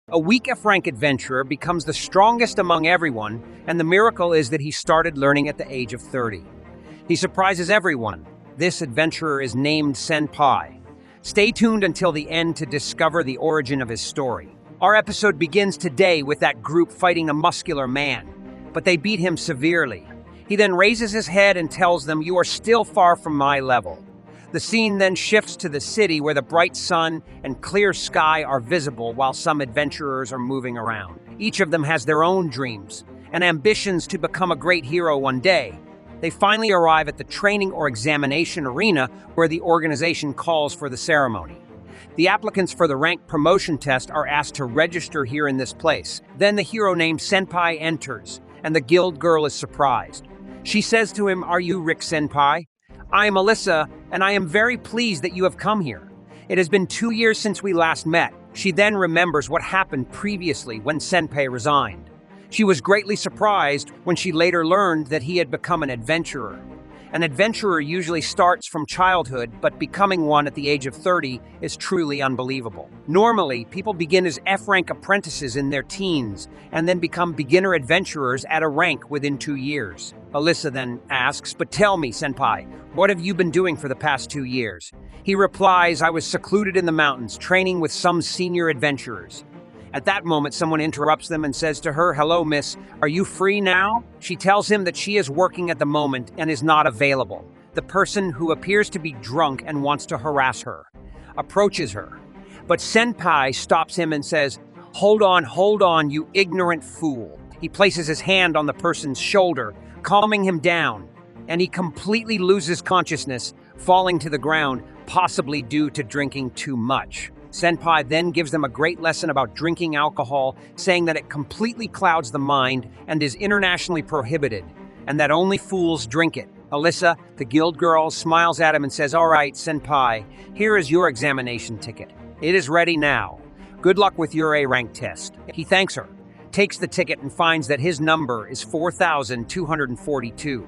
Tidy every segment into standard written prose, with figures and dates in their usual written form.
A weak F-rank adventurer becomes the strongest among everyone, and the miracle is that he started learning at the age of 30. He surprises everyone. This adventurer is named Senpai. Stay tuned until the end to discover the origin of his story. Our episode begins today with that group fighting a muscular man, but they beat him severely. He then raises his head and tells them, "You are still far from my level." The scene then shifts to the city where the bright sun and clear sky are visible while some adventurers are moving around. Each of them has their own dreams and ambitions to become a great hero one day. They finally arrive at the training or examination arena where the organization calls for the ceremony. The applicants for the rank promotion test are asked to register here in this place. Then the hero named Senpai enters, and the guild girl is surprised. She says to him, "Are you Rick Senpai? I am Alyssa, and I am very pleased that you have come here. It has been 2 years since we last met." She then remembers what happened previously when Senpai resigned. She was greatly surprised when she later learned that he had become an adventurer. An adventurer usually starts from childhood, but becoming one at the age of 30 is truly unbelievable. Normally, people begin as F-rank apprentices in their teens and then become beginner adventurers at a rank within 2 years. Alyssa then asks, "But tell me, Senpai, what have you been doing for the past 2 years?" He replies, "I was secluded in the mountains, training with some senior adventurers." At that moment, someone interrupts them and says to her, "Hello, miss, are you free now?" She tells him that she is working at the moment and is not available. The person, who appears to be drunk and wants to harass her, approaches her. But Senpai stops him and says, hold on, you ignorant fool." He places his hand on the person's shoulder, calming him down, and he completely loses consciousness, falling to the ground, possibly due to drinking too much. Senpai then gives them a great lesson about drinking alcohol, saying that it completely clouds the mind and is internationally prohibited, and that only fools drink it. Alyssa, the guild girl, smiles at him and says, "All right, Senpai, here is your examination ticket. It is ready now. Good luck with your A-rank test." He thanks her, takes the ticket, and finds that his number is 4,242.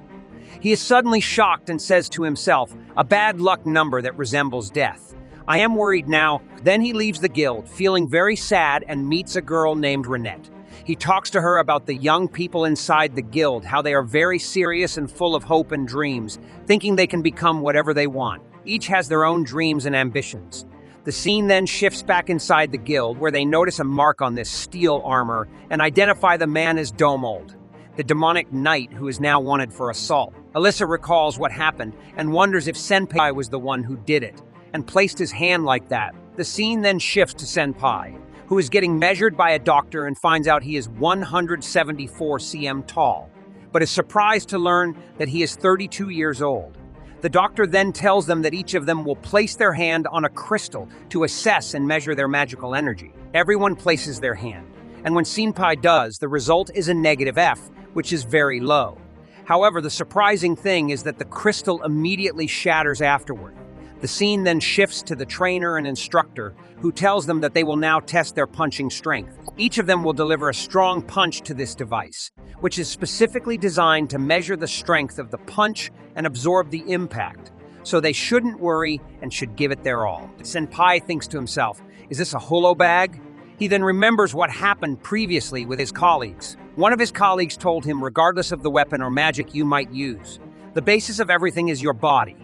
He is suddenly shocked and says to himself, "A bad luck number that resembles death. I am worried now." Then he leaves the guild, feeling very sad, and meets a girl named Renette. He talks to her about the young people inside the guild, how they are very serious and full of hope and dreams, thinking they can become whatever they want. Each has their own dreams and ambitions. The scene then shifts back inside the guild, where they notice a mark on this steel armor and identify the man as Domold, the demonic knight who is now wanted for assault. Alyssa recalls what happened and wonders if Senpai was the one who did it and placed his hand like that. The scene then shifts to Senpai, who is getting measured by a doctor and finds out he is 174 cm tall, but is surprised to learn that he is 32 years old. The doctor then tells them that each of them will place their hand on a crystal to assess and measure their magical energy. Everyone places their hand, and when Senpai does, the result is a negative F, which is very low. However, the surprising thing is that the crystal immediately shatters afterward. The scene then shifts to the trainer and instructor, who tells them that they will now test their punching strength. Each of them will deliver a strong punch to this device, which is specifically designed to measure the strength of the punch and absorb the impact, so they shouldn't worry and should give it their all. Senpai thinks to himself, "Is this a holo bag?" He then remembers what happened previously with his colleagues. One of his colleagues told him, regardless of the weapon or magic you might use, the basis of everything is your body.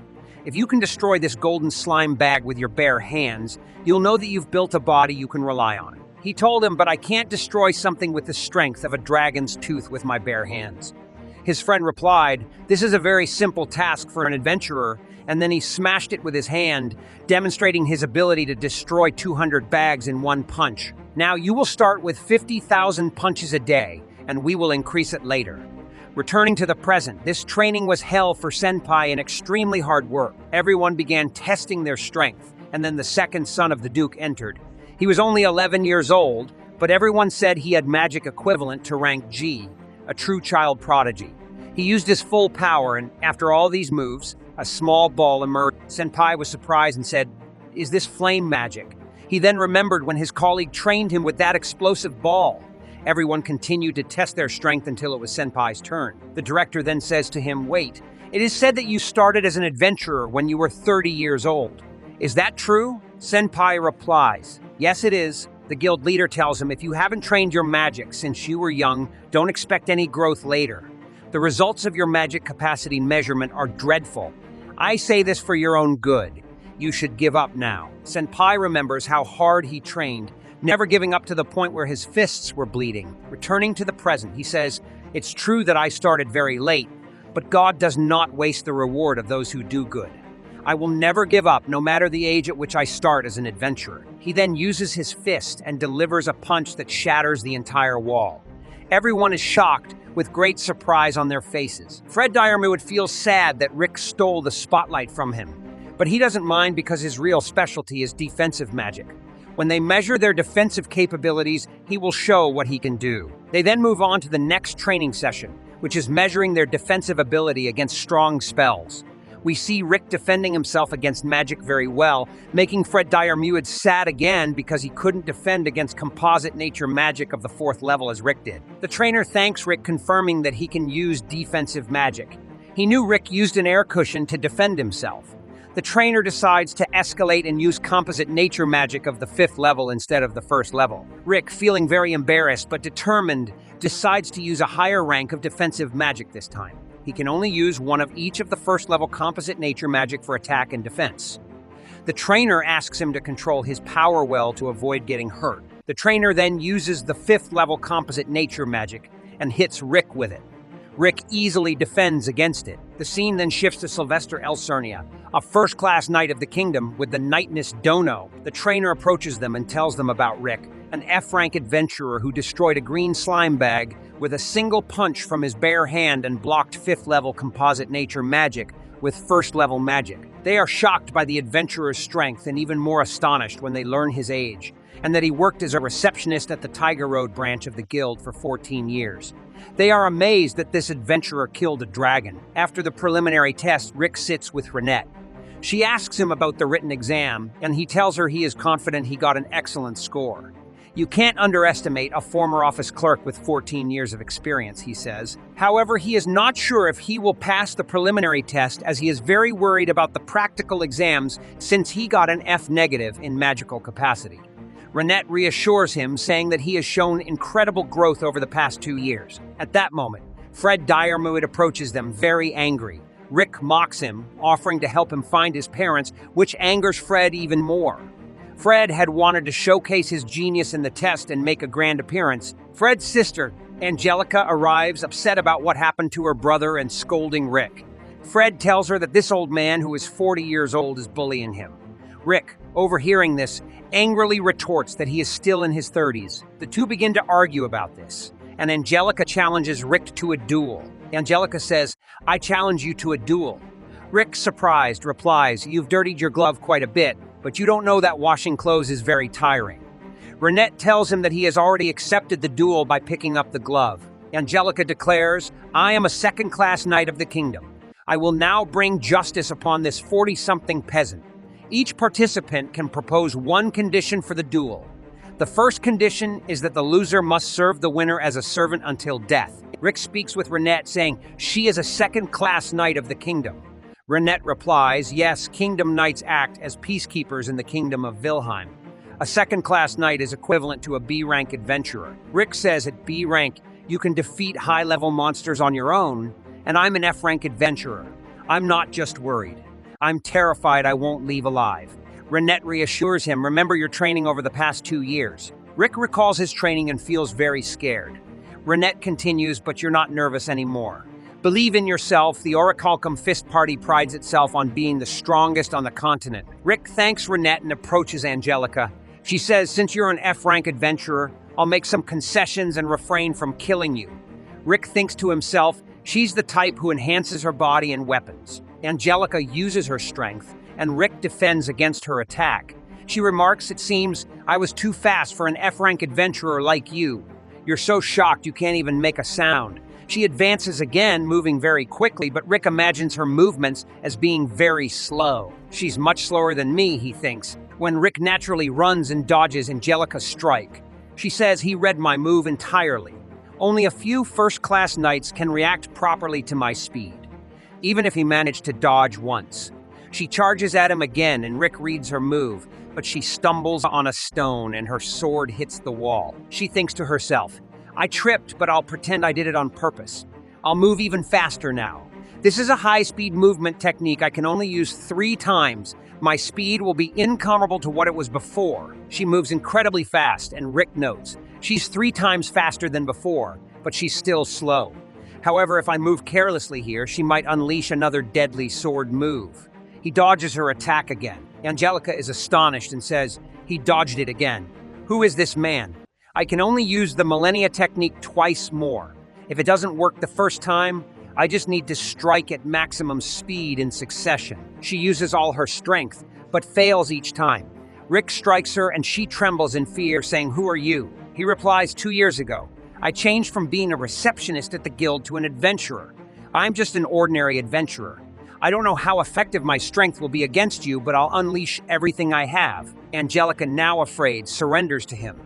If you can destroy this golden slime bag with your bare hands, you'll know that you've built a body you can rely on. He told him, "But I can't destroy something with the strength of a dragon's tooth with my bare hands." His friend replied, "This is a very simple task for an adventurer," and then he smashed it with his hand, demonstrating his ability to destroy 200 bags in one punch. "Now you will start with 50,000 punches a day, and we will increase it later." Returning to the present, this training was hell for Senpai and extremely hard work. Everyone began testing their strength, and then the second son of the Duke entered. He was only 11 years old, but everyone said he had magic equivalent to rank G, a true child prodigy. He used his full power, and after all these moves, a small ball emerged. Senpai was surprised and said, "Is this flame magic?" He then remembered when his colleague trained him with that explosive ball. Everyone continued to test their strength until it was Senpai's turn. The director then says to him, "Wait, it is said that you started as an adventurer when you were 30 years old. Is that true?" Senpai replies, "Yes, it is." The The guild leader tells him, if you haven't trained your magic since you were young, don't expect any growth later. The results of your magic capacity measurement are dreadful. I say this for your own good. You should give up now. Senpai remembers how hard he trained, never giving up to the point where his fists were bleeding. Returning to the present, he says, it's true that I started very late, but God does not waste the reward of those who do good. I will never give up, no matter the age at which I start as an adventurer. He then uses his fist and delivers a punch that shatters the entire wall. Everyone is shocked, with great surprise on their faces. Fred Dyermuid feels sad that Rick stole the spotlight from him, but he doesn't mind because his real specialty is defensive magic. When they measure their defensive capabilities, he will show what he can do. They then move on to the next training session, which is measuring their defensive ability against strong spells. We see Rick defending himself against magic very well, making Fred Dyermuid sad again because he couldn't defend against composite nature magic of the 4th level as Rick did. The trainer thanks Rick, confirming that he can use defensive magic. He knew Rick used an air cushion to defend himself. The trainer decides to escalate and use composite nature magic of the 5th level instead of the 1st level. Rick, feeling very embarrassed but determined, decides to use a higher rank of defensive magic this time. He can only use one of each of the 1st level composite nature magic for attack and defense. The trainer asks him to control his power well to avoid getting hurt. The trainer then uses the 5th level composite nature magic and hits Rick with it. Rick easily defends against it. The scene then shifts to Sylvester Elsernia, a first-class knight of the kingdom with the knightness Dono. The trainer approaches them and tells them about Rick, an F-rank adventurer who destroyed a green slime bag with a single punch from his bare hand and blocked 5th level composite nature magic with 1st level magic. They are shocked by the adventurer's strength and even more astonished when they learn his age, and that he worked as a receptionist at the Tiger Road branch of the guild for 14 years. They are amazed that this adventurer killed a dragon. After the preliminary test, Rick sits with Renette. She asks him about the written exam, and he tells her he is confident he got an excellent score. You can't underestimate a former office clerk with 14 years of experience, he says. However, he is not sure if he will pass the preliminary test, as he is very worried about the practical exams since he got an F- in magical capacity. Renette reassures him, saying that he has shown incredible growth over the past 2 years. At that moment, Fred Dyermuid approaches them, very angry. Rick mocks him, offering to help him find his parents, which angers Fred even more. Fred had wanted to showcase his genius in the test and make a grand appearance. Fred's sister, Angelica, arrives, upset about what happened to her brother and scolding Rick. Fred tells her that this old man, who is 40 years old, is bullying him. Rick, overhearing this, angrily retorts that he is still in his 30s. The two begin to argue about this, and Angelica challenges Rick to a duel. Angelica says, I challenge you to a duel. Rick, surprised, replies, you've dirtied your glove quite a bit, but you don't know that washing clothes is very tiring. Renette tells him that he has already accepted the duel by picking up the glove. Angelica declares, I am a second-class knight of the kingdom. I will now bring justice upon this 40-something peasant. Each participant can propose one condition for the duel. The first condition is that the loser must serve the winner as a servant until death. Rick speaks with Renette, saying she is a second-class knight of the kingdom. Renette replies, yes, kingdom knights act as peacekeepers in the kingdom of Vilheim. A second-class knight is equivalent to a B-rank adventurer. Rick says at B rank, you can defeat high-level monsters on your own, and I'm an F-rank adventurer. I'm not just worried. I'm terrified I won't leave alive. Renette reassures him, remember your training over the past 2 years. Rick recalls his training and feels very scared. Renette continues, but you're not nervous anymore. Believe in yourself. The Orichalcum Fist Party prides itself on being the strongest on the continent. Rick thanks Renette and approaches Angelica. She says, since you're an F-rank adventurer, I'll make some concessions and refrain from killing you. Rick thinks to himself, she's the type who enhances her body and weapons. Angelica uses her strength, and Rick defends against her attack. She remarks, it seems I was too fast for an F-rank adventurer like you. You're so shocked you can't even make a sound. She advances again, moving very quickly, but Rick imagines her movements as being very slow. She's much slower than me, he thinks, when Rick naturally runs and dodges Angelica's strike. She says he read my move entirely. Only a few first-class knights can react properly to my speed, even if he managed to dodge once. She charges at him again, and Rick reads her move, but she stumbles on a stone and her sword hits the wall. She thinks to herself, I tripped, but I'll pretend I did it on purpose. I'll move even faster now. This is a high-speed movement technique I can only use 3 times. My speed will be incomparable to what it was before. She moves incredibly fast, and Rick notes. She's 3 times faster than before, but she's still slow. However, if I move carelessly here, she might unleash another deadly sword move. He dodges her attack again. Angelica is astonished and says, he dodged it again. Who is this man? I can only use the Millennia technique twice more. If it doesn't work the first time, I just need to strike at maximum speed in succession. She uses all her strength, but fails each time. Rick strikes her and she trembles in fear, saying, who are you? He replies, 2 years ago. I changed from being a receptionist at the guild to an adventurer. I'm just an ordinary adventurer. I don't know how effective my strength will be against you, but I'll unleash everything I have. Angelica, now afraid, surrenders to him.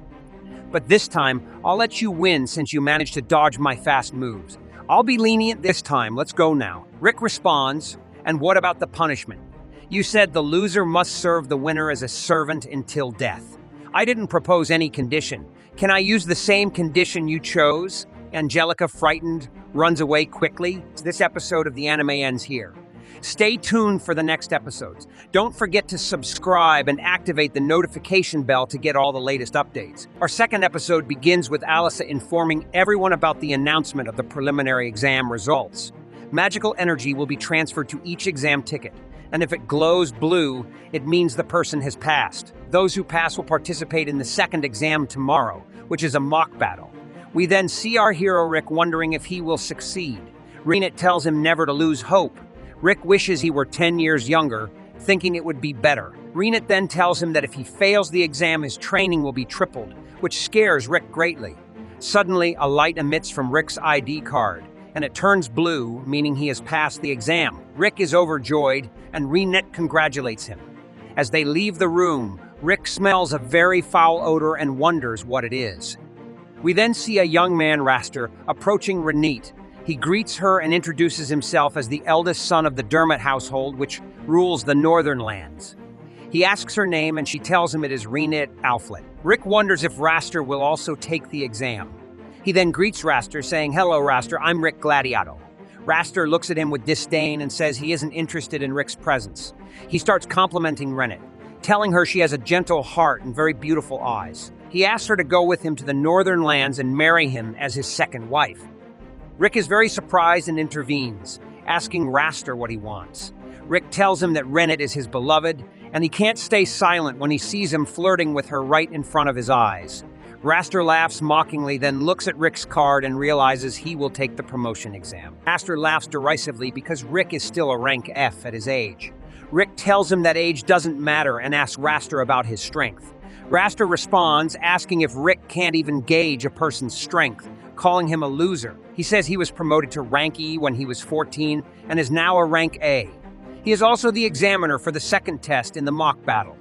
But this time, I'll let you win since you managed to dodge my fast moves. I'll be lenient this time, let's go now. Rick responds, and what about the punishment? You said the loser must serve the winner as a servant until death. I didn't propose any condition. Can I use the same condition you chose? Angelica, frightened, runs away quickly. This episode of the anime ends here. Stay tuned for the next episodes. Don't forget to subscribe and activate the notification bell to get all the latest updates. Our second episode begins with Alyssa informing everyone about the announcement of the preliminary exam results. Magical energy will be transferred to each exam ticket, and if it glows blue, it means the person has passed. Those who pass will participate in the second exam tomorrow, which is a mock battle. We then see our hero Rick wondering if he will succeed. Rinette tells him never to lose hope. Rick wishes he were 10 years younger, thinking it would be better. Rinette then tells him that if he fails the exam, his training will be tripled, which scares Rick greatly. Suddenly, a light emits from Rick's ID card, and it turns blue, meaning he has passed the exam. Rick is overjoyed, and Rinette congratulates him. As they leave the room, Rick smells a very foul odor and wonders what it is. We then see a young man, Raster, approaching Rinette. He greets her and introduces himself as the eldest son of the Dermot household, which rules the northern lands. He asks her name and she tells him it is Rinette Alflet. Rick wonders if Raster will also take the exam. He then greets Raster, saying, hello Raster, I'm Rick Gladiato. Raster looks at him with disdain and says he isn't interested in Rick's presence. He starts complimenting Rinette, telling her she has a gentle heart and very beautiful eyes. He asks her to go with him to the northern lands and marry him as his second wife. Rick is very surprised and intervenes, asking Raster what he wants. Rick tells him that Rinette is his beloved, and he can't stay silent when he sees him flirting with her right in front of his eyes. Raster laughs mockingly, then looks at Rick's card and realizes he will take the promotion exam. Raster laughs derisively because Rick is still a rank F at his age. Rick tells him that age doesn't matter and asks Raster about his strength. Raster responds, asking if Rick can't even gauge a person's strength, calling him a loser. He says he was promoted to rank E when he was 14 and is now a rank A. He is also the examiner for the second test in the mock battle.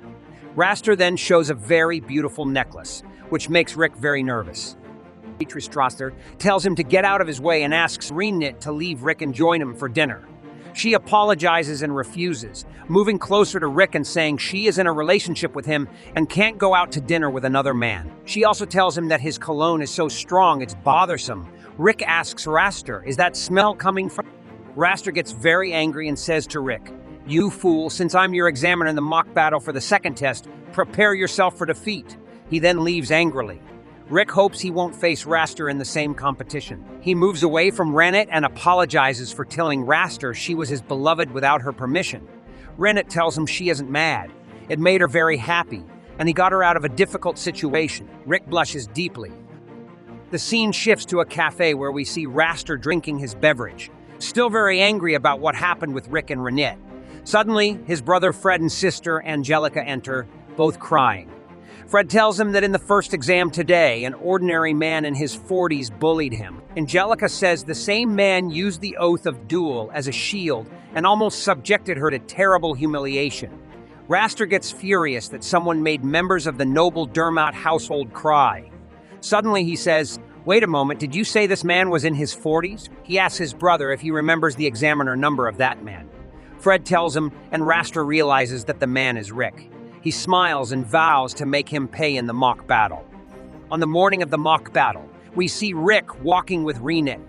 Raster then shows a very beautiful necklace, which makes Rick very nervous. Beatrice Strasser tells him to get out of his way and asks Rinette to leave Rick and join him for dinner. She apologizes and refuses, moving closer to Rick and saying she is in a relationship with him and can't go out to dinner with another man. She also tells him that his cologne is so strong it's bothersome. Rick asks Raster, is that smell coming from? Raster gets very angry and says to Rick, you fool, since I'm your examiner in the mock battle for the second test, prepare yourself for defeat. He then leaves angrily. Rick hopes he won't face Raster in the same competition. He moves away from Rinette and apologizes for telling Raster she was his beloved without her permission. Rinette tells him she isn't mad. It made her very happy, and he got her out of a difficult situation. Rick blushes deeply. The scene shifts to a cafe where we see Raster drinking his beverage, still very angry about what happened with Rick and Rinette. Suddenly, his brother Fred and sister Angelica enter, both crying. Fred tells him that in the first exam today, an ordinary man in his 40s bullied him. Angelica says the same man used the oath of duel as a shield and almost subjected her to terrible humiliation. Raster gets furious that someone made members of the noble Dermot household cry. Suddenly he says, wait a moment, did you say this man was in his 40s? He asks his brother if he remembers the examiner number of that man. Fred tells him, and Raster realizes that the man is Rick. He smiles and vows to make him pay in the mock battle. On the morning of the mock battle, we see Rick walking with Rinit.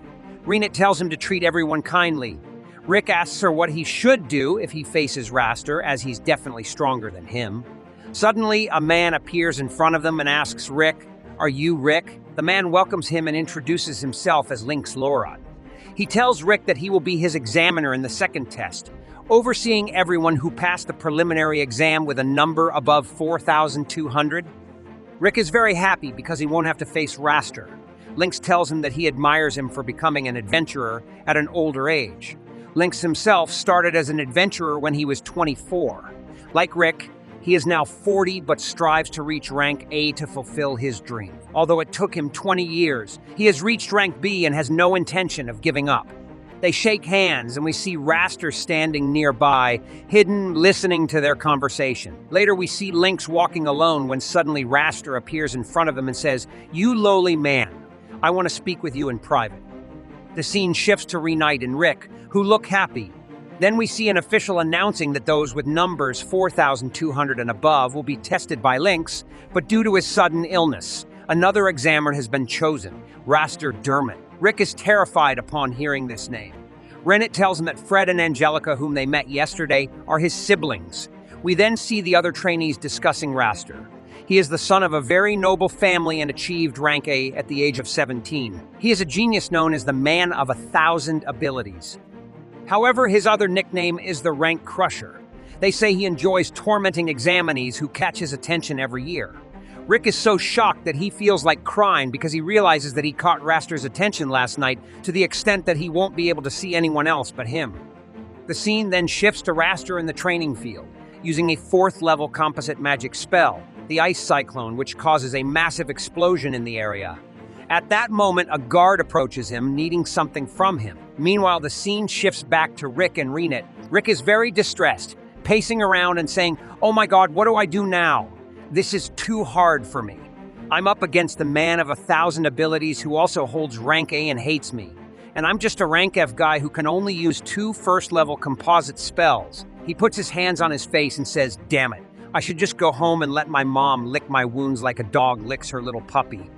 Rinit tells him to treat everyone kindly. Rick asks her what he should do if he faces Raster, as he's definitely stronger than him. Suddenly, a man appears in front of them and asks Rick, "Are you Rick?" The man welcomes him and introduces himself as Link's Lorad. He tells Rick that he will be his examiner in the second test, overseeing everyone who passed the preliminary exam with a number above 4,200. Rick is very happy because he won't have to face Raster. Lynx tells him that he admires him for becoming an adventurer at an older age. Lynx himself started as an adventurer when he was 24. Like Rick, he is now 40 but strives to reach rank A to fulfill his dream. Although it took him 20 years, he has reached rank B and has no intention of giving up. They shake hands and we see Raster standing nearby, hidden, listening to their conversation. Later we see Lynx walking alone when suddenly Raster appears in front of them and says, "You lowly man, I want to speak with you in private." The scene shifts to Rinite and Rick, who look happy. Then we see an official announcing that those with numbers 4,200 and above will be tested by Lynx, but due to his sudden illness, another examiner has been chosen, Raster Dermot. Rick is terrified upon hearing this name. Rennet tells him that Fred and Angelica, whom they met yesterday, are his siblings. We then see the other trainees discussing Raster. He is the son of a very noble family and achieved rank A at the age of 17. He is a genius known as the Man of 1,000 Abilities. However, his other nickname is the Rank Crusher. They say he enjoys tormenting examinees who catch his attention every year. Rick is so shocked that he feels like crying because he realizes that he caught Raster's attention last night to the extent that he won't be able to see anyone else but him. The scene then shifts to Raster in the training field, using a 4th level composite magic spell, the Ice Cyclone, which causes a massive explosion in the area. At that moment, a guard approaches him, needing something from him. Meanwhile, the scene shifts back to Rick and Rinit. Rick is very distressed, pacing around and saying, "Oh my god, what do I do now? This is too hard for me. I'm up against the Man of 1,000 Abilities who also holds rank A and hates me. And I'm just a rank F guy who can only use 2 first-level composite spells." He puts his hands on his face and says, "Damn it, I should just go home and let my mom lick my wounds like a dog licks her little puppy."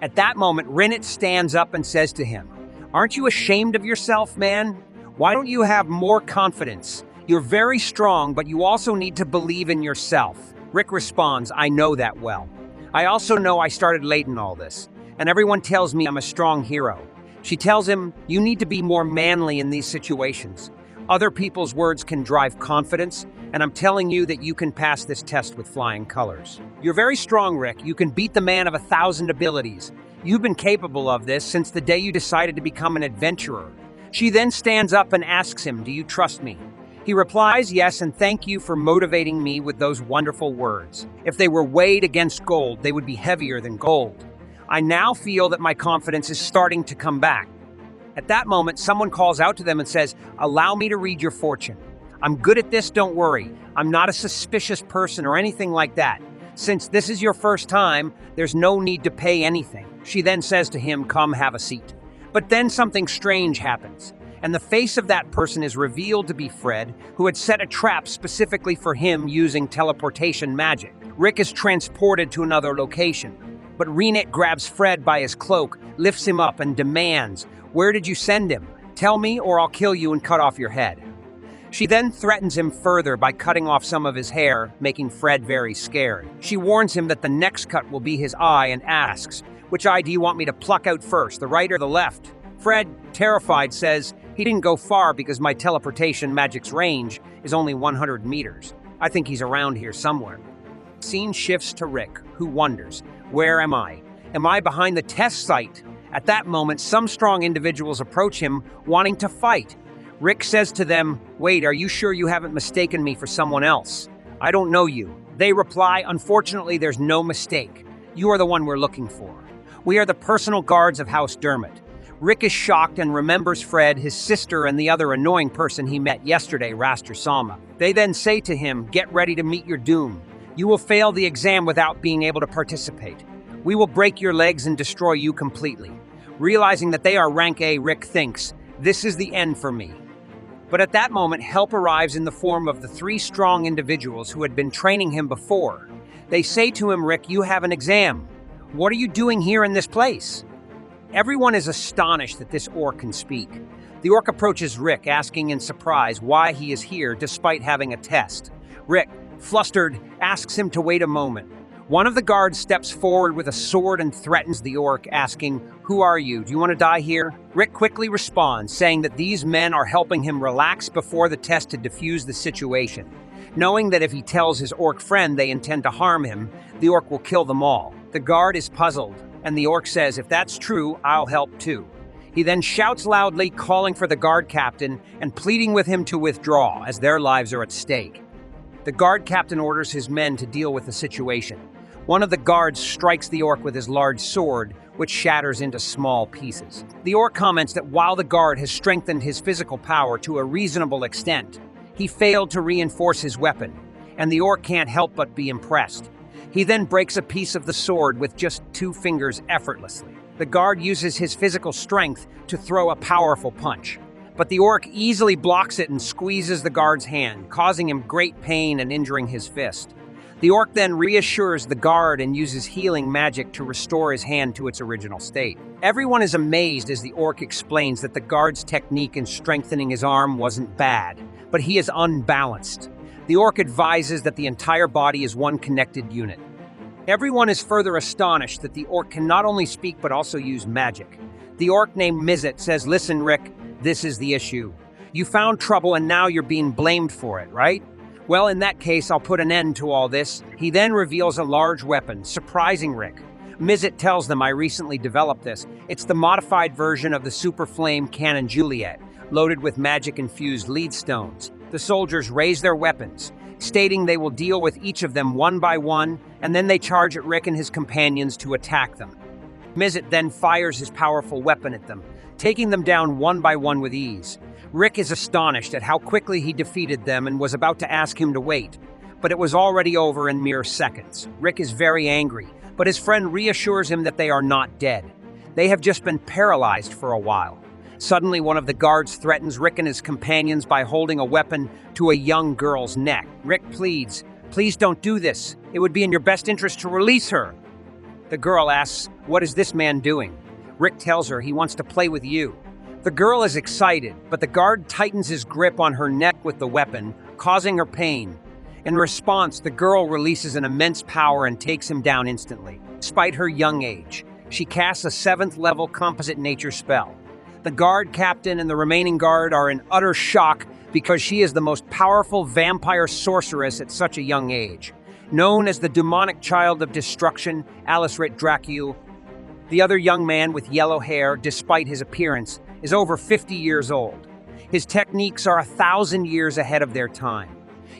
At that moment, Rinit stands up and says to him, "Aren't you ashamed of yourself, man? Why don't you have more confidence? You're very strong, but you also need to believe in yourself." Rick responds, "I know that well. I also know I started late in all this, and everyone tells me I'm a strong hero." She tells him, "You need to be more manly in these situations. Other people's words can drive confidence, and I'm telling you that you can pass this test with flying colors. You're very strong, Rick. You can beat the Man of 1,000 Abilities. You've been capable of this since the day you decided to become an adventurer." She then stands up and asks him, "Do you trust me?" He replies, "Yes, and thank you for motivating me with those wonderful words. If they were weighed against gold, they would be heavier than gold. I now feel that my confidence is starting to come back." At that moment, someone calls out to them and says, "Allow me to read your fortune. I'm good at this, don't worry. I'm not a suspicious person or anything like that. Since this is your first time, there's no need to pay anything." She then says to him, "Come, have a seat." But then something strange happens, and the face of that person is revealed to be Fred, who had set a trap specifically for him using teleportation magic. Rick is transported to another location, but Rinit grabs Fred by his cloak, lifts him up, and demands, "Where did you send him? Tell me or I'll kill you and cut off your head." She then threatens him further by cutting off some of his hair, making Fred very scared. She warns him that the next cut will be his eye and asks, "Which eye do you want me to pluck out first, the right or the left?" Fred, terrified, says, "He didn't go far because my teleportation magic's range is only 100 meters. I think he's around here somewhere." Scene shifts to Rick, who wonders, "Where am I? Am I behind the test site?" At that moment, some strong individuals approach him, wanting to fight. Rick says to them, "Wait, are you sure you haven't mistaken me for someone else? I don't know you." They reply, "Unfortunately, there's no mistake. You are the one we're looking for. We are the personal guards of House Dermot." Rick is shocked and remembers Fred, his sister, and the other annoying person he met yesterday, Raster Sama. They then say to him, "Get ready to meet your doom. You will fail the exam without being able to participate. We will break your legs and destroy you completely." Realizing that they are rank A, Rick thinks, "This is the end for me." But at that moment, help arrives in the form of the three strong individuals who had been training him before. They say to him, "Rick, you have an exam. What are you doing here in this place?" Everyone is astonished that this orc can speak. The orc approaches Rick, asking in surprise why he is here despite having a test. Rick, flustered, asks him to wait a moment. One of the guards steps forward with a sword and threatens the orc, asking, "Who are you? Do you want to die here?" Rick quickly responds, saying that these men are helping him relax before the test to defuse the situation. Knowing that if he tells his orc friend they intend to harm him, the orc will kill them all. The guard is puzzled, and the orc says, "If that's true, I'll help too." He then shouts loudly, calling for the guard captain and pleading with him to withdraw, as their lives are at stake. The guard captain orders his men to deal with the situation. One of the guards strikes the orc with his large sword, which shatters into small pieces. The orc comments that while the guard has strengthened his physical power to a reasonable extent, he failed to reinforce his weapon, and the orc can't help but be impressed. He then breaks a piece of the sword with just 2 fingers effortlessly. The guard uses his physical strength to throw a powerful punch, but the orc easily blocks it and squeezes the guard's hand, causing him great pain and injuring his fist. The orc then reassures the guard and uses healing magic to restore his hand to its original state. Everyone is amazed as the orc explains that the guard's technique in strengthening his arm wasn't bad, but he is unbalanced. The orc advises that the entire body is one connected unit. Everyone is further astonished that the orc can not only speak but also use magic. The orc named Mizet says, "Listen, Rick, this is the issue. You found trouble and now you're being blamed for it, right? Well, in that case, I'll put an end to all this." He then reveals a large weapon, surprising Rick. Mizet tells them, "I recently developed this. It's the modified version of the Super Flame Cannon Juliet, loaded with magic-infused lead stones." The soldiers raise their weapons, stating they will deal with each of them one by one, and then they charge at Rick and his companions to attack them. Mizet then fires his powerful weapon at them, taking them down one by one with ease. Rick is astonished at how quickly he defeated them and was about to ask him to wait, but it was already over in mere seconds. Rick is very angry, but his friend reassures him that they are not dead. They have just been paralyzed for a while. Suddenly, one of the guards threatens Rick and his companions by holding a weapon to a young girl's neck. Rick pleads, "Please don't do this. It would be in your best interest to release her." The girl asks, "What is this man doing?" Rick tells her he wants to play with you. The girl is excited, but the guard tightens his grip on her neck with the weapon, causing her pain. In response, the girl releases an immense power and takes him down instantly. Despite her young age, she casts a 7th-level composite nature spell. The guard captain and the remaining guard are in utter shock because she is the most powerful vampire sorceress at such a young age. Known as the demonic child of destruction, Anicapped Dracul, the other young man with yellow hair, despite his appearance, is over 50 years old. His techniques are 1,000 years ahead of their time.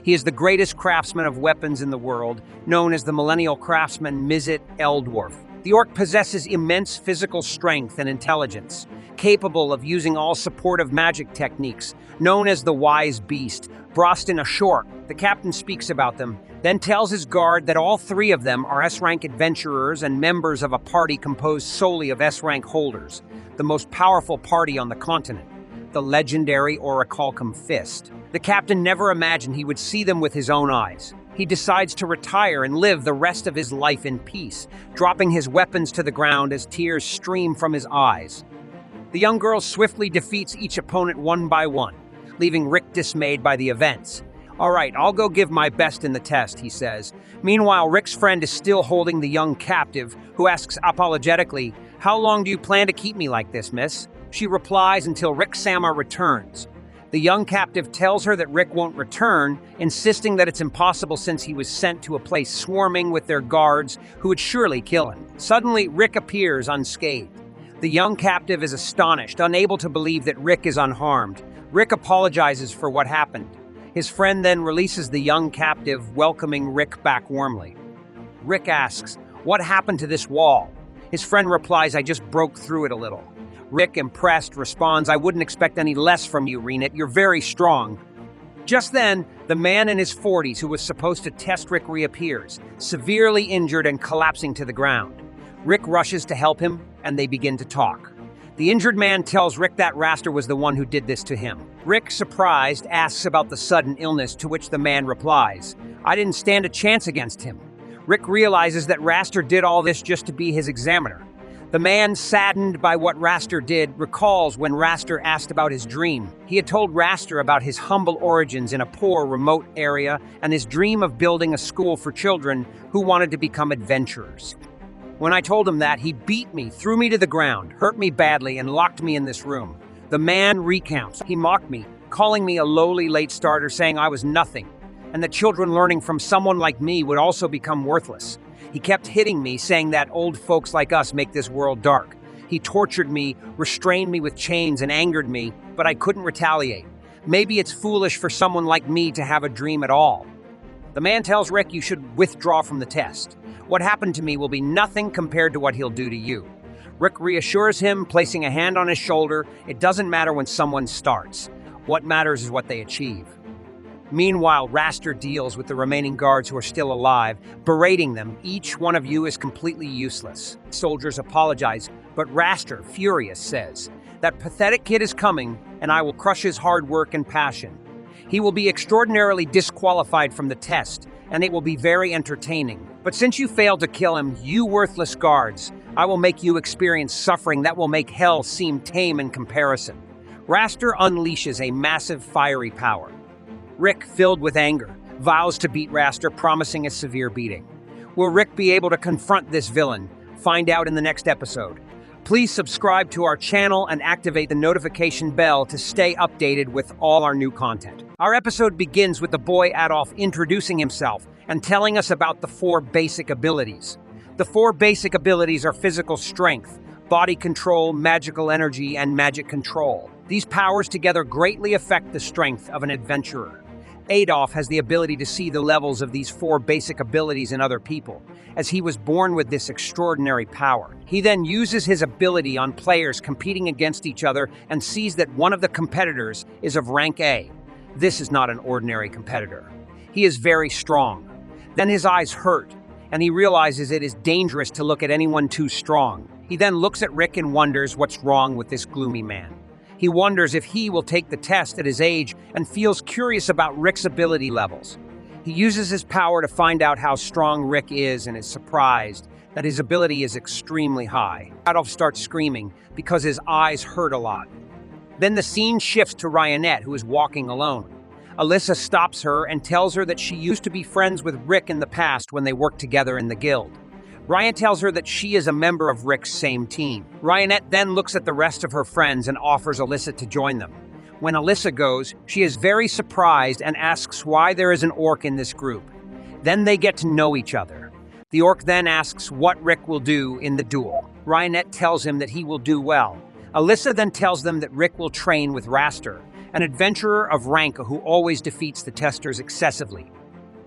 He is the greatest craftsman of weapons in the world, known as the millennial craftsman Mizet Eldwarf. The orc possesses immense physical strength and intelligence, capable of using all supportive magic techniques, known as the Wise Beast, Brostin Ashork. The captain speaks about them, then tells his guard that all 3 of them are S-rank adventurers and members of a party composed solely of S-rank holders, the most powerful party on the continent, the legendary Orichalcum Fist. The captain never imagined he would see them with his own eyes. He decides to retire and live the rest of his life in peace, dropping his weapons to the ground as tears stream from his eyes. The young girl swiftly defeats each opponent one by one, leaving Rick dismayed by the events. "All right, I'll go give my best in the test," he says. Meanwhile, Rick's friend is still holding the young captive, who asks apologetically, "How long do you plan to keep me like this, miss?" She replies, "Until Rick-sama returns." The young captive tells her that Rick won't return, insisting that it's impossible since he was sent to a place swarming with their guards who would surely kill him. Suddenly, Rick appears unscathed. The young captive is astonished, unable to believe that Rick is unharmed. Rick apologizes for what happened. His friend then releases the young captive, welcoming Rick back warmly. Rick asks, "What happened to this wall?" His friend replies, "I just broke through it a little." Rick, impressed, responds, "I wouldn't expect any less from you, Renit. You're very strong." Just then, the man in his 40s who was supposed to test Rick reappears, severely injured and collapsing to the ground. Rick rushes to help him, and they begin to talk. The injured man tells Rick that Raster was the one who did this to him. Rick, surprised, asks about the sudden illness, to which the man replies, "I didn't stand a chance against him." Rick realizes that Raster did all this just to be his examiner. The man, saddened by what Raster did, recalls when Raster asked about his dream. He had told Raster about his humble origins in a poor, remote area and his dream of building a school for children who wanted to become adventurers. When I told him that, he beat me, threw me to the ground, hurt me badly, and locked me in this room. The man recounts. He mocked me, calling me a lowly late starter, saying I was nothing, and that children learning from someone like me would also become worthless. He kept hitting me, saying that old folks like us make this world dark. He tortured me, restrained me with chains, and angered me, but I couldn't retaliate. Maybe it's foolish for someone like me to have a dream at all. The man tells Rick you should withdraw from the test. What happened to me will be nothing compared to what he'll do to you. Rick reassures him, placing a hand on his shoulder. It doesn't matter when someone starts. What matters is what they achieve. Meanwhile, Raster deals with the remaining guards who are still alive, berating them. Each one of you is completely useless. Soldiers apologize, but Raster, furious, says, "That pathetic kid is coming, and I will crush his hard work and passion. He will be extraordinarily disqualified from the test, and it will be very entertaining. But since you failed to kill him, you worthless guards, I will make you experience suffering that will make hell seem tame in comparison." Raster unleashes a massive fiery power. Rick, filled with anger, vows to beat Raster, promising a severe beating. Will Rick be able to confront this villain? Find out in the next episode. Please subscribe to our channel and activate the notification bell to stay updated with all our new content. Our episode begins with the boy Adolf introducing himself and telling us about the 4 basic abilities. The 4 basic abilities are physical strength, body control, magical energy, and magic control. These powers together greatly affect the strength of an adventurer. Adolf has the ability to see the levels of these 4 basic abilities in other people, as he was born with this extraordinary power. He then uses his ability on players competing against each other and sees that one of the competitors is of rank A. This is not an ordinary competitor. He is very strong. Then his eyes hurt, and he realizes it is dangerous to look at anyone too strong. He then looks at Rick and wonders what's wrong with this gloomy man. He wonders if he will take the test at his age and feels curious about Rick's ability levels. He uses his power to find out how strong Rick is and is surprised that his ability is extremely high. Adolf starts screaming because his eyes hurt a lot. Then the scene shifts to Ryanette, who is walking alone. Alyssa stops her and tells her that she used to be friends with Rick in the past when they worked together in the guild. Ryan tells her that she is a member of Rick's same team. Ryanette then looks at the rest of her friends and offers Alyssa to join them. When Alyssa goes, she is very surprised and asks why there is an orc in this group. Then they get to know each other. The orc then asks what Rick will do in the duel. Ryanette tells him that he will do well. Alyssa then tells them that Rick will train with Raster, an adventurer of rank who always defeats the testers excessively.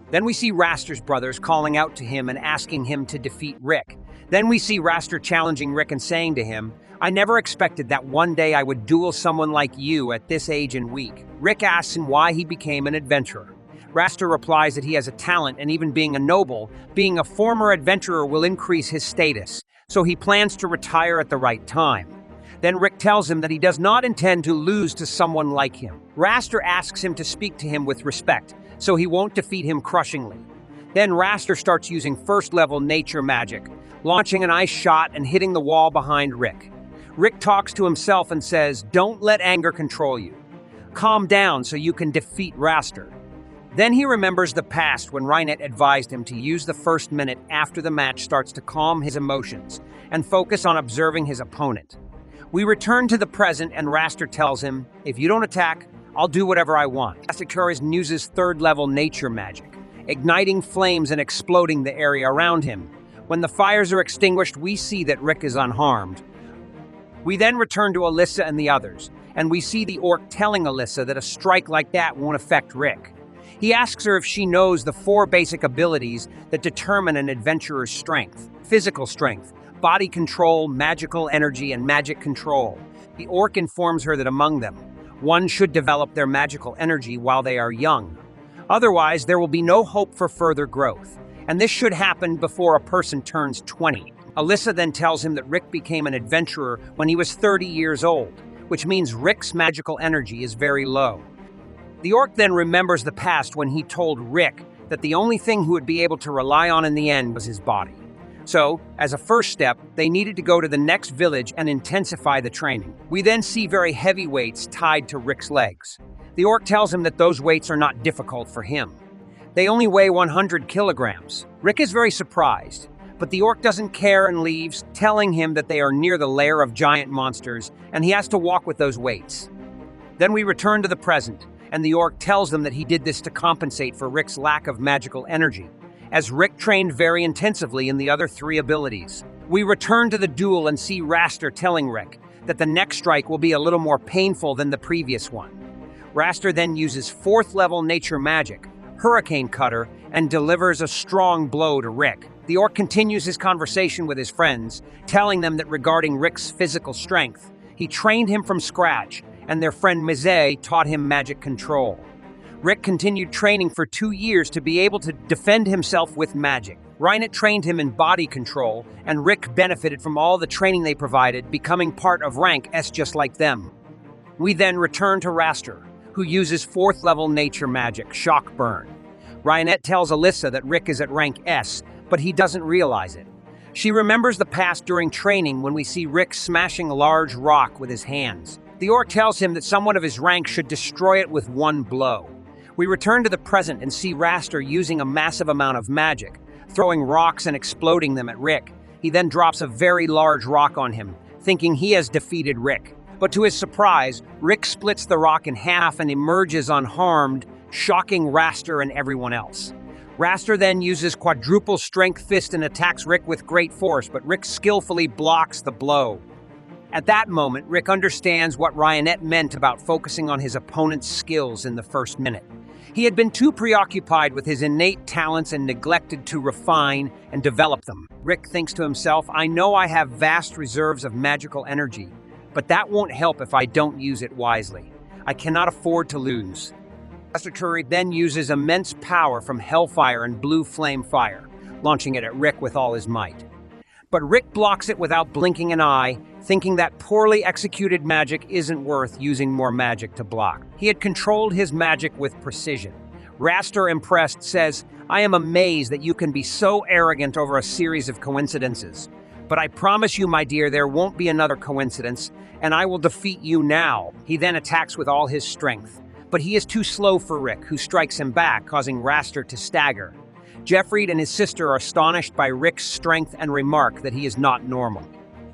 Then we see Raster's brothers calling out to him and asking him to defeat Rick. Then we see Raster challenging Rick and saying to him, "I never expected that one day I would duel someone like you at this age and weak." Rick asks him why he became an adventurer. Raster replies that he has a talent, and even being a noble, being a former adventurer will increase his status, so he plans to retire at the right time. Then Rick tells him that he does not intend to lose to someone like him. Raster asks him to speak to him with respect, so he won't defeat him crushingly. Then Raster starts using first-level nature magic, launching an ice shot and hitting the wall behind Rick. Rick talks to himself and says, "Don't let anger control you. Calm down so you can defeat Raster." Then he remembers the past when Ryanette advised him to use the first minute after the match starts to calm his emotions and focus on observing his opponent. We return to the present and Raster tells him, "If you don't attack, I'll do whatever I want." Raster uses third-level nature magic, igniting flames and exploding the area around him. When the fires are extinguished, we see that Rick is unharmed. We then return to Alyssa and the others, and we see the orc telling Alyssa that a strike like that won't affect Rick. He asks her if she knows the 4 basic abilities that determine an adventurer's strength: physical strength, body control, magical energy, and magic control. The orc informs her that among them, one should develop their magical energy while they are young. Otherwise, there will be no hope for further growth, and this should happen before a person turns 20. Alyssa then tells him that Rick became an adventurer when he was 30 years old. which means Rick's magical energy is very low. The orc then remembers the past when he told Rick that the only thing he would be able to rely on in the end was his body. So, as a first step, they needed to go to the next village and intensify the training. We then see very heavy weights tied to Rick's legs. The orc tells him that those weights are not difficult for him. They only weigh 100 kilograms. Rick is very surprised, but the orc doesn't care and leaves, telling him that they are near the lair of giant monsters and he has to walk with those weights. Then we return to the present, and the orc tells them that he did this to compensate for Rick's lack of magical energy, as Rick trained very intensively in the other 3 abilities. We return to the duel and see Raster telling Rick that the next strike will be a little more painful than the previous one. Raster then uses 4th level nature magic, Hurricane Cutter, and delivers a strong blow to Rick. The orc continues his conversation with his friends, telling them that regarding Rick's physical strength, he trained him from scratch, and their friend Mizé taught him magic control. Rick continued training for 2 years to be able to defend himself with magic. Reinet trained him in body control, and Rick benefited from all the training they provided, becoming part of rank S just like them. We then return to Raster, who uses 4th level nature magic, Shock Burn. Reinet tells Alyssa that Rick is at rank S, but he doesn't realize it. She remembers the past during training when we see Rick smashing a large rock with his hands. The orc tells him that someone of his rank should destroy it with 1 blow. We return to the present and see Raster using a massive amount of magic, throwing rocks and exploding them at Rick. He then drops a very large rock on him, thinking he has defeated Rick. But to his surprise, Rick splits the rock in half and emerges unharmed, shocking Raster and everyone else. Raster then uses quadruple strength fist and attacks Rick with great force, but Rick skillfully blocks the blow. At that moment, Rick understands what Reinet meant about focusing on his opponent's skills in the first minute. He had been too preoccupied with his innate talents and neglected to refine and develop them. Rick thinks to himself, I know I have vast reserves of magical energy, but that won't help if I don't use it wisely. I cannot afford to lose. Master Turi then uses immense power from Hellfire and Blue Flame Fire, launching it at Rick with all his might. But Rick blocks it without blinking an eye, thinking that poorly executed magic isn't worth using more magic to block. He had controlled his magic with precision. Raster, impressed, says, I am amazed that you can be so arrogant over a series of coincidences. But I promise you, my dear, there won't be another coincidence, and I will defeat you now. He then attacks with all his strength. But he is too slow for Rick, who strikes him back, causing Raster to stagger. Jeffrey and his sister are astonished by Rick's strength and remark that he is not normal.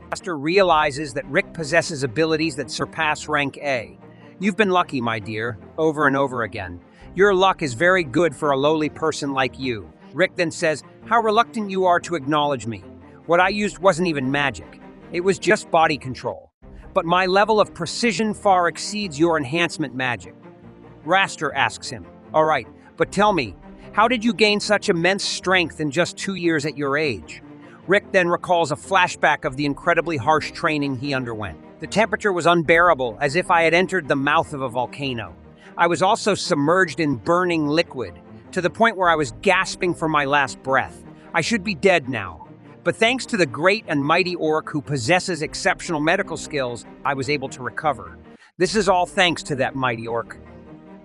Raster realizes that Rick possesses abilities that surpass rank A. You've been lucky, my dear, over and over again. Your luck is very good for a lowly person like you. Rick then says, how reluctant you are to acknowledge me. What I used wasn't even magic. It was just body control. But my level of precision far exceeds your enhancement magic. Raster asks him, all right, but tell me, how did you gain such immense strength in just 2 years at your age? Rick then recalls a flashback of the incredibly harsh training he underwent. The temperature was unbearable, as if I had entered the mouth of a volcano. I was also submerged in burning liquid, to the point where I was gasping for my last breath. I should be dead now. But thanks to the great and mighty orc who possesses exceptional medical skills, I was able to recover. This is all thanks to that mighty orc.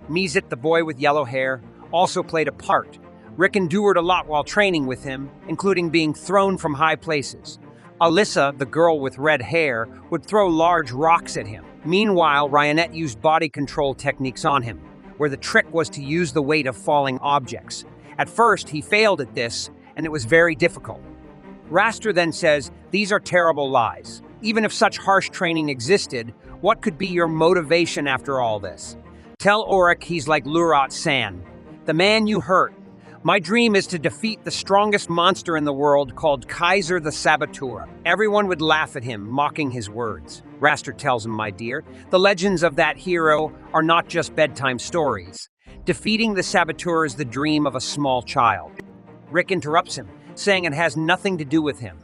Mizit, the boy with yellow hair, also played a part. Rick endured a lot while training with him, including being thrown from high places. Alyssa, the girl with red hair, would throw large rocks at him. Meanwhile, Reinet used body control techniques on him, where the trick was to use the weight of falling objects. At first, he failed at this, and it was very difficult. Raster then says, these are terrible lies. Even if such harsh training existed, what could be your motivation after all this? Tell Auric he's like Lurat San, the man you hurt. My dream is to defeat the strongest monster in the world called Kaiser the Saboteur. Everyone would laugh at him, mocking his words. Raster tells him, my dear, the legends of that hero are not just bedtime stories. Defeating the Saboteur is the dream of a small child. Rick interrupts him, saying it has nothing to do with him.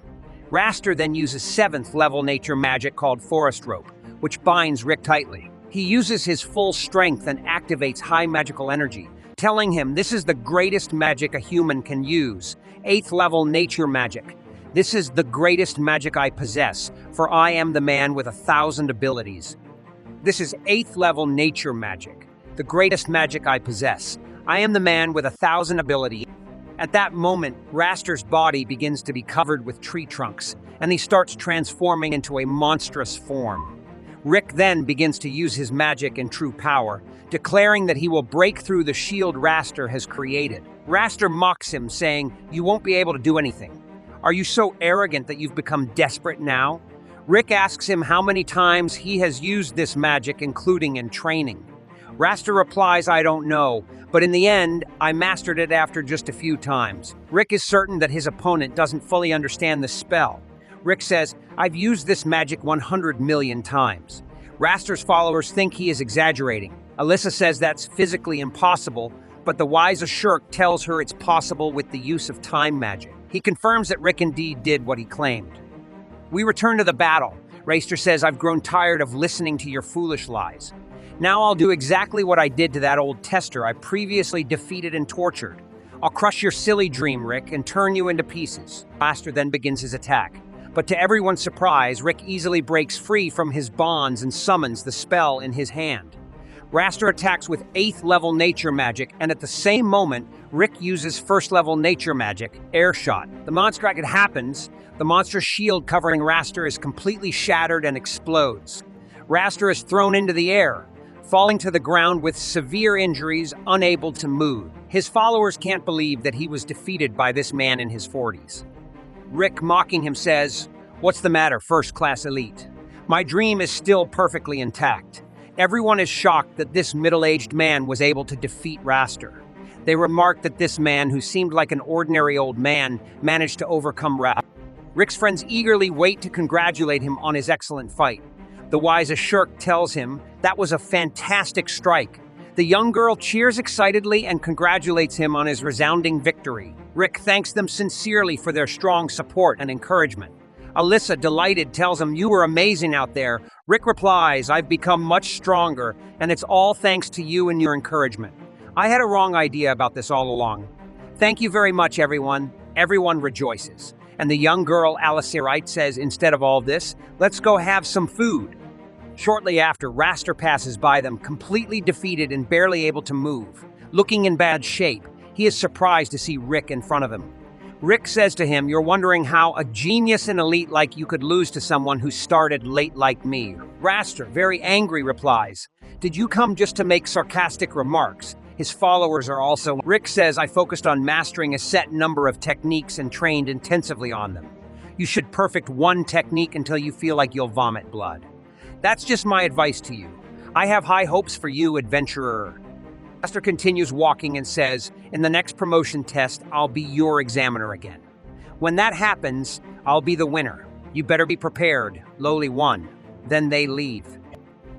Raster then uses 7th level nature magic called Forest Rope, which binds Rick tightly. He uses his full strength and activates high magical energy, telling him this is the greatest magic a human can use, 8th level nature magic. This is the greatest magic I possess, for I am the man with 1,000 abilities. This is 8th level nature magic, the greatest magic I possess. I am the man with 1,000 abilities. At that moment, Raster's body begins to be covered with tree trunks, and he starts transforming into a monstrous form. Rick then begins to use his magic in true power, declaring that he will break through the shield Raster has created. Raster mocks him, saying, "You won't be able to do anything. Are you so arrogant that you've become desperate now?" Rick asks him how many times he has used this magic, including in training. Raster replies, "I don't know, but in the end, I mastered it after just a few times." Rick is certain that his opponent doesn't fully understand the spell. Rick says, "I've used this magic 100 million times." Raster's followers think he is exaggerating. Alyssa says that's physically impossible, but the wise Ashurk tells her it's possible with the use of time magic. He confirms that Rick indeed did what he claimed. We return to the battle. Raster says, "I've grown tired of listening to your foolish lies. Now I'll do exactly what I did to that old tester I previously defeated and tortured. I'll crush your silly dream, Rick, and turn you into pieces." Raster then begins his attack. But to everyone's surprise, Rick easily breaks free from his bonds and summons the spell in his hand. Raster attacks with 8th level nature magic, and at the same moment, Rick uses 1st level nature magic, Air Shot. The monster attack happens, the monster's shield covering Raster is completely shattered and explodes. Raster is thrown into the air, falling to the ground with severe injuries, unable to move. His followers can't believe that he was defeated by this man in his 40s. Rick, mocking him, says, "What's the matter, first-class elite? My dream is still perfectly intact." Everyone is shocked that this middle-aged man was able to defeat Raster. They remark that this man, who seemed like an ordinary old man, managed to overcome Raster. Rick's friends eagerly wait to congratulate him on his excellent fight. The wise Ashurk tells him that was a fantastic strike. The young girl cheers excitedly and congratulates him on his resounding victory. Rick thanks them sincerely for their strong support and encouragement. Alyssa, delighted, tells him, "You were amazing out there." Rick replies, "I've become much stronger, and it's all thanks to you and your encouragement. I had a wrong idea about this all along. Thank you very much, everyone." Everyone rejoices. And the young girl, Kitaerarete, says, "Instead of all this, let's go have some food." Shortly after, Raster passes by them, completely defeated and barely able to move. Looking in bad shape, he is surprised to see Rick in front of him. Rick says to him, "You're wondering how a genius and elite like you could lose to someone who started late like me." Raster, very angry, replies, "Did you come just to make sarcastic remarks?" His followers are also. Rick says, "I focused on mastering a set number of techniques and trained intensively on them. You should perfect one technique until you feel like you'll vomit blood. That's just my advice to you. I have high hopes for you, adventurer." Raster continues walking and says, "In the next promotion test, I'll be your examiner again. When that happens, I'll be the winner. You better be prepared, lowly one." Then they leave.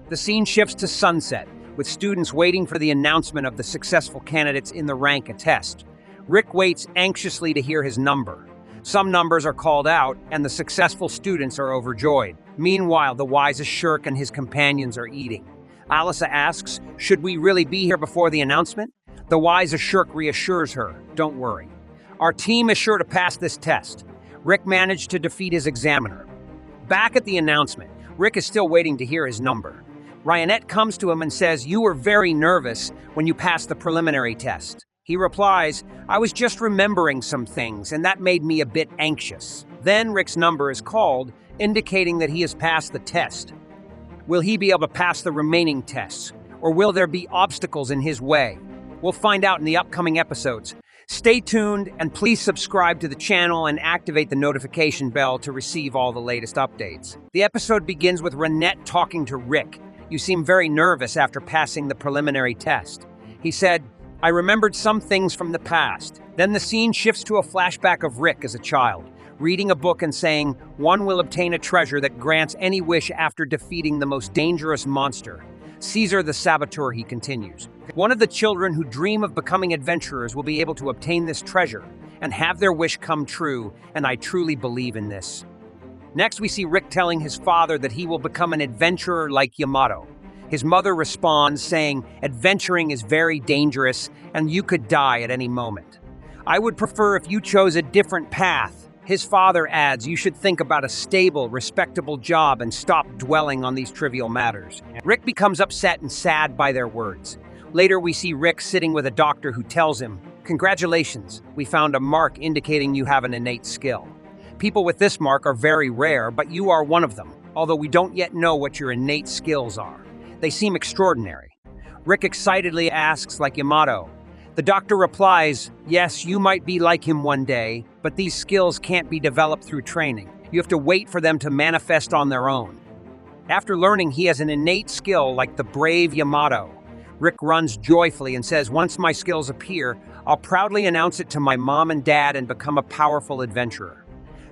The scene shifts to sunset, with students waiting for the announcement of the successful candidates in the rank test. Rick waits anxiously to hear his number. Some numbers are called out, and the successful students are overjoyed. Meanwhile, the wise Ashurk and his companions are eating. Alyssa asks, "Should we really be here before the announcement?" The wise Ashurk reassures her, "Don't worry. Our team is sure to pass this test." Rick managed to defeat his examiner. Back at the announcement, Rick is still waiting to hear his number. Ryanette comes to him and says, "You were very nervous when you passed the preliminary test." He replies, "I was just remembering some things, and that made me a bit anxious." Then Rick's number is called, indicating that he has passed the test. Will he be able to pass the remaining tests, or will there be obstacles in his way? We'll find out in the upcoming episodes. Stay tuned, and please subscribe to the channel and activate the notification bell to receive all the latest updates. The episode begins with Ryanette talking to Rick. "You seem very nervous after passing the preliminary test." He said, "I remembered some things from the past." Then the scene shifts to a flashback of Rick as a child, reading a book and saying, "One will obtain a treasure that grants any wish after defeating the most dangerous monster. Caesar the Saboteur," he continues. "One of the children who dream of becoming adventurers will be able to obtain this treasure and have their wish come true, and I truly believe in this." Next, we see Rick telling his father that he will become an adventurer like Yamato. His mother responds, saying, "Adventuring is very dangerous, and you could die at any moment. I would prefer if you chose a different path." His father adds, you should think about a stable, respectable job and stop dwelling on these trivial matters. Rick becomes upset and sad by their words. Later, we see Rick sitting with a doctor who tells him, congratulations, we found a mark indicating you have an innate skill. People with this mark are very rare, but you are one of them, although we don't yet know what your innate skills are. They seem extraordinary. Rick excitedly asks, like Yamato. The doctor replies, yes, you might be like him one day, but these skills can't be developed through training. You have to wait for them to manifest on their own. After learning he has an innate skill like the brave Yamato, Rick runs joyfully and says, once my skills appear, I'll proudly announce it to my mom and dad and become a powerful adventurer.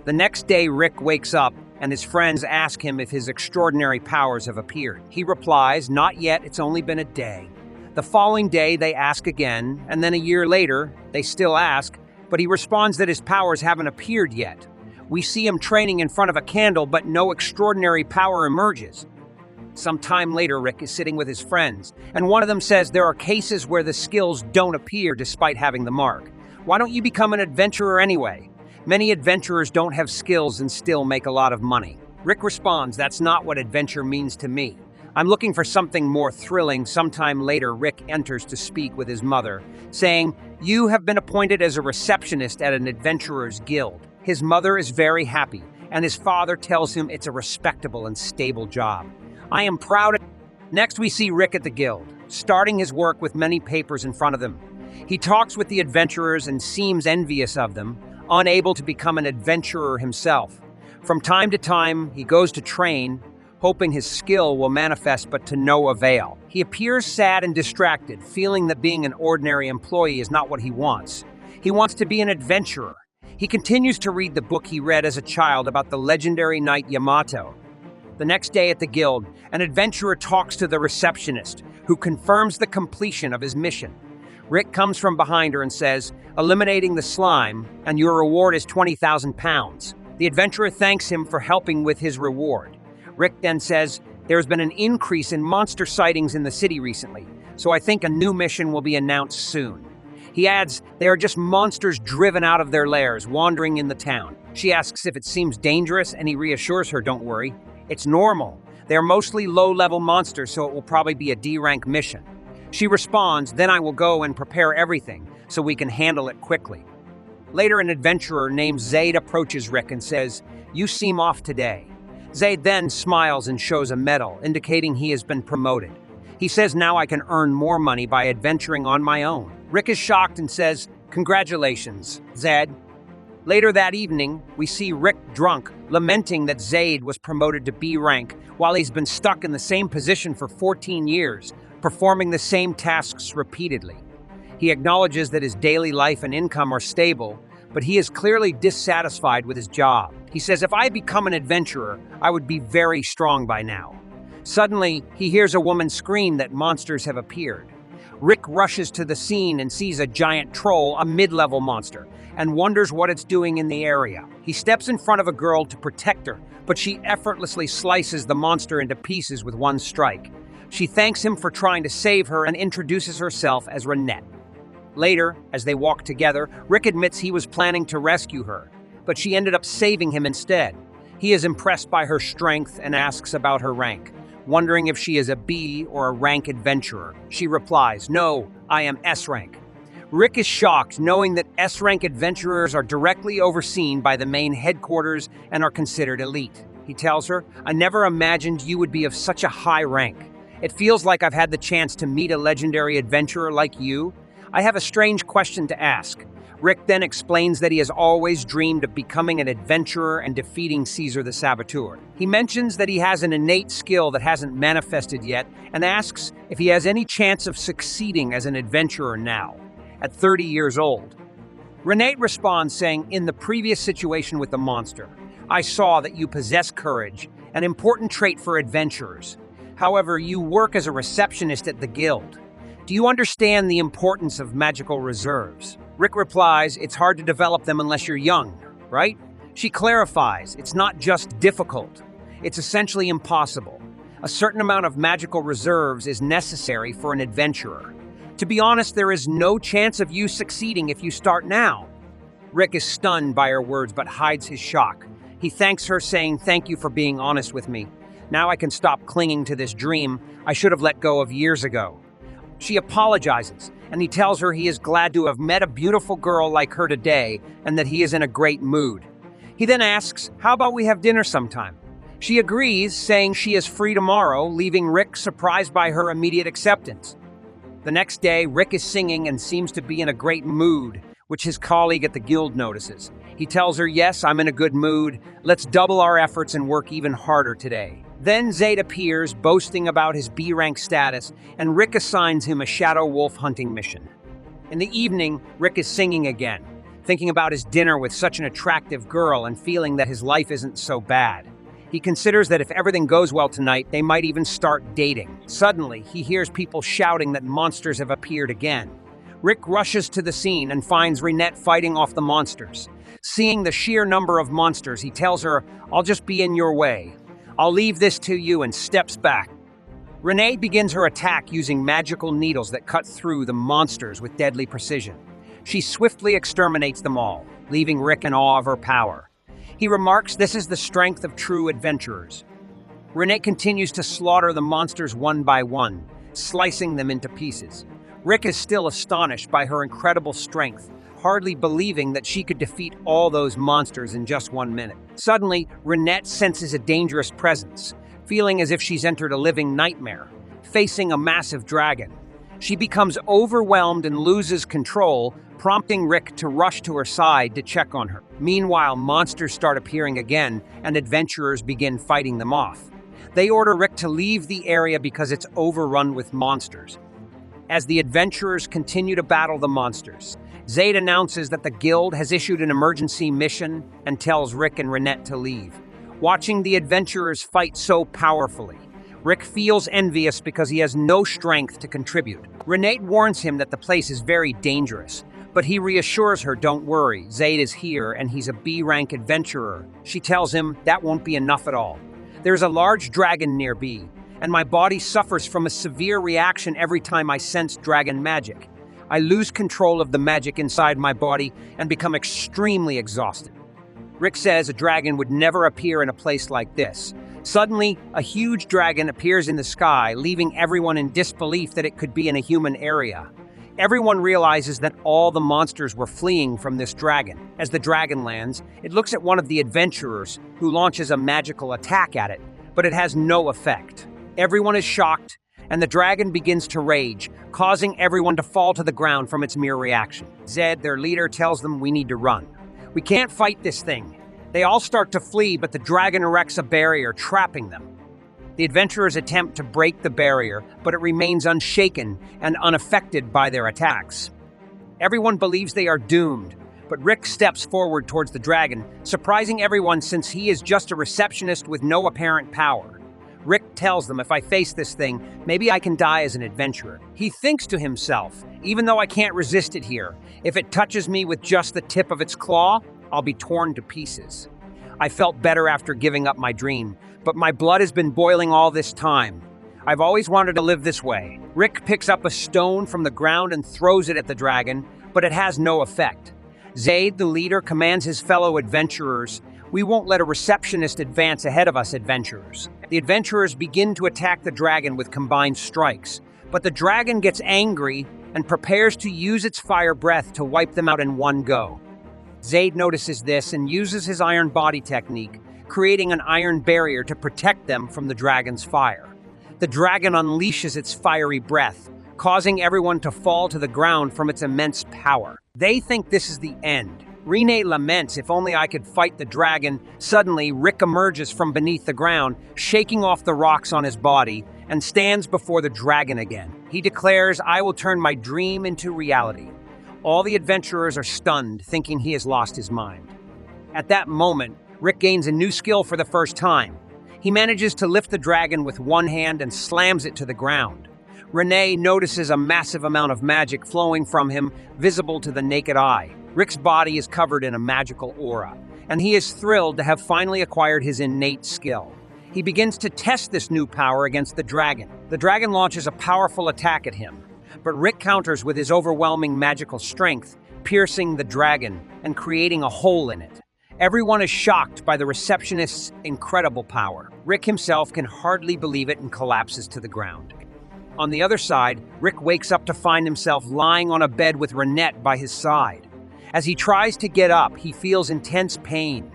The next day, Rick wakes up and his friends ask him if his extraordinary powers have appeared. He replies, not yet, it's only been a day. The following day, they ask again, and then a year later, they still ask, but he responds that his powers haven't appeared yet. We see him training in front of a candle, but no extraordinary power emerges. Some time later, Rick is sitting with his friends, and one of them says there are cases where the skills don't appear despite having the mark. Why don't you become an adventurer anyway? Many adventurers don't have skills and still make a lot of money. Rick responds, that's not what adventure means to me. I'm looking for something more thrilling. Sometime later, Rick enters to speak with his mother, saying, you have been appointed as a receptionist at an adventurer's guild. His mother is very happy, and his father tells him it's a respectable and stable job. I am proud. Next, we see Rick at the guild, starting his work with many papers in front of him. He talks with the adventurers and seems envious of them, unable to become an adventurer himself. From time to time, he goes to train, hoping his skill will manifest, but to no avail. He appears sad and distracted, feeling that being an ordinary employee is not what he wants. He wants to be an adventurer. He continues to read the book he read as a child about the legendary knight Yamato. The next day at the guild, an adventurer talks to the receptionist, who confirms the completion of his mission. Rick comes from behind her and says, eliminating the slime, and your reward is 20,000 pounds. The adventurer thanks him for helping with his reward. Rick then says, there's been an increase in monster sightings in the city recently, so I think a new mission will be announced soon. He adds, they are just monsters driven out of their lairs, wandering in the town. She asks if it seems dangerous, and he reassures her, don't worry. It's normal. They're mostly low-level monsters, so it will probably be a D-rank mission. She responds, then I will go and prepare everything, so we can handle it quickly. Later, an adventurer named Zaid approaches Rick and says, you seem off today. Zaid then smiles and shows a medal, indicating he has been promoted. He says now I can earn more money by adventuring on my own. Rick is shocked and says, congratulations, Zaid. Later that evening, we see Rick drunk, lamenting that Zaid was promoted to B rank while he's been stuck in the same position for 14 years, performing the same tasks repeatedly. He acknowledges that his daily life and income are stable, but he is clearly dissatisfied with his job. He says, if I become an adventurer, I would be very strong by now. Suddenly, he hears a woman scream that monsters have appeared. Rick rushes to the scene and sees a giant troll, a mid-level monster, and wonders what it's doing in the area. He steps in front of a girl to protect her, but she effortlessly slices the monster into pieces with one strike. She thanks him for trying to save her and introduces herself as Renette. Later, as they walk together, Rick admits he was planning to rescue her, but she ended up saving him instead. He is impressed by her strength and asks about her rank, wondering if she is a B or a rank adventurer. She replies, no, I am S rank. Rick is shocked, knowing that S-rank adventurers are directly overseen by the main headquarters and are considered elite. He tells her, I never imagined you would be of such a high rank. It feels like I've had the chance to meet a legendary adventurer like you. I have a strange question to ask. Rick then explains that he has always dreamed of becoming an adventurer and defeating Caesar the Saboteur. He mentions that he has an innate skill that hasn't manifested yet and asks if he has any chance of succeeding as an adventurer now, at 30 years old. Renate responds saying, in the previous situation with the monster, I saw that you possess courage, an important trait for adventurers. However, you work as a receptionist at the guild. Do you understand the importance of magical reserves? Rick replies, it's hard to develop them unless you're young, right? She clarifies, it's not just difficult, it's essentially impossible. A certain amount of magical reserves is necessary for an adventurer. To be honest, there is no chance of you succeeding if you start now. Rick is stunned by her words but hides his shock. He thanks her, saying, "Thank you for being honest with me. Now I can stop clinging to this dream I should have let go of years ago." She apologizes, and he tells her he is glad to have met a beautiful girl like her today and that he is in a great mood. He then asks, "How about we have dinner sometime?" She agrees, saying she is free tomorrow, leaving Rick surprised by her immediate acceptance. The next day, Rick is singing and seems to be in a great mood, which his colleague at the guild notices. He tells her, "Yes, I'm in a good mood. Let's double our efforts and work even harder today." Then Zayd appears, boasting about his B-rank status, and Rick assigns him a shadow wolf hunting mission. In the evening, Rick is singing again, thinking about his dinner with such an attractive girl and feeling that his life isn't so bad. He considers that if everything goes well tonight, they might even start dating. Suddenly, he hears people shouting that monsters have appeared again. Rick rushes to the scene and finds Renette fighting off the monsters. Seeing the sheer number of monsters, he tells her, "I'll just be in your way. I'll leave this to you," and steps back. Renette begins her attack using magical needles that cut through the monsters with deadly precision. She swiftly exterminates them all, leaving Rick in awe of her power. He remarks this is the strength of true adventurers. Renette continues to slaughter the monsters one by one, slicing them into pieces. Rick is still astonished by her incredible strength, hardly believing that she could defeat all those monsters in just 1 minute. Suddenly, Renette senses a dangerous presence, feeling as if she's entered a living nightmare, facing a massive dragon. She becomes overwhelmed and loses control, prompting Rick to rush to her side to check on her. Meanwhile, monsters start appearing again, and adventurers begin fighting them off. They order Rick to leave the area because it's overrun with monsters. As the adventurers continue to battle the monsters, Zayd announces that the guild has issued an emergency mission and tells Rick and Renette to leave. Watching the adventurers fight so powerfully, Rick feels envious because he has no strength to contribute. Renette warns him that the place is very dangerous, but he reassures her, "Don't worry, Zayd is here and he's a B-rank adventurer." She tells him that won't be enough at all. "There's a large dragon near B, and my body suffers from a severe reaction every time I sense dragon magic. I lose control of the magic inside my body and become extremely exhausted." Rick says a dragon would never appear in a place like this. Suddenly, a huge dragon appears in the sky, leaving everyone in disbelief that it could be in a human area. Everyone realizes that all the monsters were fleeing from this dragon. As the dragon lands, it looks at one of the adventurers, who launches a magical attack at it, but it has no effect. Everyone is shocked, and the dragon begins to rage, causing everyone to fall to the ground from its mere reaction. Zed, their leader, tells them, "We need to run. We can't fight this thing." They all start to flee, but the dragon erects a barrier, trapping them. The adventurers attempt to break the barrier, but it remains unshaken and unaffected by their attacks. Everyone believes they are doomed, but Rick steps forward towards the dragon, surprising everyone since he is just a receptionist with no apparent power. Rick tells them, "If I face this thing, maybe I can die as an adventurer." He thinks to himself, "Even though I can't resist it here, if it touches me with just the tip of its claw, I'll be torn to pieces. I felt better after giving up my dream, but my blood has been boiling all this time. I've always wanted to live this way." Rick picks up a stone from the ground and throws it at the dragon, but it has no effect. Zayd, the leader, commands his fellow adventurers, "We won't let a receptionist advance ahead of us, adventurers." The adventurers begin to attack the dragon with combined strikes, but the dragon gets angry and prepares to use its fire breath to wipe them out in one go. Zayd notices this and uses his iron body technique, creating an iron barrier to protect them from the dragon's fire. The dragon unleashes its fiery breath, causing everyone to fall to the ground from its immense power. They think this is the end. Renette laments, "If only I could fight the dragon." Suddenly, Rick emerges from beneath the ground, shaking off the rocks on his body, and stands before the dragon again. He declares, "I will turn my dream into reality." All the adventurers are stunned, thinking he has lost his mind. At that moment, Rick gains a new skill for the first time. He manages to lift the dragon with one hand and slams it to the ground. Renette notices a massive amount of magic flowing from him, visible to the naked eye. Rick's body is covered in a magical aura, and he is thrilled to have finally acquired his innate skill. He begins to test this new power against the dragon. The dragon launches a powerful attack at him, but Rick counters with his overwhelming magical strength, piercing the dragon and creating a hole in it. Everyone is shocked by the receptionist's incredible power. Rick himself can hardly believe it and collapses to the ground. On the other side, Rick wakes up to find himself lying on a bed with Renette by his side. As he tries to get up, he feels intense pain.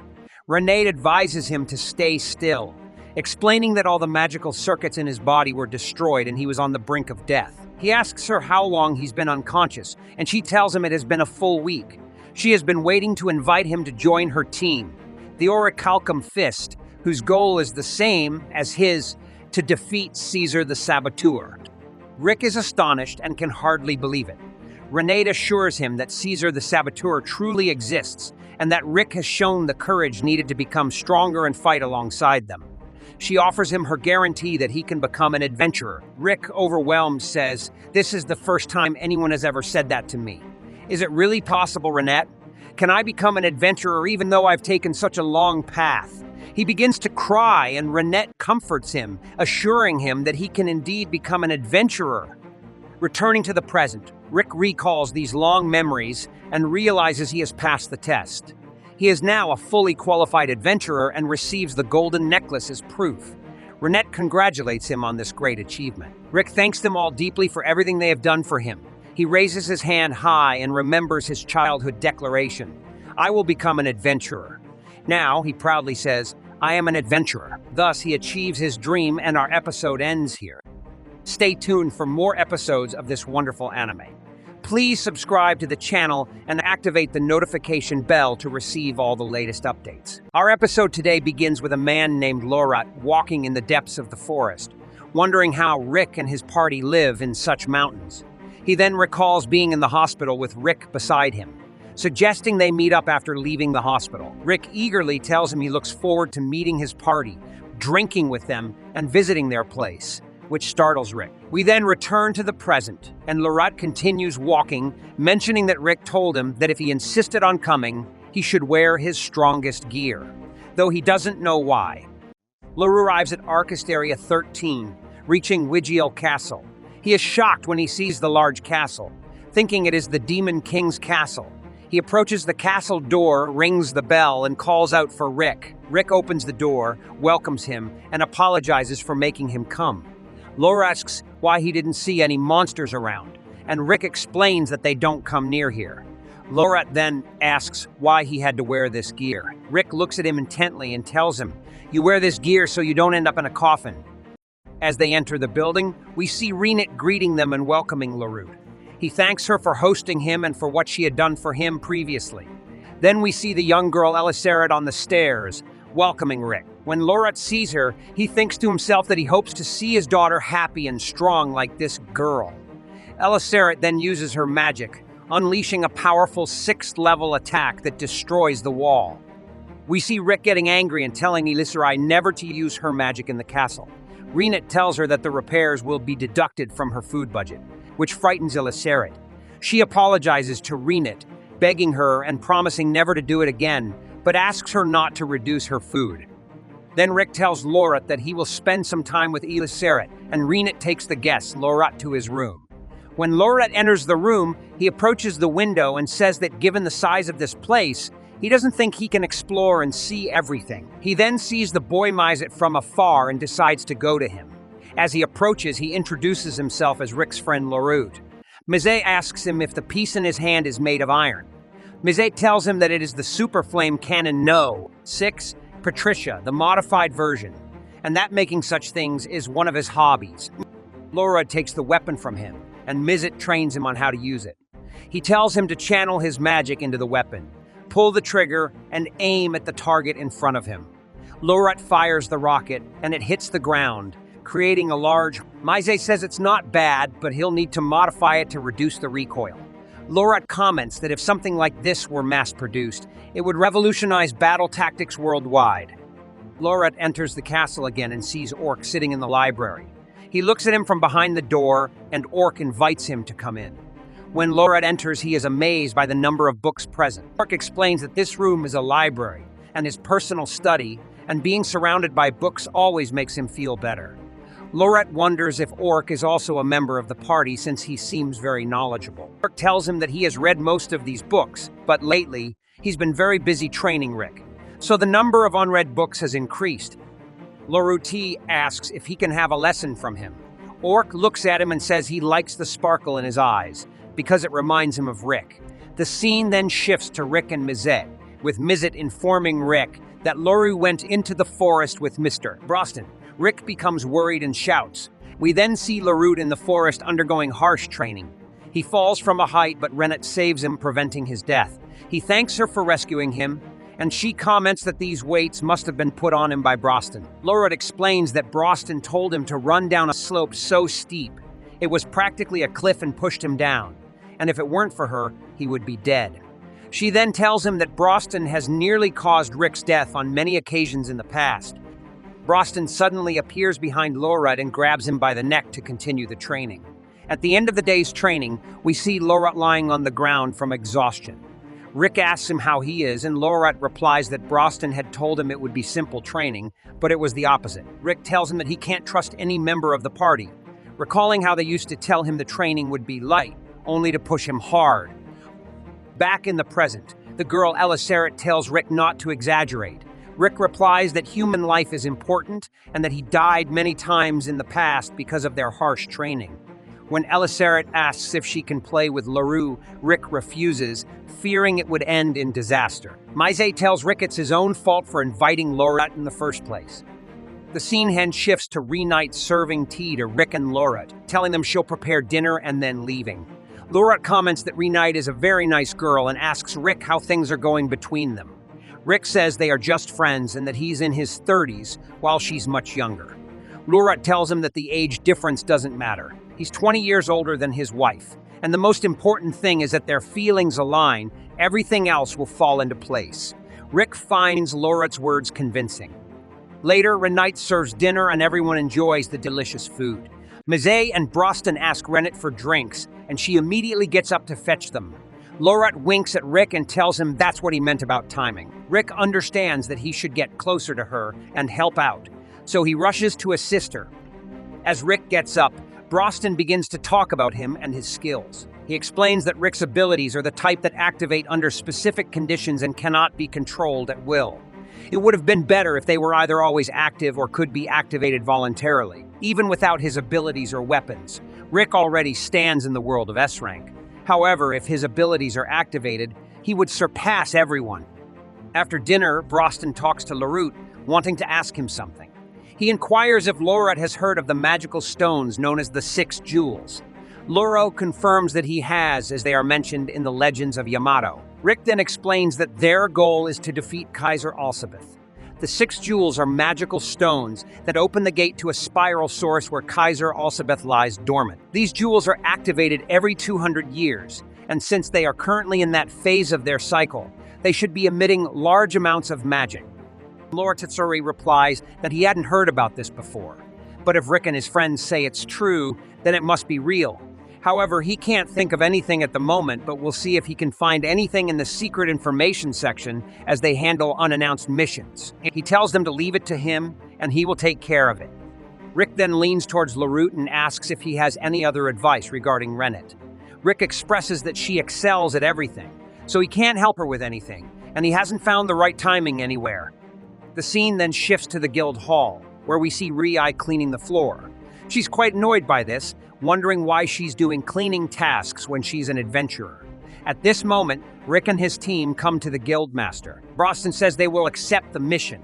Renette advises him to stay still, explaining that all the magical circuits in his body were destroyed and he was on the brink of death. He asks her how long he's been unconscious, and she tells him it has been a full week. She has been waiting to invite him to join her team, the Orichalcum Fist, whose goal is the same as his, to defeat Caesar the Saboteur. Rick is astonished and can hardly believe it. Renette assures him that Caesar the Saboteur truly exists, and that Rick has shown the courage needed to become stronger and fight alongside them. She offers him her guarantee that he can become an adventurer. Rick, overwhelmed, says, "This is the first time anyone has ever said that to me. Is it really possible, Renette? Can I become an adventurer even though I've taken such a long path?" He begins to cry, and Renette comforts him, assuring him that he can indeed become an adventurer. Returning to the present, Rick recalls these long memories and realizes he has passed the test. He is now a fully qualified adventurer and receives the golden necklace as proof. Renette congratulates him on this great achievement. Rick thanks them all deeply for everything they have done for him. He raises his hand high and remembers his childhood declaration, "I will become an adventurer." Now, he proudly says, "I am an adventurer." Thus, he achieves his dream and our episode ends here. Stay tuned for more episodes of this wonderful anime. Please subscribe to the channel and activate the notification bell to receive all the latest updates. Our episode today begins with a man named Lorat walking in the depths of the forest, wondering how Rick and his party live in such mountains. He then recalls being in the hospital with Rick beside him, suggesting they meet up after leaving the hospital. Rick eagerly tells him he looks forward to meeting his party, drinking with them, and visiting their place, which startles Rick. We then return to the present, and Lorat continues walking, mentioning that Rick told him that if he insisted on coming, he should wear his strongest gear, though he doesn't know why. Lorat arrives at Arcust Area 13, reaching Wigiel Castle. He is shocked when he sees the large castle, thinking it is the Demon King's castle. He approaches the castle door, rings the bell, and calls out for Rick. Rick opens the door, welcomes him, and apologizes for making him come. Lorat asks why he didn't see any monsters around, and Rick explains that they don't come near here. Lorat then asks why he had to wear this gear. Rick looks at him intently and tells him, "You wear this gear so you don't end up in a coffin." As they enter the building, we see Renette greeting them and welcoming Lorat. He thanks her for hosting him and for what she had done for him previously. Then we see the young girl Kitaerarete on the stairs, welcoming Rick. When Lorat sees her, he thinks to himself that he hopes to see his daughter happy and strong like this girl. Kitaerarete then uses her magic, unleashing a powerful 6th level attack that destroys the wall. We see Rick getting angry and telling Kitaerarete never to use her magic in the castle. Renette tells her that the repairs will be deducted from her food budget, which frightens Kitaerarete. She apologizes to Renette, begging her and promising never to do it again, but asks her not to reduce her food. Then Rick tells Lorat that he will spend some time with Kitaerarete, and Renette takes the guest, Lorat, to his room. When Lorat enters the room, he approaches the window and says that given the size of this place, he doesn't think he can explore and see everything. He then sees the boy Mizet from afar and decides to go to him. As he approaches, he introduces himself as Rick's friend Lorat. Mizet asks him if the piece in his hand is made of iron. Mizet tells him that it is the Super Flame Cannon No. 6 Patricia, the modified version, and that making such things is one of his hobbies. Lorat takes the weapon from him, and Mizet trains him on how to use it. He tells him to channel his magic into the weapon, pull the trigger, and aim at the target in front of him. Lorat fires the rocket, and it hits the ground, creating a large... Mizet says it's not bad, but he'll need to modify it to reduce the recoil. Lorat comments that if something like this were mass-produced, it would revolutionize battle tactics worldwide. Lorat enters the castle again and sees Orc sitting in the library. He looks at him from behind the door, and Orc invites him to come in. When Lorat enters, he is amazed by the number of books present. Orc explains that this room is a library and his personal study, and being surrounded by books always makes him feel better. Lorette wonders if Orc is also a member of the party since he seems very knowledgeable. Orc tells him that he has read most of these books, but lately, he's been very busy training Rick. So the number of unread books has increased. Lorute asks if he can have a lesson from him. Orc looks at him and says he likes the sparkle in his eyes, because it reminds him of Rick. The scene then shifts to Rick and Mizet, with Mizet informing Rick that Loru went into the forest with Mr. Broston. Rick becomes worried and shouts. We then see Larute in the forest undergoing harsh training. He falls from a height, but Rennet saves him, preventing his death. He thanks her for rescuing him, and she comments that these weights must have been put on him by Broston. Lorette explains that Broston told him to run down a slope so steep, it was practically a cliff and pushed him down, and if it weren't for her, he would be dead. She then tells him that Broston has nearly caused Rick's death on many occasions in the past. Broston suddenly appears behind Lorette and grabs him by the neck to continue the training. At the end of the day's training, we see Lorette lying on the ground from exhaustion. Rick asks him how he is, and Lorette replies that Broston had told him it would be simple training, but it was the opposite. Rick tells him that he can't trust any member of the party, recalling how they used to tell him the training would be light, only to push him hard. Back in the present, the girl Kitaerarete tells Rick not to exaggerate. Rick replies that human life is important and that he died many times in the past because of their harsh training. When Kitaerarete asks if she can play with Larue, Rick refuses, fearing it would end in disaster. Mizet tells Rick it's his own fault for inviting Lorette in the first place. The scene then shifts to Renite serving tea to Rick and Lorette, telling them she'll prepare dinner and then leaving. Lorette comments that Renite is a very nice girl and asks Rick how things are going between them. Rick says they are just friends and that he's in his 30s while she's much younger. Lorette tells him that the age difference doesn't matter. He's 20 years older than his wife, and the most important thing is that their feelings align. Everything else will fall into place. Rick finds Lorette's words convincing. Later, Renite serves dinner and everyone enjoys the delicious food. Mizet and Broston ask Rennet for drinks, and she immediately gets up to fetch them. Lorette winks at Rick and tells him that's what he meant about timing. Rick understands that he should get closer to her and help out, so he rushes to assist her. As Rick gets up, Broston begins to talk about him and his skills. He explains that Rick's abilities are the type that activate under specific conditions and cannot be controlled at will. It would have been better if they were either always active or could be activated voluntarily, even without his abilities or weapons. Rick already stands in the world of S-rank. However, if his abilities are activated, he would surpass everyone. After dinner, Broston talks to Larute, wanting to ask him something. He inquires if Lorette has heard of the magical stones known as the 6 Jewels. Loro confirms that he has, as they are mentioned in the legends of Yamato. Rick then explains that their goal is to defeat Kaiser Alsabeth. The 6 Jewels are magical stones that open the gate to a spiral source where Kaiser Alsabeth lies dormant. These jewels are activated every 200 years, and since they are currently in that phase of their cycle, they should be emitting large amounts of magic. Lord Tetsuri replies that he hadn't heard about this before, but if Rick and his friends say it's true, then it must be real. However, he can't think of anything at the moment, but we'll see if he can find anything in the secret information section as they handle unannounced missions. He tells them to leave it to him, and he will take care of it. Rick then leans towards Larute and asks if he has any other advice regarding Rennet. Rick expresses that she excels at everything, so he can't help her with anything, and he hasn't found the right timing anywhere. The scene then shifts to the guild hall, where we see Rei cleaning the floor. She's quite annoyed by this, wondering why she's doing cleaning tasks when she's an adventurer. At this moment, Rick and his team come to the guildmaster. Broston says they will accept the mission.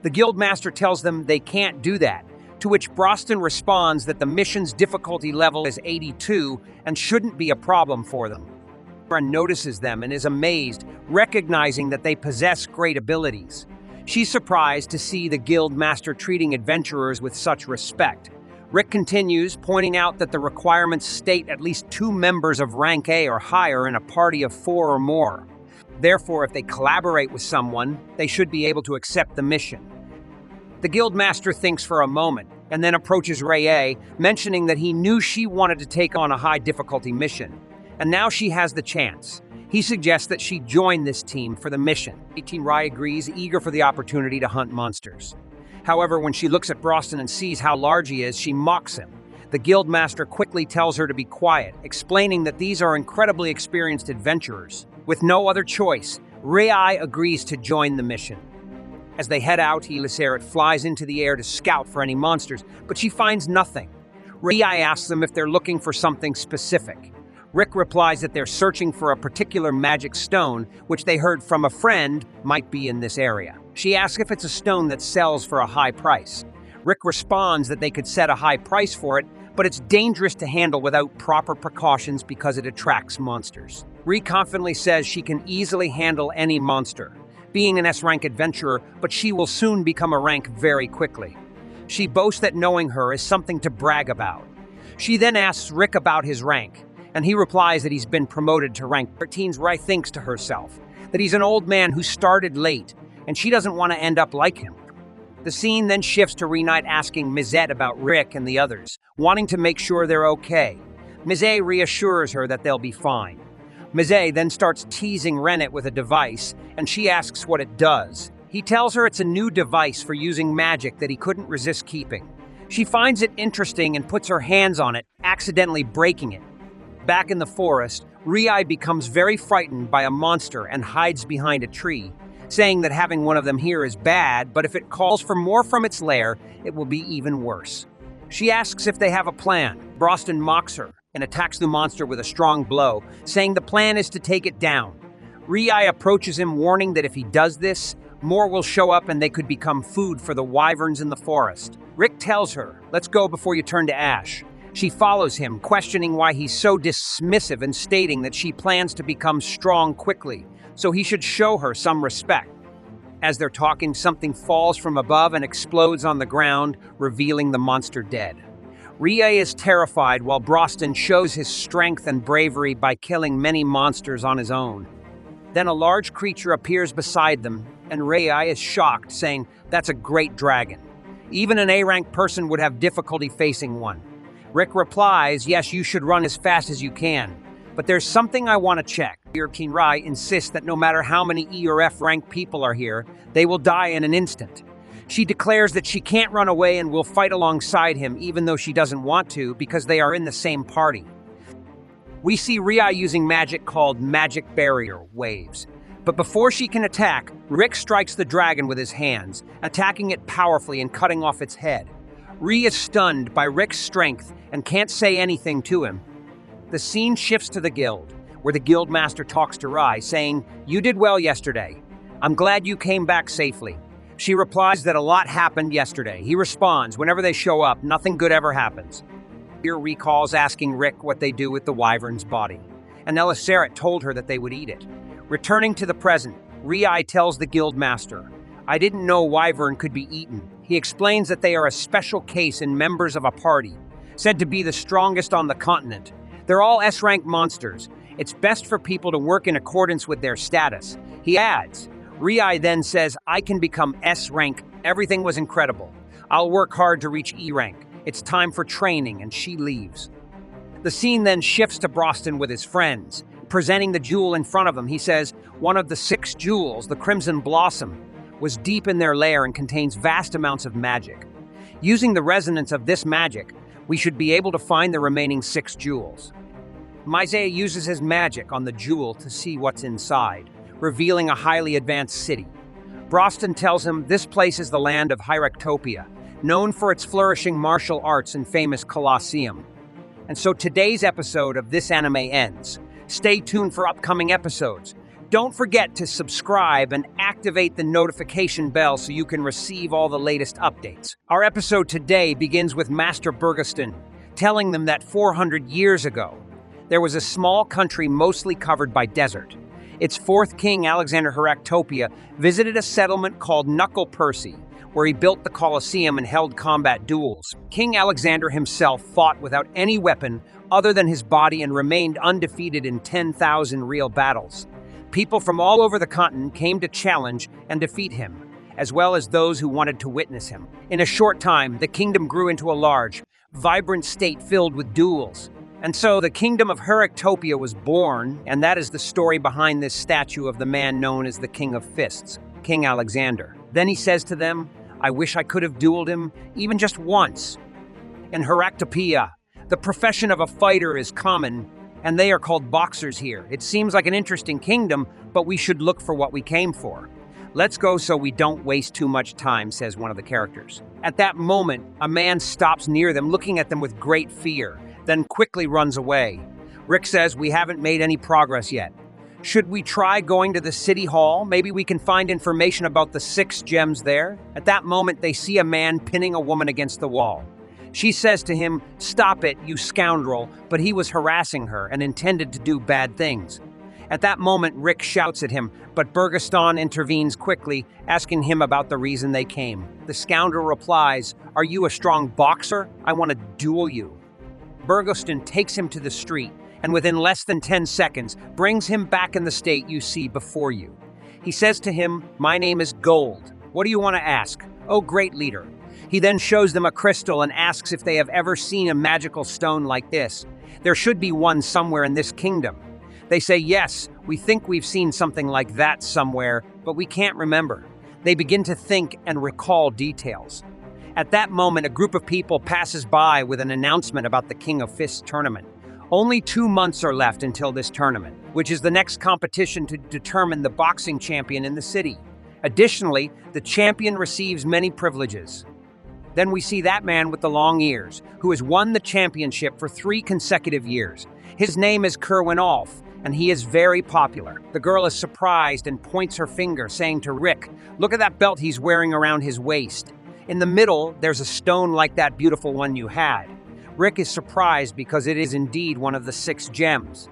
The guildmaster tells them they can't do that, to which Broston responds that the mission's difficulty level is 82 and shouldn't be a problem for them. Ren notices them and is amazed, recognizing that they possess great abilities. She's surprised to see the guildmaster treating adventurers with such respect. Rick continues, pointing out that the requirements state at least 2 members of rank A or higher in a party of 4 or more. Therefore, if they collaborate with someone, they should be able to accept the mission. The guildmaster thinks for a moment, and then approaches Rei, mentioning that he knew she wanted to take on a high difficulty mission, and now she has the chance. He suggests that she join this team for the mission. 18 Rei agrees, eager for the opportunity to hunt monsters. However, when she looks at Broston and sees how large he is, she mocks him. The guildmaster quickly tells her to be quiet, explaining that these are incredibly experienced adventurers. With no other choice, Rei agrees to join the mission. As they head out, Kitaerarete flies into the air to scout for any monsters, but she finds nothing. Rei asks them if they're looking for something specific. Rick replies that they're searching for a particular magic stone, which they heard from a friend might be in this area. She asks if it's a stone that sells for a high price. Rick responds that they could set a high price for it, but it's dangerous to handle without proper precautions because it attracts monsters. Rei confidently says she can easily handle any monster, being an S-rank adventurer, but she will soon become a rank very quickly. She boasts that knowing her is something to brag about. She then asks Rick about his rank, and he replies that he's been promoted to rank 13. Rei thinks to herself that he's an old man who started late, and she doesn't want to end up like him. The scene then shifts to Renite asking Mizette about Rick and the others, wanting to make sure they're okay. Mizette reassures her that they'll be fine. Mizette then starts teasing Rennet with a device, and she asks what it does. He tells her it's a new device for using magic that he couldn't resist keeping. She finds it interesting and puts her hands on it, accidentally breaking it. Back in the forest, Rei becomes very frightened by a monster and hides behind a tree, saying that having one of them here is bad, but if it calls for more from its lair, it will be even worse. She asks if they have a plan. Broston mocks her and attacks the monster with a strong blow, saying the plan is to take it down. Rei approaches him, warning that if he does this, more will show up and they could become food for the wyverns in the forest. Rick tells her, "Let's go before you turn to ash." She follows him, questioning why he's so dismissive and stating that she plans to become strong quickly, so he should show her some respect. As they're talking, something falls from above and explodes on the ground, revealing the monster dead. Rei is terrified while Broston shows his strength and bravery by killing many monsters on his own. Then a large creature appears beside them, and Rei is shocked, saying, "That's a great dragon. Even an A-rank person would have difficulty facing one." Rick replies, "Yes, you should run as fast as you can. But there's something I want to check." Rei insists that no matter how many E or F rank people are here, they will die in an instant. She declares that she can't run away and will fight alongside him even though she doesn't want to because they are in the same party. We see Rei using magic called magic barrier waves. But before she can attack, Rick strikes the dragon with his hands, attacking it powerfully and cutting off its head. Rei is stunned by Rick's strength and can't say anything to him. The scene shifts to the guild, where the guildmaster talks to Rei, saying, "You did well yesterday. I'm glad you came back safely." She replies that a lot happened yesterday. He responds, "Whenever they show up, nothing good ever happens." Here recalls asking Rick what they do with the wyvern's body, and Kitaerarete told her that they would eat it. Returning to the present, Rei tells the guildmaster, "I didn't know wyvern could be eaten." He explains that they are a special case and members of a party, said to be the strongest on the continent. They're all S-rank monsters. It's best for people to work in accordance with their status. He adds, Rei then says, "I can become S-rank. Everything was incredible. I'll work hard to reach E-rank. It's time for training," and she leaves. The scene then shifts to Broston with his friends. Presenting the jewel in front of him, he says, "One of the 6 jewels, the Crimson Blossom, was deep in their lair and contains vast amounts of magic. Using the resonance of this magic, we should be able to find the remaining 6 jewels." Mizette uses his magic on the jewel to see what's inside, revealing a highly advanced city. Broston tells him this place is the land of Hyrectopia, known for its flourishing martial arts and famous Colosseum. And so today's episode of This Anime ends. Stay tuned for upcoming episodes. Don't forget to subscribe and activate the notification bell so you can receive all the latest updates. Our episode today begins with Master Burgeston telling them that 400 years ago, there was a small country mostly covered by desert. Its 4th king, Alexander Hyrectopia, visited a settlement called Knuckle Percy, where he built the Colosseum and held combat duels. King Alexander himself fought without any weapon other than his body and remained undefeated in 10,000 real battles. People from all over the continent came to challenge and defeat him, as well as those who wanted to witness him. In a short time, the kingdom grew into a large, vibrant state filled with duels. And so the kingdom of Hyrectopia was born, and that is the story behind this statue of the man known as the King of Fists, King Alexander. Then he says to them, I wish I could have dueled him, even just once. In Heractopia, the profession of a fighter is common, and they are called boxers here. It seems like an interesting kingdom, but we should look for what we came for. Let's go so we don't waste too much time, says one of the characters. At that moment, a man stops near them, looking at them with great fear, then quickly runs away. Rick says, we haven't made any progress yet. Should we try going to the city hall? Maybe we can find information about the 6 gems there. At that moment, they see a man pinning a woman against the wall. She says to him, stop it, you scoundrel, but he was harassing her and intended to do bad things. At that moment, Rick shouts at him, but Burgeston intervenes quickly, asking him about the reason they came. The scoundrel replies, are you a strong boxer? I want to duel you. Burgeston takes him to the street, and within less than 10 seconds, brings him back in the state you see before you. He says to him, my name is Gold. What do you want to ask? Oh, great leader. He then shows them a crystal and asks if they have ever seen a magical stone like this. There should be one somewhere in this kingdom. They say, yes, we think we've seen something like that somewhere, but we can't remember. They begin to think and recall details. At that moment, a group of people passes by with an announcement about the King of Fists tournament. Only 2 months are left until this tournament, which is the next competition to determine the boxing champion in the city. Additionally, the champion receives many privileges. Then we see that man with the long ears, who has won the championship for 3 consecutive years. His name is Kerwin Alf, and he is very popular. The girl is surprised and points her finger, saying to Rick, look at that belt he's wearing around his waist. In the middle, there's a stone like that beautiful one you had. Rick is surprised because it is indeed one of the 6 gems.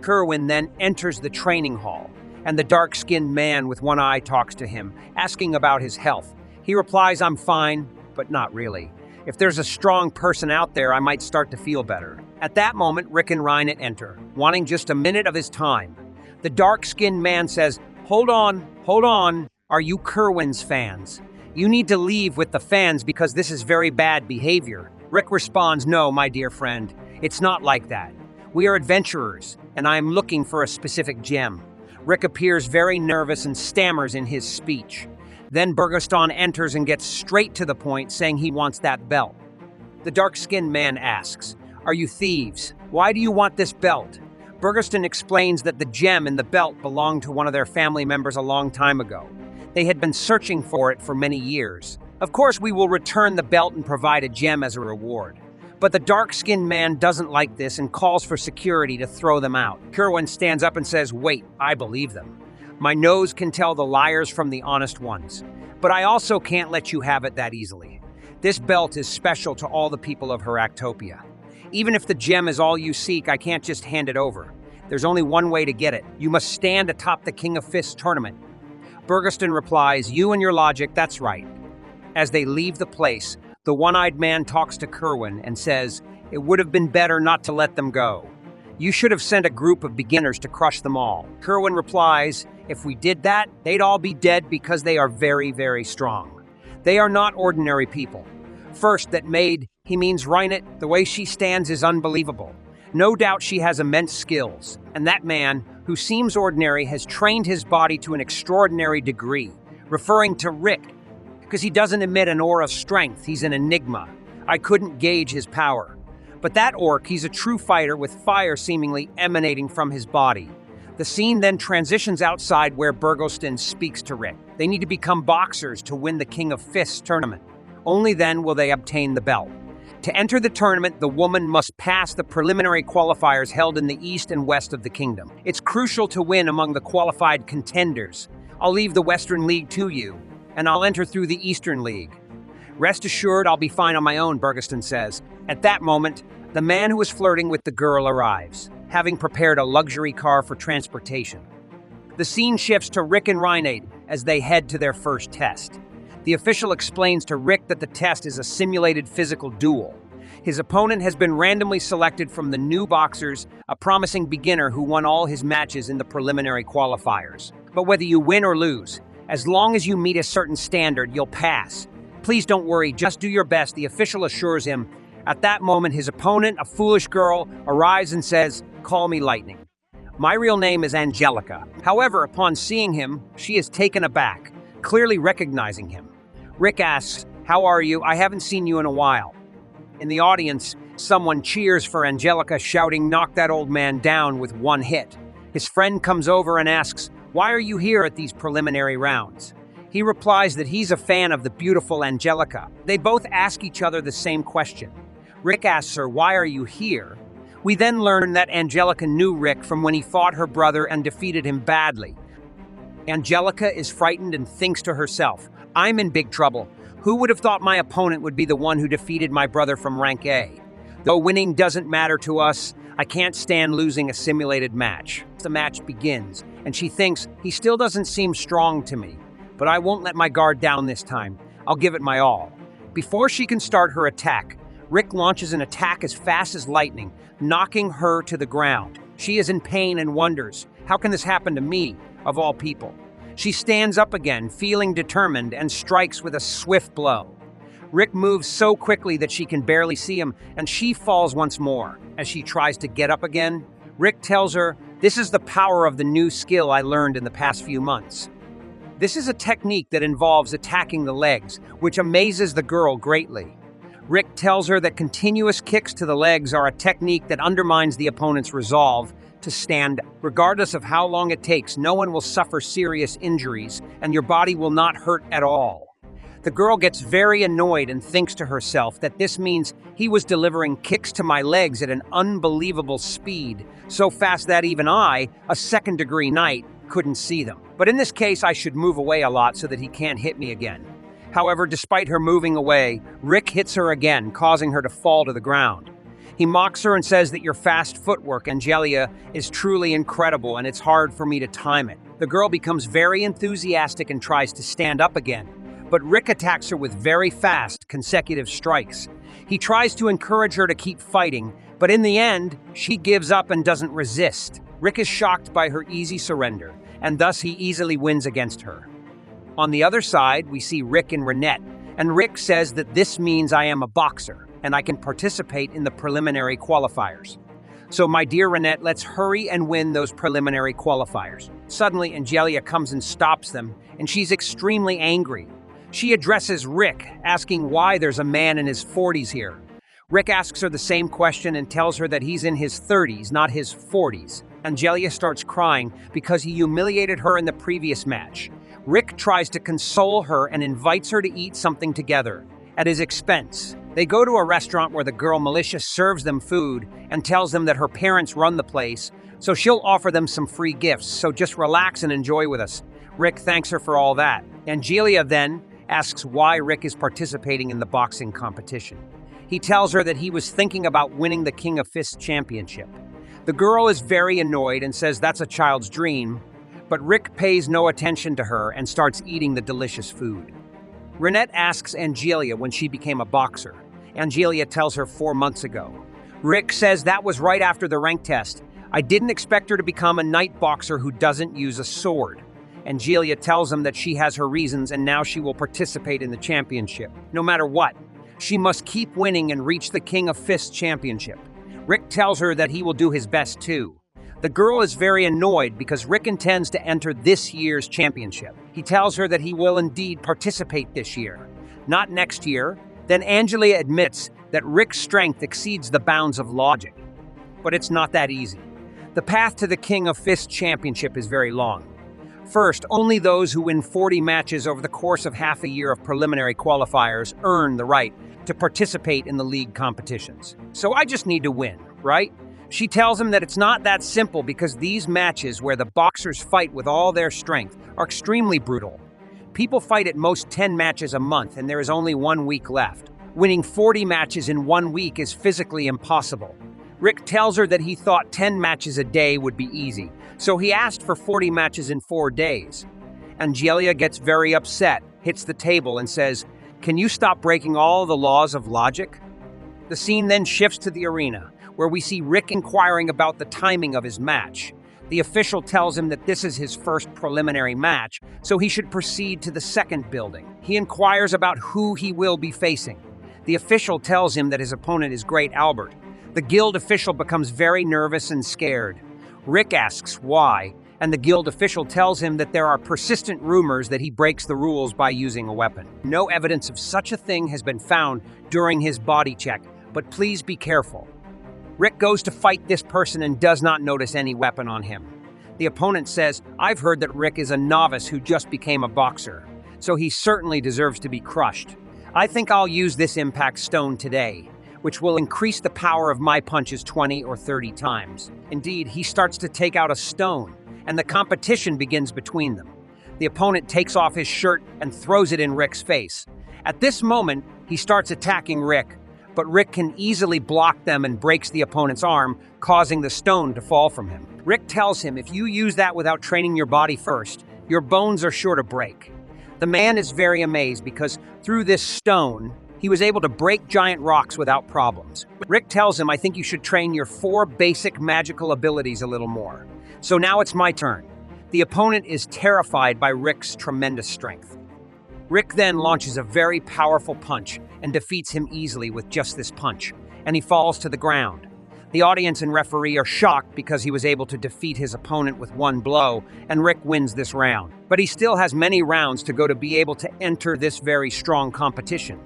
Kerwin then enters the training hall, and the dark-skinned man with one eye talks to him, asking about his health. He replies, I'm fine, but not really. If there's a strong person out there, I might start to feel better. At that moment, Rick and Reinhardt enter, wanting just a minute of his time. The dark-skinned man says, hold on, are you Kerwin's fans? You need to leave with the fans because this is very bad behavior. Rick responds, no, my dear friend, it's not like that. We are adventurers, and I am looking for a specific gem. Rick appears very nervous and stammers in his speech. Then Burgeston enters and gets straight to the point, saying he wants that belt. The dark-skinned man asks, are you thieves? Why do you want this belt? Burgeston explains that the gem and the belt belonged to one of their family members a long time ago. They had been searching for it for many years. Of course, we will return the belt and provide a gem as a reward. But the dark-skinned man doesn't like this and calls for security to throw them out. Kerwin stands up and says, wait, I believe them. My nose can tell the liars from the honest ones. But I also can't let you have it that easily. This belt is special to all the people of Heractopia. Even if the gem is all you seek, I can't just hand it over. There's only one way to get it. You must stand atop the King of Fists tournament. Burgeston replies, you and your logic, that's right. As they leave the place, the one-eyed man talks to Kerwin and says, it would have been better not to let them go. You should have sent a group of beginners to crush them all. Kerwin replies, if we did that, they'd all be dead because they are very, very strong. They are not ordinary people. First, that maid, he means Reinhardt, the way she stands is unbelievable. No doubt she has immense skills, and that man, who seems ordinary, has trained his body to an extraordinary degree, referring to Rick, because he doesn't emit an aura of strength, he's an enigma. I couldn't gauge his power. But that orc, he's a true fighter with fire seemingly emanating from his body. The scene then transitions outside where Burgeston speaks to Rick. They need to become boxers to win the King of Fists tournament. Only then will they obtain the belt. To enter the tournament, the woman must pass the preliminary qualifiers held in the east and west of the kingdom. It's crucial to win among the qualified contenders. I'll leave the Western League to you, and I'll enter through the Eastern League. Rest assured, I'll be fine on my own, Burgeston says. At that moment, the man who is flirting with the girl arrives, having prepared a luxury car for transportation. The scene shifts to Rick and Reinhardt as they head to their first test. The official explains to Rick that the test is a simulated physical duel. His opponent has been randomly selected from the new boxers, a promising beginner who won all his matches in the preliminary qualifiers. But whether you win or lose, as long as you meet a certain standard, you'll pass. Please don't worry, just do your best, the official assures him. At that moment, his opponent, a foolish girl, arrives and says, call me Lightning. My real name is Angelica. However, upon seeing him, she is taken aback, clearly recognizing him. Rick asks, "How are you? I haven't seen you in a while." In the audience, someone cheers for Angelica, shouting, "Knock that old man down with one hit." His friend comes over and asks, "Why are you here at these preliminary rounds?" He replies that he's a fan of the beautiful Angelica. They both ask each other the same question. Rick asks her, "Why are you here?" We then learn that Angelica knew Rick from when he fought her brother and defeated him badly. Angelica is frightened and thinks to herself, "I'm in big trouble. Who would have thought my opponent would be the one who defeated my brother from rank A? Though winning doesn't matter to us, I can't stand losing a simulated match." The match begins, and she thinks, "He still doesn't seem strong to me, but I won't let my guard down this time. I'll give it my all." Before she can start her attack, Rick launches an attack as fast as lightning, knocking her to the ground. She is in pain and wonders, "How can this happen to me, of all people?" She stands up again, feeling determined, and strikes with a swift blow. Rick moves so quickly that she can barely see him, and she falls once more. As she tries to get up again, Rick tells her, "This is the power of the new skill I learned in the past few months." This is a technique that involves attacking the legs, which amazes the girl greatly. Rick tells her that continuous kicks to the legs are a technique that undermines the opponent's resolve to stand. Regardless of how long it takes, no one will suffer serious injuries, and your body will not hurt at all. The girl gets very annoyed and thinks to herself that this means he was delivering kicks to my legs at an unbelievable speed, so fast that even I, a second-degree knight, couldn't see them. But in this case, I should move away a lot so that he can't hit me again. However, despite her moving away, Rick hits her again, causing her to fall to the ground. He mocks her and says that your fast footwork, Angelia, is truly incredible and it's hard for me to time it. The girl becomes very enthusiastic and tries to stand up again, but Rick attacks her with very fast, consecutive strikes. He tries to encourage her to keep fighting, but in the end, she gives up and doesn't resist. Rick is shocked by her easy surrender, and thus he easily wins against her. On the other side, we see Rick and Renette, and Rick says that this means I am a boxer, and I can participate in the preliminary qualifiers. So my dear Renette, let's hurry and win those preliminary qualifiers. Suddenly, Angelia comes and stops them, and she's extremely angry. She addresses Rick, asking why there's a man in his 40s here. Rick asks her the same question and tells her that he's in his 30s, not his 40s. Angelia starts crying because he humiliated her in the previous match. Rick tries to console her and invites her to eat something together, at his expense. They go to a restaurant where the girl Militia serves them food and tells them that her parents run the place, so she'll offer them some free gifts, so just relax and enjoy with us. Rick thanks her for all that. Angelia then asks why Rick is participating in the boxing competition. He tells her that he was thinking about winning the King of Fists championship. The girl is very annoyed and says that's a child's dream, but Rick pays no attention to her and starts eating the delicious food. Renette asks Angelia when she became a boxer. Angelia tells her 4 months ago. Rick says that was right after the rank test. I didn't expect her to become a knight boxer who doesn't use a sword. Angelia tells him that she has her reasons and now she will participate in the championship. No matter what, she must keep winning and reach the King of Fists championship. Rick tells her that he will do his best too. The girl is very annoyed because Rick intends to enter this year's championship. He tells her that he will indeed participate this year, not next year. Then Angelia admits that Rick's strength exceeds the bounds of logic. But it's not that easy. The path to the King of Fists championship is very long. First, only those who win 40 matches over the course of half a year of preliminary qualifiers earn the right to participate in the league competitions. So I just need to win, right? She tells him that it's not that simple because these matches where the boxers fight with all their strength are extremely brutal. People fight at most 10 matches a month and there is only 1 week left. Winning 40 matches in 1 week is physically impossible. Rick tells her that he thought 10 matches a day would be easy, so he asked for 40 matches in 4 days. Angelia gets very upset, hits the table and says, "Can you stop breaking all the laws of logic?" The scene then shifts to the arena, where we see Rick inquiring about the timing of his match. The official tells him that this is his first preliminary match, so he should proceed to the second building. He inquires about who he will be facing. The official tells him that his opponent is Great Albert. The guild official becomes very nervous and scared. Rick asks why, and the guild official tells him that there are persistent rumors that he breaks the rules by using a weapon. No evidence of such a thing has been found during his body check, but please be careful. Rick goes to fight this person and does not notice any weapon on him. The opponent says, "I've heard that Rick is a novice who just became a boxer, so he certainly deserves to be crushed. I think I'll use this impact stone today, which will increase the power of my punches 20 or 30 times. Indeed, he starts to take out a stone, and the competition begins between them. The opponent takes off his shirt and throws it in Rick's face. At this moment, he starts attacking Rick, but Rick can easily block them and breaks the opponent's arm, causing the stone to fall from him. Rick tells him, if you use that without training your body first, your bones are sure to break. The man is very amazed because through this stone, he was able to break giant rocks without problems. Rick tells him, I think you should train your 4 basic magical abilities a little more. So now it's my turn. The opponent is terrified by Rick's tremendous strength. Rick then launches a very powerful punch and defeats him easily with just this punch, and he falls to the ground. The audience and referee are shocked because he was able to defeat his opponent with 1 blow, and Rick wins this round. But he still has many rounds to go to be able to enter this very strong competition.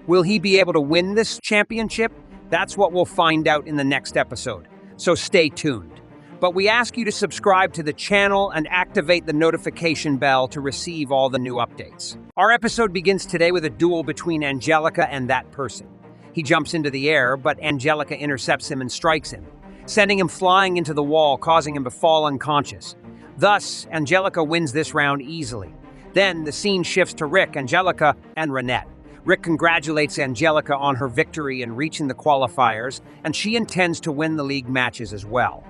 Will he be able to win this championship? That's what we'll find out in the next episode, so stay tuned. But we ask you to subscribe to the channel and activate the notification bell to receive all the new updates. Our episode begins today with a duel between Angelica and that person. He jumps into the air, but Angelica intercepts him and strikes him, sending him flying into the wall, causing him to fall unconscious. Thus, Angelica wins this round easily. Then the scene shifts to Rick, Angelica, and Renette. Rick congratulates Angelica on her victory in reaching the qualifiers, and she intends to win the league matches as well.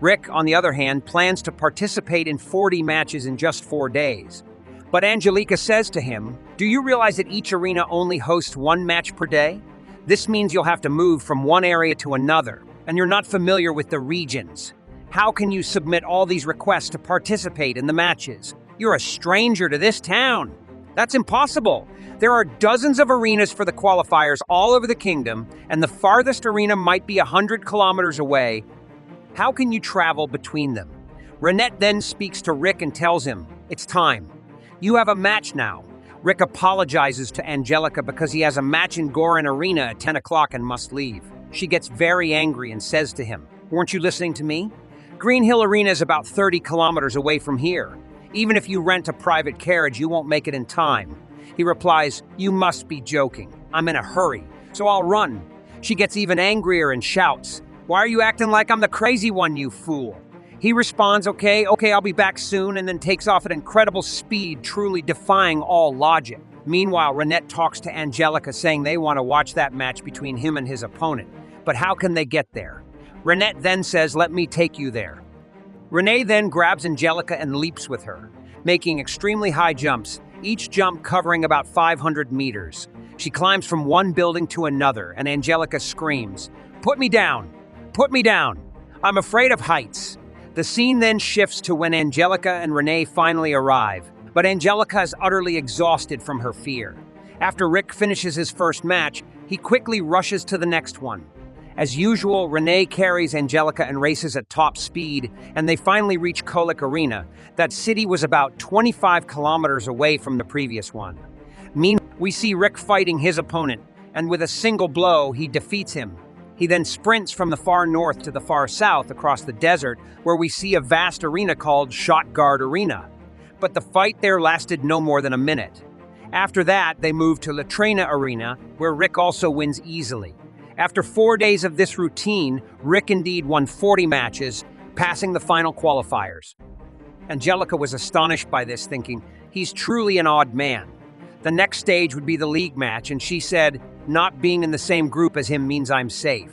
Rick, on the other hand, plans to participate in 40 matches in just 4 days. But Angelica says to him, do you realize that each arena only hosts 1 match per day? This means you'll have to move from one area to another, and you're not familiar with the regions. How can you submit all these requests to participate in the matches? You're a stranger to this town. That's impossible. There are dozens of arenas for the qualifiers all over the kingdom, and the farthest arena might be 100 kilometers away. How can you travel between them? Renette then speaks to Rick and tells him, it's time. You have a match now. Rick apologizes to Angelica because he has a match in Gorin Arena at 10 o'clock and must leave. She gets very angry and says to him, weren't you listening to me? Green Hill Arena is about 30 kilometers away from here. Even if you rent a private carriage, you won't make it in time. He replies, you must be joking. I'm in a hurry, so I'll run. She gets even angrier and shouts, why are you acting like I'm the crazy one, you fool? He responds, okay, I'll be back soon, and then takes off at incredible speed, truly defying all logic. Meanwhile, Renette talks to Angelica, saying they want to watch that match between him and his opponent. But how can they get there? Renette then says, let me take you there. Renee then grabs Angelica and leaps with her, making extremely high jumps, each jump covering about 500 meters. She climbs from one building to another, and Angelica screams, put me down! Put me down! I'm afraid of heights. The scene then shifts to when Angelica and Renee finally arrive, but Angelica is utterly exhausted from her fear. After Rick finishes his first match, he quickly rushes to the next one. As usual, Renee carries Angelica and races at top speed, and they finally reach Kolik Arena. That city was about 25 kilometers away from the previous one. Meanwhile, we see Rick fighting his opponent, and with a single blow, he defeats him. He then sprints from the far north to the far south across the desert, where we see a vast arena called Shotguard Arena. But the fight there lasted no more than a minute. After that, they moved to Latrina Arena, where Rick also wins easily. After 4 days of this routine, Rick indeed won 40 matches, passing the final qualifiers. Angelica was astonished by this, thinking, he's truly an odd man. The next stage would be the league match, and she said, not being in the same group as him means I'm safe.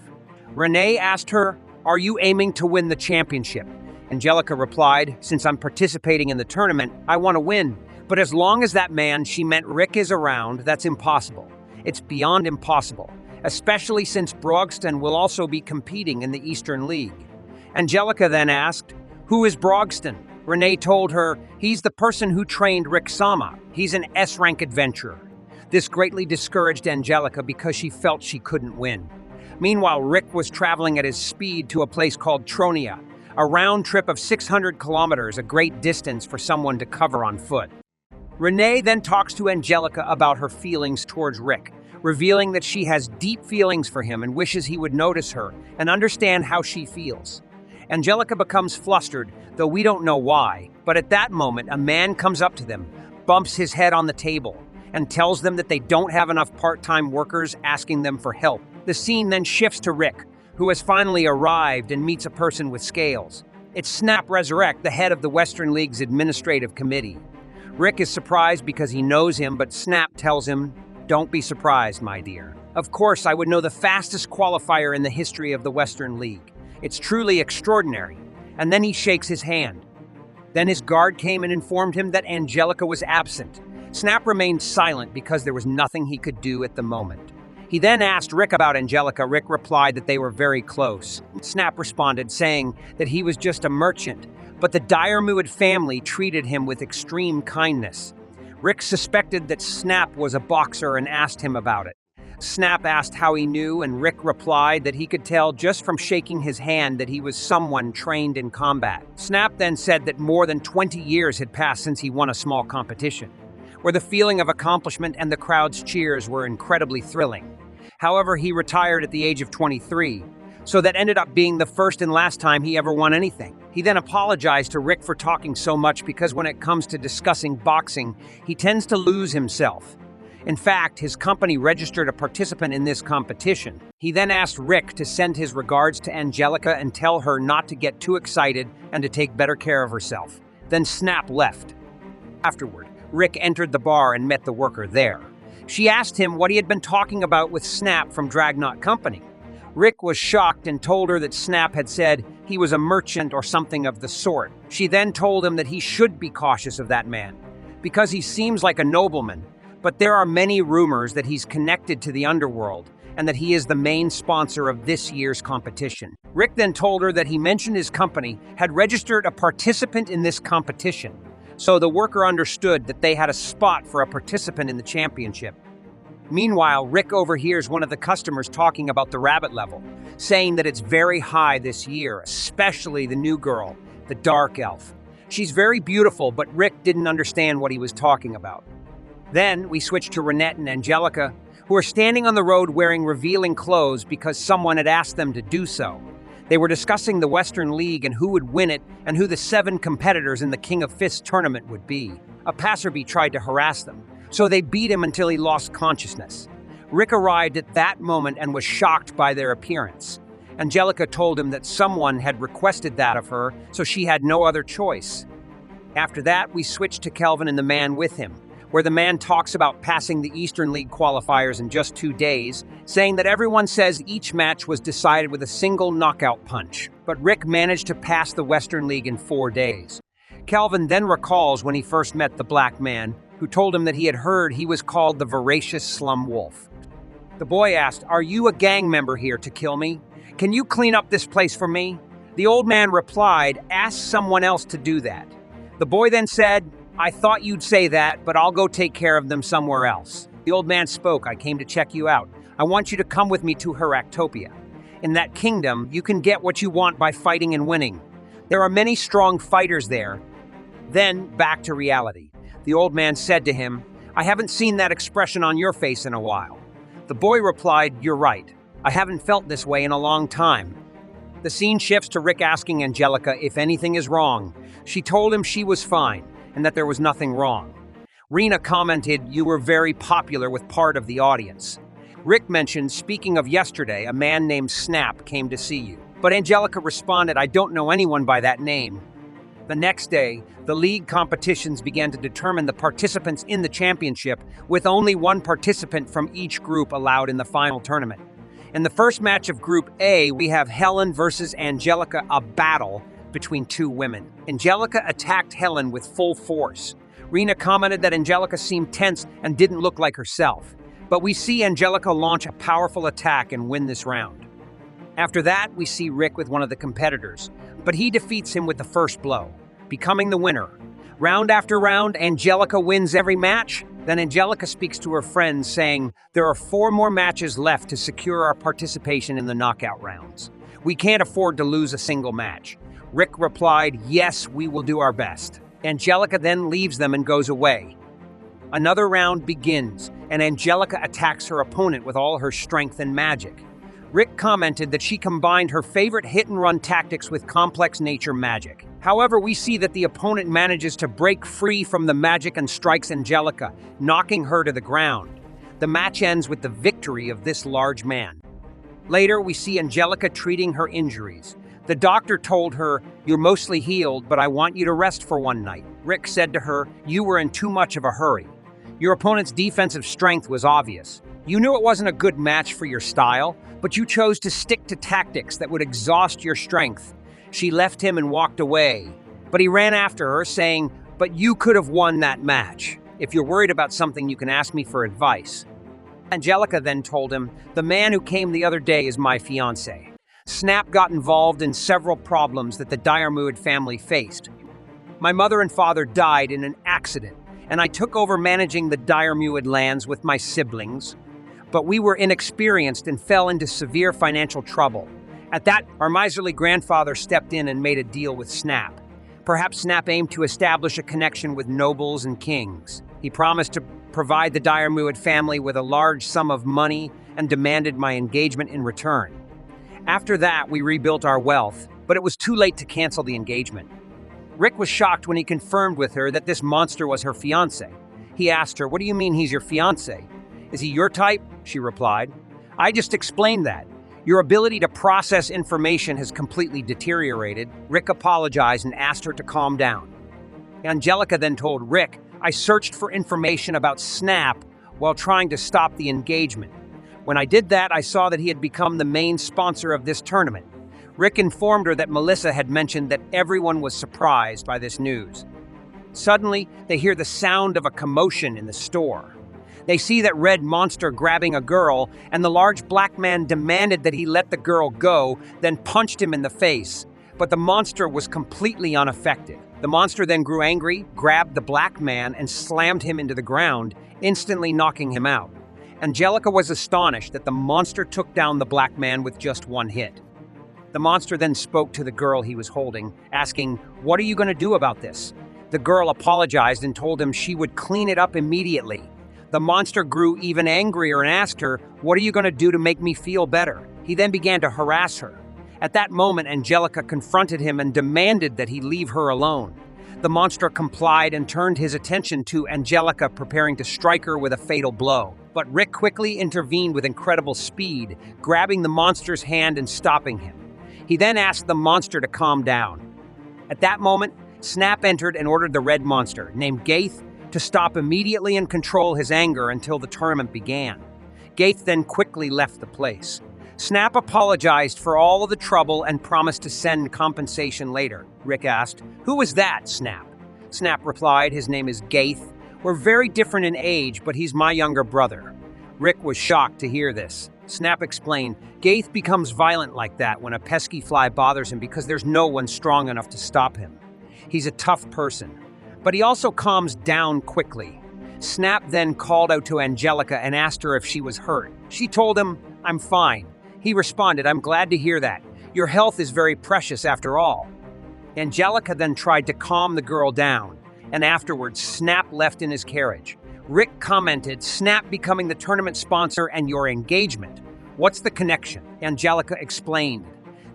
Renee asked her, are you aiming to win the championship? Angelica replied, since I'm participating in the tournament, I want to win. But as long as that man, she meant Rick, is around, that's impossible. It's beyond impossible, especially since Brogston will also be competing in the Eastern League. Angelica then asked, who is Brogston? Renee told her, he's the person who trained Rick Sama. He's an S-rank adventurer. This greatly discouraged Angelica because she felt she couldn't win. Meanwhile, Rick was traveling at his speed to a place called Tronia, a round trip of 600 kilometers, a great distance for someone to cover on foot. Renee then talks to Angelica about her feelings towards Rick, revealing that she has deep feelings for him and wishes he would notice her and understand how she feels. Angelica becomes flustered, though we don't know why, but at that moment, a man comes up to them, bumps his head on the table, and tells them that they don't have enough part-time workers, asking them for help. The scene then shifts to Rick, who has finally arrived and meets a person with scales. It's Snap Resurrect, the head of the Western League's administrative committee. Rick is surprised because he knows him, but Snap tells him, "Don't be surprised, my dear. Of course, I would know the fastest qualifier in the history of the Western League. It's truly extraordinary." And then he shakes his hand. Then his guard came and informed him that Angelica was absent. Snap remained silent because there was nothing he could do at the moment. He then asked Rick about Angelica. Rick replied that they were very close. Snap responded, saying that he was just a merchant, but the Diarmuid family treated him with extreme kindness. Rick suspected that Snap was a boxer and asked him about it. Snap asked how he knew, and Rick replied that he could tell just from shaking his hand that he was someone trained in combat. Snap then said that more than 20 years had passed since he won a small competition, where the feeling of accomplishment and the crowd's cheers were incredibly thrilling. However, he retired at the age of 23, so that ended up being the first and last time he ever won anything. He then apologized to Rick for talking so much because when it comes to discussing boxing, he tends to lose himself. In fact, his company registered a participant in this competition. He then asked Rick to send his regards to Angelica and tell her not to get too excited and to take better care of herself. Then Snap left. Afterward, Rick entered the bar and met the worker there. She asked him what he had been talking about with Snap from Dragnot Company. Rick was shocked and told her that Snap had said he was a merchant or something of the sort. She then told him that he should be cautious of that man, because he seems like a nobleman, but there are many rumors that he's connected to the underworld and that he is the main sponsor of this year's competition. Rick then told her that he mentioned his company had registered a participant in this competition, so the worker understood that they had a spot for a participant in the championship. Meanwhile, Rick overhears one of the customers talking about the rabbit level, saying that it's very high this year, especially the new girl, the dark elf. She's very beautiful, but Rick didn't understand what he was talking about. Then we switch to Renette and Angelica, who are standing on the road wearing revealing clothes because someone had asked them to do so. They were discussing the Western League and who would win it and who the 7 competitors in the King of Fists tournament would be. A passerby tried to harass them, so they beat him until he lost consciousness. Rick arrived at that moment and was shocked by their appearance. Angelica told him that someone had requested that of her, so she had no other choice. After that, we switched to Kelvin and the man with him, where the man talks about passing the Eastern League qualifiers in just 2 days, saying that everyone says each match was decided with a single knockout punch, but Rick managed to pass the Western League in 4 days. Kelvin then recalls when he first met the black man, who told him that he had heard he was called the Voracious Slum Wolf. The boy asked, "Are you a gang member here to kill me? Can you clean up this place for me?" The old man replied, "Ask someone else to do that." The boy then said, "I thought you'd say that, but I'll go take care of them somewhere else." The old man spoke, "I came to check you out. I want you to come with me to Heractopia. In that kingdom, you can get what you want by fighting and winning. There are many strong fighters there." Then, back to reality. The old man said to him, "I haven't seen that expression on your face in a while." The boy replied, "You're right. I haven't felt this way in a long time." The scene shifts to Rick asking Angelica if anything is wrong. She told him she was fine and that there was nothing wrong. Rena commented, "You were very popular with part of the audience." Rick mentioned, "Speaking of yesterday, a man named Snap came to see you." But Angelica responded, "I don't know anyone by that name." The next day, the league competitions began to determine the participants in the championship, with only 1 participant from each group allowed in the final tournament. In the first match of Group A, we have Helen versus Angelica, a battle between 2 women. Angelica attacked Helen with full force. Rena commented that Angelica seemed tense and didn't look like herself, but we see Angelica launch a powerful attack and win this round. After that, we see Rick with one of the competitors, but he defeats him with the first blow, becoming the winner. Round after round, Angelica wins every match, Then Angelica speaks to her friends, saying, "There are 4 more matches left to secure our participation in the knockout rounds. We can't afford to lose a single match." Rick replied, "Yes, we will do our best." Angelica then leaves them and goes away. Another round begins, and Angelica attacks her opponent with all her strength and magic. Rick commented that she combined her favorite hit-and-run tactics with complex nature magic. However, we see that the opponent manages to break free from the magic and strikes Angelica, knocking her to the ground. The match ends with the victory of this large man. Later, we see Angelica treating her injuries. The doctor told her, "You're mostly healed, but I want you to rest for one night." Rick said to her, "You were in too much of a hurry. Your opponent's defensive strength was obvious. You knew it wasn't a good match for your style, but you chose to stick to tactics that would exhaust your strength." She left him and walked away, but he ran after her, saying, "But you could have won that match. If you're worried about something, you can ask me for advice." Angelica then told him, "The man who came the other day is my fiancé. Snap got involved in several problems that the Diarmuid family faced. My mother and father died in an accident, and I took over managing the Diarmuid lands with my siblings. But we were inexperienced and fell into severe financial trouble. At that, our miserly grandfather stepped in and made a deal with Snap. Perhaps Snap aimed to establish a connection with nobles and kings. He promised to provide the Diarmuid family with a large sum of money and demanded my engagement in return. After that, we rebuilt our wealth, but it was too late to cancel the engagement." Rick was shocked when he confirmed with her that this monster was her fiancé. He asked her, "What do you mean he's your fiancé? Is he your type?" She replied, "I just explained that. Your ability to process information has completely deteriorated." Rick apologized and asked her to calm down. Angelica then told Rick, "I searched for information about Snap while trying to stop the engagement. When I did that, I saw that he had become the main sponsor of this tournament." Rick informed her that Melissa had mentioned that everyone was surprised by this news. Suddenly, they hear the sound of a commotion in the store. They see that red monster grabbing a girl, and the large black man demanded that he let the girl go, then punched him in the face. But the monster was completely unaffected. The monster then grew angry, grabbed the black man, and slammed him into the ground, instantly knocking him out. Angelica was astonished that the monster took down the black man with just one hit. The monster then spoke to the girl he was holding, asking, "What are you going to do about this?" The girl apologized and told him she would clean it up immediately. The monster grew even angrier and asked her, "What are you going to do to make me feel better?" He then began to harass her. At that moment, Angelica confronted him and demanded that he leave her alone. The monster complied and turned his attention to Angelica, preparing to strike her with a fatal blow. But Rick quickly intervened with incredible speed, grabbing the monster's hand and stopping him. He then asked the monster to calm down. At that moment, Snap entered and ordered the red monster, named Gaith, to stop immediately and control his anger until the tournament began. Gaith then quickly left the place. Snap apologized for all of the trouble and promised to send compensation later. Rick asked, "Who was that, Snap?" Snap replied, "His name is Gaith. We're very different in age, but he's my younger brother." Rick was shocked to hear this. Snap explained, "Gaith becomes violent like that when a pesky fly bothers him because there's no one strong enough to stop him. He's a tough person, but he also calms down quickly." Snap then called out to Angelica and asked her if she was hurt. She told him, "I'm fine." He responded, "I'm glad to hear that. Your health is very precious after all." Angelica then tried to calm the girl down, and afterwards Snap left in his carriage. Rick commented, "Snap becoming the tournament sponsor and your engagement. What's the connection?" Angelica explained,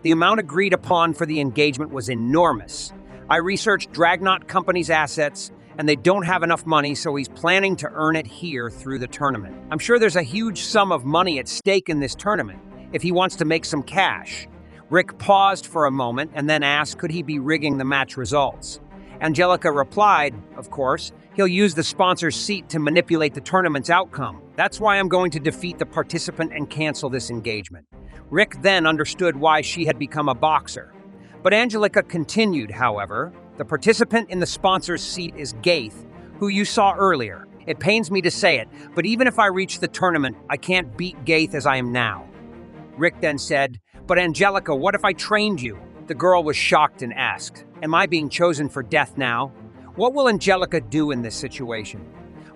"The amount agreed upon for the engagement was enormous. I researched Dragnot Company's assets, and they don't have enough money, so he's planning to earn it here through the tournament. I'm sure there's a huge sum of money at stake in this tournament if he wants to make some cash." Rick paused for a moment and then asked, could he be rigging the match results? Angelica replied, "Of course, he'll use the sponsor's seat to manipulate the tournament's outcome. That's why I'm going to defeat the participant and cancel this engagement." Rick then understood why she had become a boxer. But Angelica continued, however, "The participant in the sponsor's seat is Gaith, who you saw earlier. It pains me to say it, but even if I reach the tournament, I can't beat Gaith as I am now." Rick then said, "But Angelica, what if I trained you?" The girl was shocked and asked, "Am I being chosen for death now?" What will Angelica do in this situation?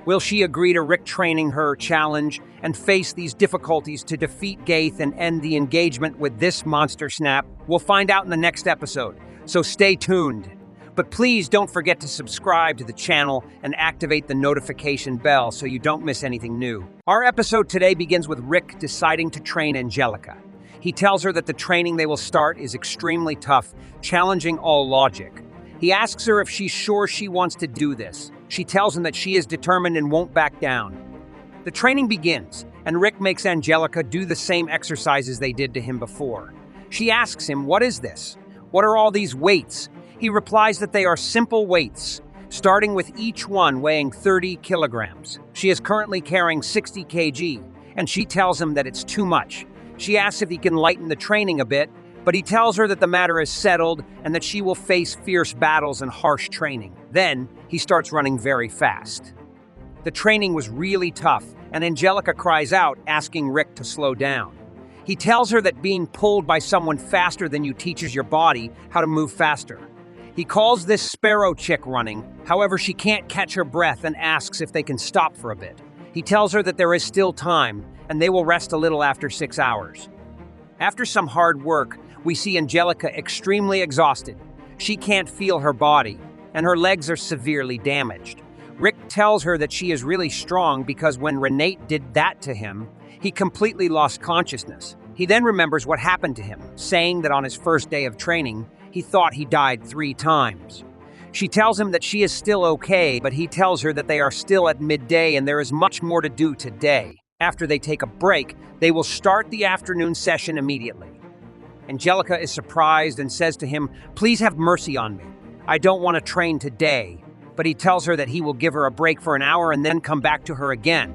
Will she agree to Rick training her challenge and face these difficulties to defeat Gaith and end the engagement with this monster snap? We'll find out in the next episode, so stay tuned. But please don't forget to subscribe to the channel and activate the notification bell so you don't miss anything new. Our episode today begins with Rick deciding to train Angelica. He tells her that the training they will start is extremely tough, challenging all logic. He asks her if she's sure she wants to do this. She tells him that she is determined and won't back down. The training begins, and Rick makes Angelica do the same exercises they did to him before. She asks him, "What is this? What are all these weights?" He replies that they are simple weights, starting with each one weighing 30 kilograms. She is currently carrying 60 kg, and she tells him that it's too much. She asks if he can lighten the training a bit, but he tells her that the matter is settled and that she will face fierce battles and harsh training. Then, he starts running very fast. The training was really tough, and Angelica cries out, asking Rick to slow down. He tells her that being pulled by someone faster than you teaches your body how to move faster. He calls this sparrow chick running, however she can't catch her breath and asks if they can stop for a bit. He tells her that there is still time, and they will rest a little after 6 hours. After some hard work, we see Angelica extremely exhausted. She can't feel her body, and her legs are severely damaged. Rick tells her that she is really strong because when Renate did that to him, he completely lost consciousness. He then remembers what happened to him, saying that on his first day of training, he thought he died 3 times. She tells him that she is still okay, but he tells her that they are still at midday and there is much more to do today. After they take a break, they will start the afternoon session immediately. Angelica is surprised and says to him, "Please have mercy on me. I don't want to train today." But he tells her that he will give her a break for an hour and then come back to her again.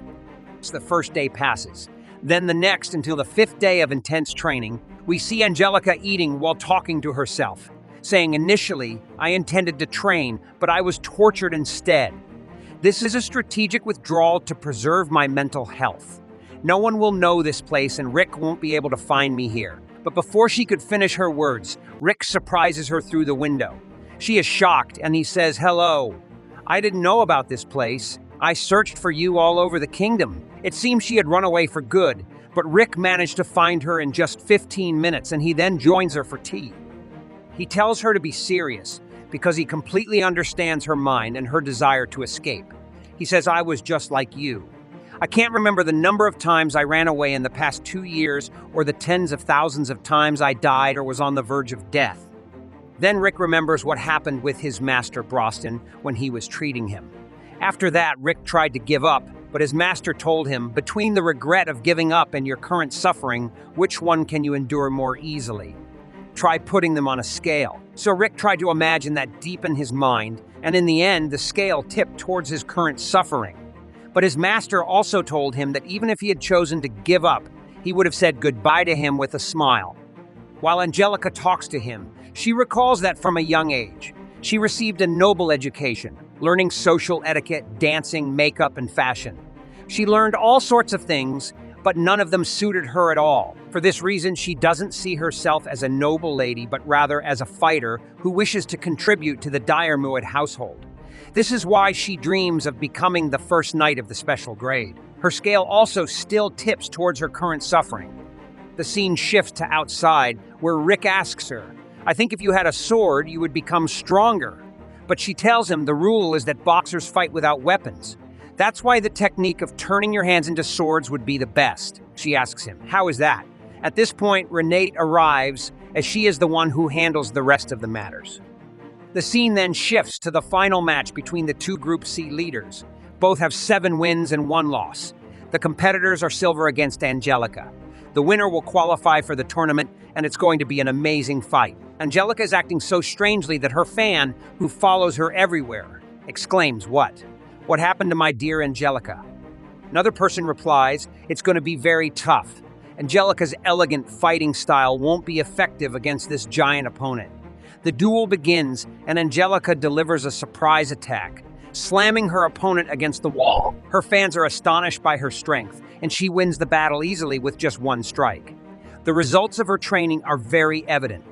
The first day passes. Then the next until the 5th day of intense training, we see Angelica eating while talking to herself, saying, "Initially, I intended to train, but I was tortured instead. This is a strategic withdrawal to preserve my mental health. No one will know this place and Rick won't be able to find me here." But before she could finish her words, Rick surprises her through the window. She is shocked and he says, "Hello. I didn't know about this place. I searched for you all over the kingdom." It seems she had run away for good, but Rick managed to find her in just 15 minutes and he then joins her for tea. He tells her to be serious because he completely understands her mind and her desire to escape. He says, "I was just like you. I can't remember the number of times I ran away in the past 2 years or the tens of thousands of times I died or was on the verge of death." Then Rick remembers what happened with his master Broston when he was treating him. After that, Rick tried to give up, but his master told him, "Between the regret of giving up and your current suffering, which one can you endure more easily? Try putting them on a scale." So Rick tried to imagine that deep in his mind, and in the end, the scale tipped towards his current suffering. But his master also told him that even if he had chosen to give up, he would have said goodbye to him with a smile. While Angelica talks to him, she recalls that from a young age, she received a noble education, learning social etiquette, dancing, makeup, and fashion. She learned all sorts of things, but none of them suited her at all. For this reason, she doesn't see herself as a noble lady, but rather as a fighter who wishes to contribute to the Diarmuid household. This is why she dreams of becoming the first knight of the special grade. Her scale also still tips towards her current suffering. The scene shifts to outside, where Rick asks her, "I think if you had a sword, you would become stronger." But she tells him the rule is that boxers fight without weapons. That's why the technique of turning your hands into swords would be the best. She asks him, "How is that?" At this point, Renate arrives, as she is the one who handles the rest of the matters. The scene then shifts to the final match between the 2 Group C leaders. Both have 7 wins and 1 loss. The competitors are Silver against Angelica. The winner will qualify for the tournament, and it's going to be an amazing fight. Angelica is acting so strangely that her fan, who follows her everywhere, exclaims, "What? What happened to my dear Angelica?" Another person replies, "It's going to be very tough. Angelica's elegant fighting style won't be effective against this giant opponent." The duel begins, and Angelica delivers a surprise attack, slamming her opponent against the wall. Her fans are astonished by her strength, and she wins the battle easily with just 1 strike. The results of her training are very evident.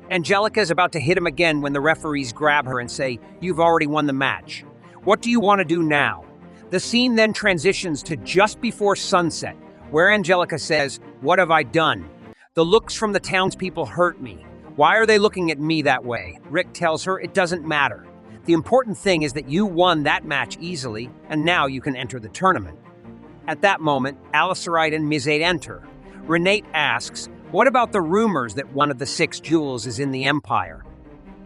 Angelica is about to hit him again when the referees grab her and say, "You've already won the match. What do you want to do now?" The scene then transitions to just before sunset, where Angelica says, "What have I done? The looks from the townspeople hurt me. Why are they looking at me that way?" Rick tells her it doesn't matter. The important thing is that you won that match easily, and now you can enter the tournament. At that moment, Alicerite and Mizade enter. Renate asks, "What about the rumors that one of the 6 jewels is in the Empire?"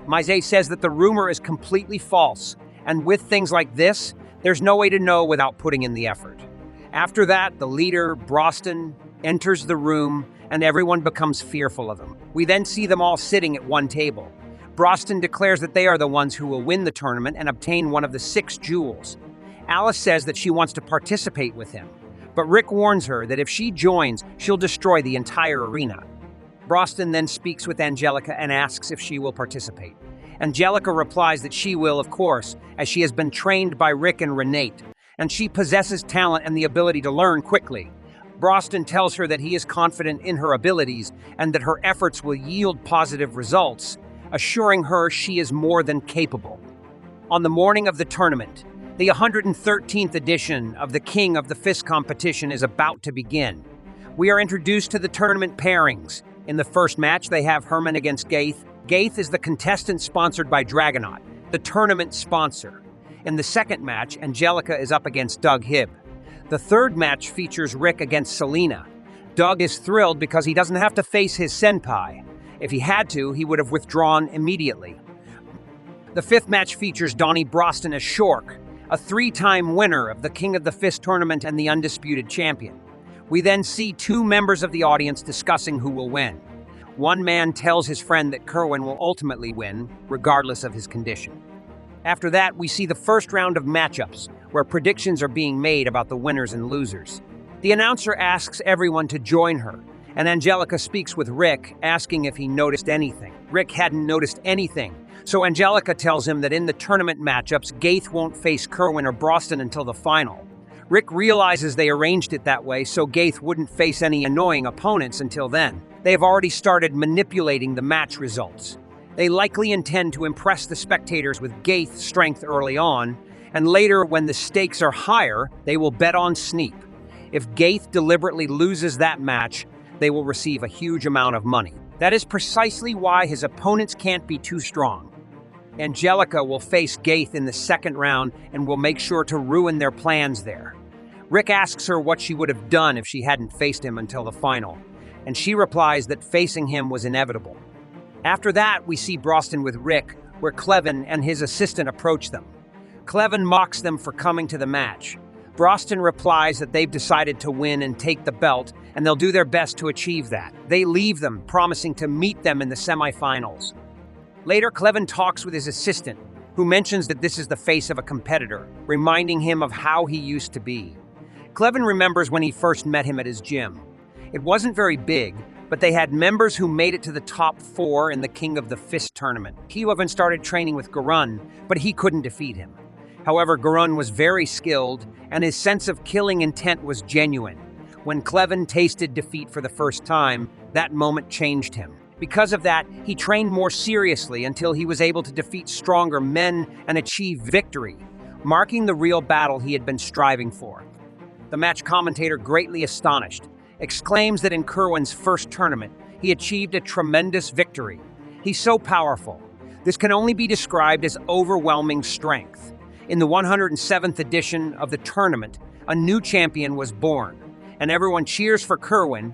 Mizade says that the rumor is completely false, and with things like this, there's no way to know without putting in the effort. After that, the leader, Broston, enters the room, and everyone becomes fearful of him. We then see them all sitting at one table. Broston declares that they are the ones who will win the tournament and obtain one of the 6 jewels. Alice says that she wants to participate with him, but Rick warns her that if she joins, she'll destroy the entire arena. Broston then speaks with Angelica and asks if she will participate. Angelica replies that she will, of course, as she has been trained by Rick and Renate, and she possesses talent and the ability to learn quickly. Broston tells her that he is confident in her abilities and that her efforts will yield positive results, assuring her she is more than capable. On the morning of the tournament, the 113th edition of the King of the Fist competition is about to begin. We are introduced to the tournament pairings. In the first match, they have Herman against Gaith. Gaith is the contestant sponsored by Dragonaut, the tournament sponsor. In the second match, Angelica is up against Doug Hibb. The third match features Rick against Selena. Doug is thrilled because he doesn't have to face his senpai. If he had to, he would have withdrawn immediately. The fifth match features Donnie Broston as Shork, a 3-time winner of the King of the Fist tournament and the undisputed champion. We then see 2 members of the audience discussing who will win. One man tells his friend that Kerwin will ultimately win, regardless of his condition. After that, we see the first round of matchups, where predictions are being made about the winners and losers. The announcer asks everyone to join her, and Angelica speaks with Rick, asking if he noticed anything. Rick hadn't noticed anything, so Angelica tells him that in the tournament matchups, Gaith won't face Kerwin or Broston until the final. Rick realizes they arranged it that way so Gaith wouldn't face any annoying opponents until then. They have already started manipulating the match results. They likely intend to impress the spectators with Gaith's strength early on, and later, when the stakes are higher, they will bet on Sneep. If Gaith deliberately loses that match, they will receive a huge amount of money. That is precisely why his opponents can't be too strong. Angelica will face Gaith in the second round and will make sure to ruin their plans there. Rick asks her what she would have done if she hadn't faced him until the final, and she replies that facing him was inevitable. After that, we see Broston with Rick, where Clevin and his assistant approach them. Clevin mocks them for coming to the match. Broston replies that they've decided to win and take the belt, and they'll do their best to achieve that. They leave them, promising to meet them in the semifinals. Later, Clevin talks with his assistant, who mentions that this is the face of a competitor, reminding him of how he used to be. Clevin remembers when he first met him at his gym. It wasn't very big, but they had members who made it to the top 4 in the King of the Fist tournament. He even started training with Garun, but he couldn't defeat him. However, Garun was very skilled, and his sense of killing intent was genuine. When Clevin tasted defeat for the first time, that moment changed him. Because of that, he trained more seriously until he was able to defeat stronger men and achieve victory, marking the real battle he had been striving for. The match commentator, greatly astonished, exclaims that in Kerwin's first tournament, he achieved a tremendous victory. He's so powerful. This can only be described as overwhelming strength. In the 107th edition of the tournament, a new champion was born, and everyone cheers for Kerwin.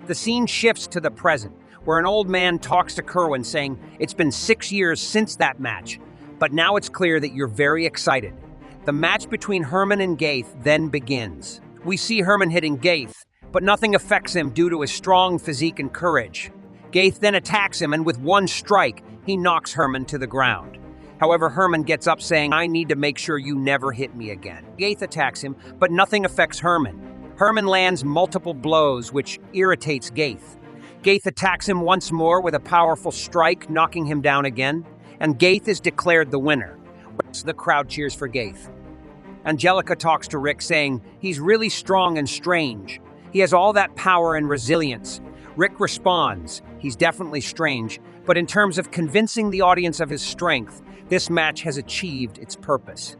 The scene shifts to the present, where an old man talks to Kerwin saying, "It's been 6 years since that match, but now it's clear that you're very excited." The match between Herman and Gaith then begins. We see Herman hitting Gaith, but nothing affects him due to his strong physique and courage. Gaith then attacks him, and with one strike, he knocks Herman to the ground. However, Herman gets up saying, "I need to make sure you never hit me again." Gaith attacks him, but nothing affects Herman. Herman lands multiple blows, which irritates Gaith. Gaith attacks him once more with a powerful strike, knocking him down again, and Gaith is declared the winner. The crowd cheers for Gaith. Angelica talks to Rick, saying, "He's really strong and strange. He has all that power and resilience." Rick responds, "He's definitely strange, but in terms of convincing the audience of his strength, this match has achieved its purpose."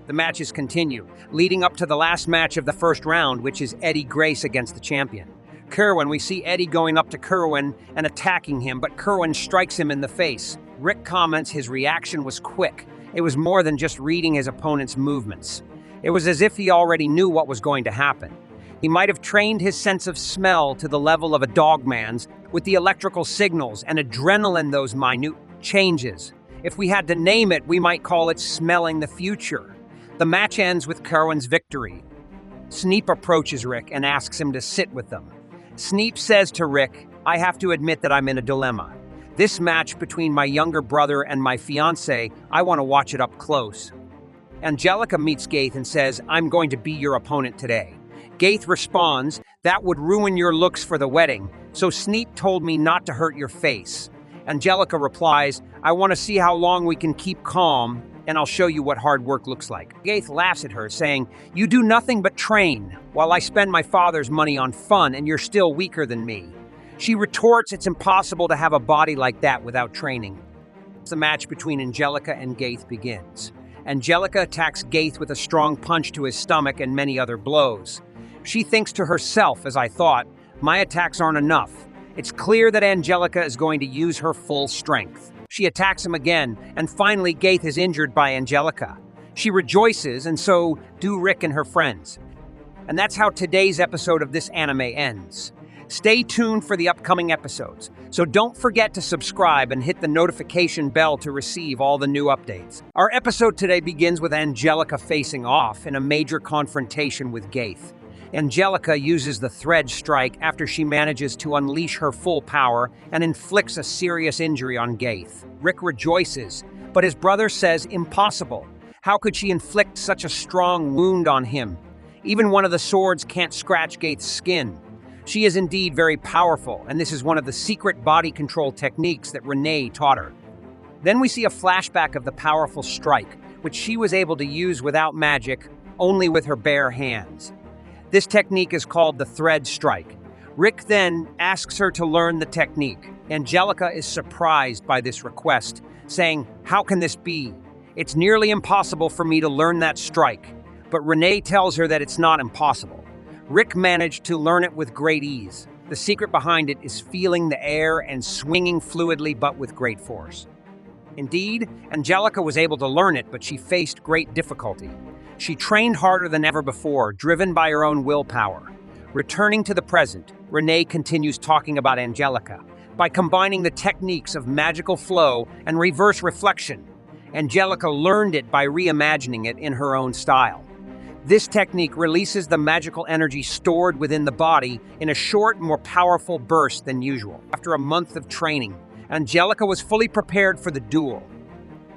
The matches continue, leading up to the last match of the first round, which is Eddie Grace against the champion. Kerwin, we see Eddie going up to Kerwin and attacking him, but Kerwin strikes him in the face. Rick comments his reaction was quick. It was more than just reading his opponent's movements. It was as if he already knew what was going to happen. He might have trained his sense of smell to the level of a dogman's with the electrical signals and adrenaline, those minute changes. If we had to name it, we might call it smelling the future. The match ends with Kerwin's victory. Sneap approaches Rick and asks him to sit with them. Sneap says to Rick, "I have to admit that I'm in a dilemma. This match between my younger brother and my fiancé, I want to watch it up close." Angelica meets Gaith and says, "I'm going to be your opponent today." Gaith responds, "That would ruin your looks for the wedding, so Sneap told me not to hurt your face." Angelica replies, "I want to see how long we can keep calm, and I'll show you what hard work looks like." Gaith laughs at her, saying, "You do nothing but train, while I spend my father's money on fun, and you're still weaker than me." She retorts, "It's impossible to have a body like that without training." The match between Angelica and Gaith begins. Angelica attacks Gaith with a strong punch to his stomach and many other blows. She thinks to herself, as I thought, "My attacks aren't enough." It's clear that Angelica is going to use her full strength. She attacks him again, and finally Gaith is injured by Angelica. She rejoices, and so do Rick and her friends. And that's how today's episode of this anime ends. Stay tuned for the upcoming episodes, so don't forget to subscribe and hit the notification bell to receive all the new updates. Our episode today begins with Angelica facing off in a major confrontation with Gaith. Angelica uses the thread strike after she manages to unleash her full power and inflicts a serious injury on Gaith. Rick rejoices, but his brother says impossible. How could she inflict such a strong wound on him? Even one of the swords can't scratch Gaith's skin. She is indeed very powerful, and this is one of the secret body control techniques that Renee taught her. Then we see a flashback of the powerful strike, which she was able to use without magic, only with her bare hands. This technique is called the thread strike. Rick then asks her to learn the technique. Angelica is surprised by this request, saying, "How can this be? It's nearly impossible for me to learn that strike." But Renee tells her that it's not impossible. Rick managed to learn it with great ease. The secret behind it is feeling the air and swinging fluidly but with great force. Indeed, Angelica was able to learn it, but she faced great difficulty. She trained harder than ever before, driven by her own willpower. Returning to the present, Renee continues talking about Angelica. By combining the techniques of magical flow and reverse reflection, Angelica learned it by reimagining it in her own style. This technique releases the magical energy stored within the body in a short, more powerful burst than usual. After a month of training, Angelica was fully prepared for the duel.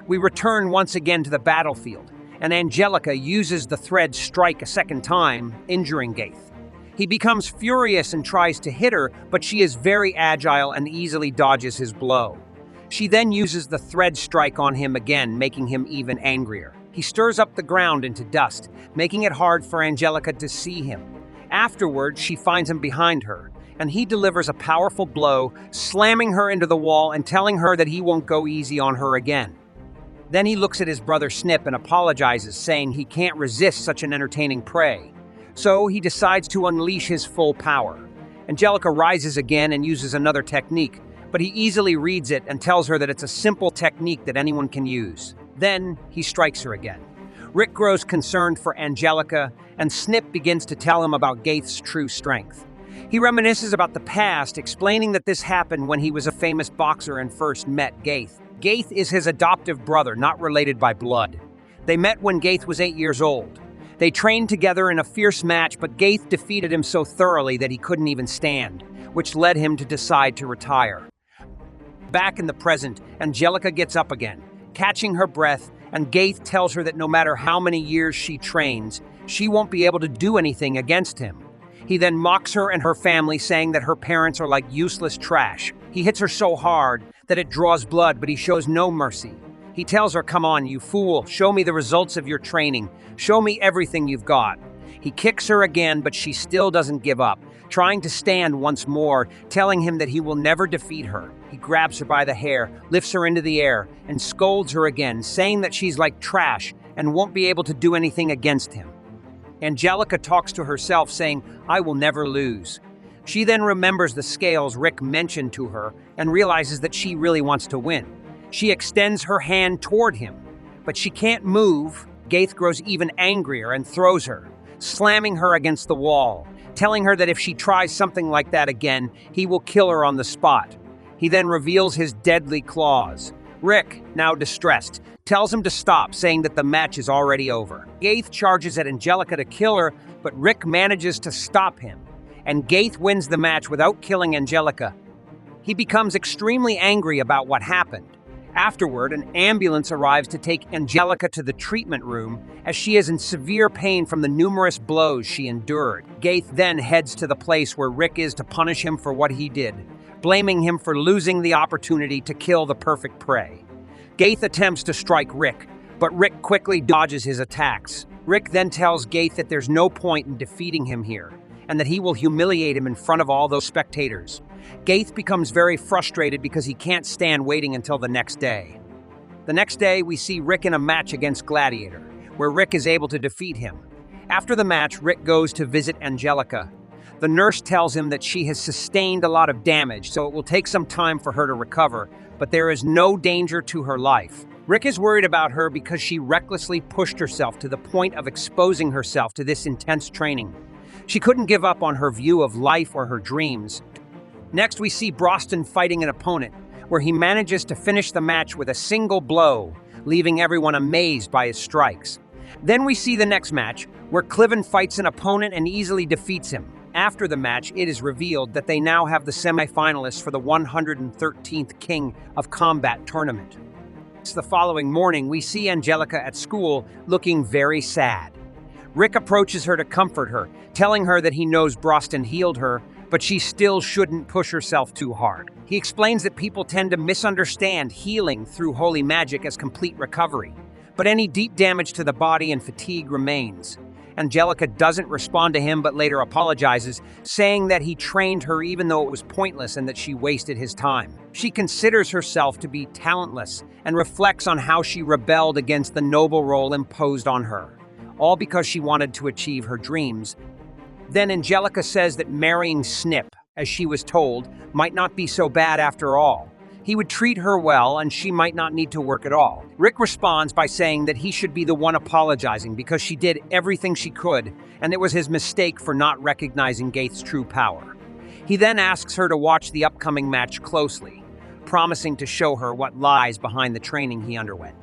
We return once again to the battlefield, and Angelica uses the thread strike a second time, injuring Gaith. He becomes furious and tries to hit her, but she is very agile and easily dodges his blow. She then uses the thread strike on him again, making him even angrier. He stirs up the ground into dust, making it hard for Angelica to see him. Afterward, she finds him behind her, and he delivers a powerful blow, slamming her into the wall and telling her that he won't go easy on her again. Then he looks at his brother Snip and apologizes, saying he can't resist such an entertaining prey. So he decides to unleash his full power. Angelica rises again and uses another technique, but he easily reads it and tells her that it's a simple technique that anyone can use. Then he strikes her again. Rick grows concerned for Angelica, and Snip begins to tell him about Gaith's true strength. He reminisces about the past, explaining that this happened when he was a famous boxer and first met Gaith. Gaith is his adoptive brother, not related by blood. They met when Gaith was 8 years old. They trained together in a fierce match, but Gaith defeated him so thoroughly that he couldn't even stand, which led him to decide to retire. Back in the present, Angelica gets up again, catching her breath, and Gaith tells her that no matter how many years she trains, she won't be able to do anything against him. He then mocks her and her family, saying that her parents are like useless trash. He hits her so hard that it draws blood, but he shows no mercy. He tells her, "Come on, you fool, show me the results of your training. Show me everything you've got." He kicks her again, but she still doesn't give up, trying to stand once more, telling him that he will never defeat her. He grabs her by the hair, lifts her into the air, and scolds her again, saying that she's like trash and won't be able to do anything against him. Angelica talks to herself, saying, "I will never lose." She then remembers the scales Rick mentioned to her and realizes that she really wants to win. She extends her hand toward him, but she can't move. Gaith grows even angrier and throws her, slamming her against the wall, telling her that if she tries something like that again, he will kill her on the spot. He then reveals his deadly claws. Rick, now distressed, tells him to stop, saying that the match is already over. Gaith charges at Angelica to kill her, but Rick manages to stop him, and Gaith wins the match without killing Angelica. He becomes extremely angry about what happened. Afterward, an ambulance arrives to take Angelica to the treatment room as she is in severe pain from the numerous blows she endured. Gaith then heads to the place where Rick is to punish him for what he did, blaming him for losing the opportunity to kill the perfect prey. Gaith attempts to strike Rick, but Rick quickly dodges his attacks. Rick then tells Gaith that there's no point in defeating him here, and that he will humiliate him in front of all those spectators. Gaith becomes very frustrated because he can't stand waiting until the next day. The next day, we see Rick in a match against Gladiator, where Rick is able to defeat him. After the match, Rick goes to visit Angelica. The nurse tells him that she has sustained a lot of damage, so it will take some time for her to recover, but there is no danger to her life. Rick is worried about her because she recklessly pushed herself to the point of exposing herself to this intense training. She couldn't give up on her view of life or her dreams. Next, we see Broston fighting an opponent, where he manages to finish the match with a single blow, leaving everyone amazed by his strikes. Then we see the next match, where Cliven fights an opponent and easily defeats him. After the match, it is revealed that they now have the semi-finalists for the 113th King of Combat tournament. The following morning, we see Angelica at school looking very sad. Rick approaches her to comfort her, telling her that he knows Broston healed her, but she still shouldn't push herself too hard. He explains that people tend to misunderstand healing through holy magic as complete recovery, but any deep damage to the body and fatigue remains. Angelica doesn't respond to him but later apologizes, saying that he trained her even though it was pointless and that she wasted his time. She considers herself to be talentless and reflects on how she rebelled against the noble role imposed on her, all because she wanted to achieve her dreams. Then Angelica says that marrying Snip, as she was told, might not be so bad after all. He would treat her well and she might not need to work at all. Rick responds by saying that he should be the one apologizing because she did everything she could and it was his mistake for not recognizing Gaith's true power. He then asks her to watch the upcoming match closely, promising to show her what lies behind the training he underwent.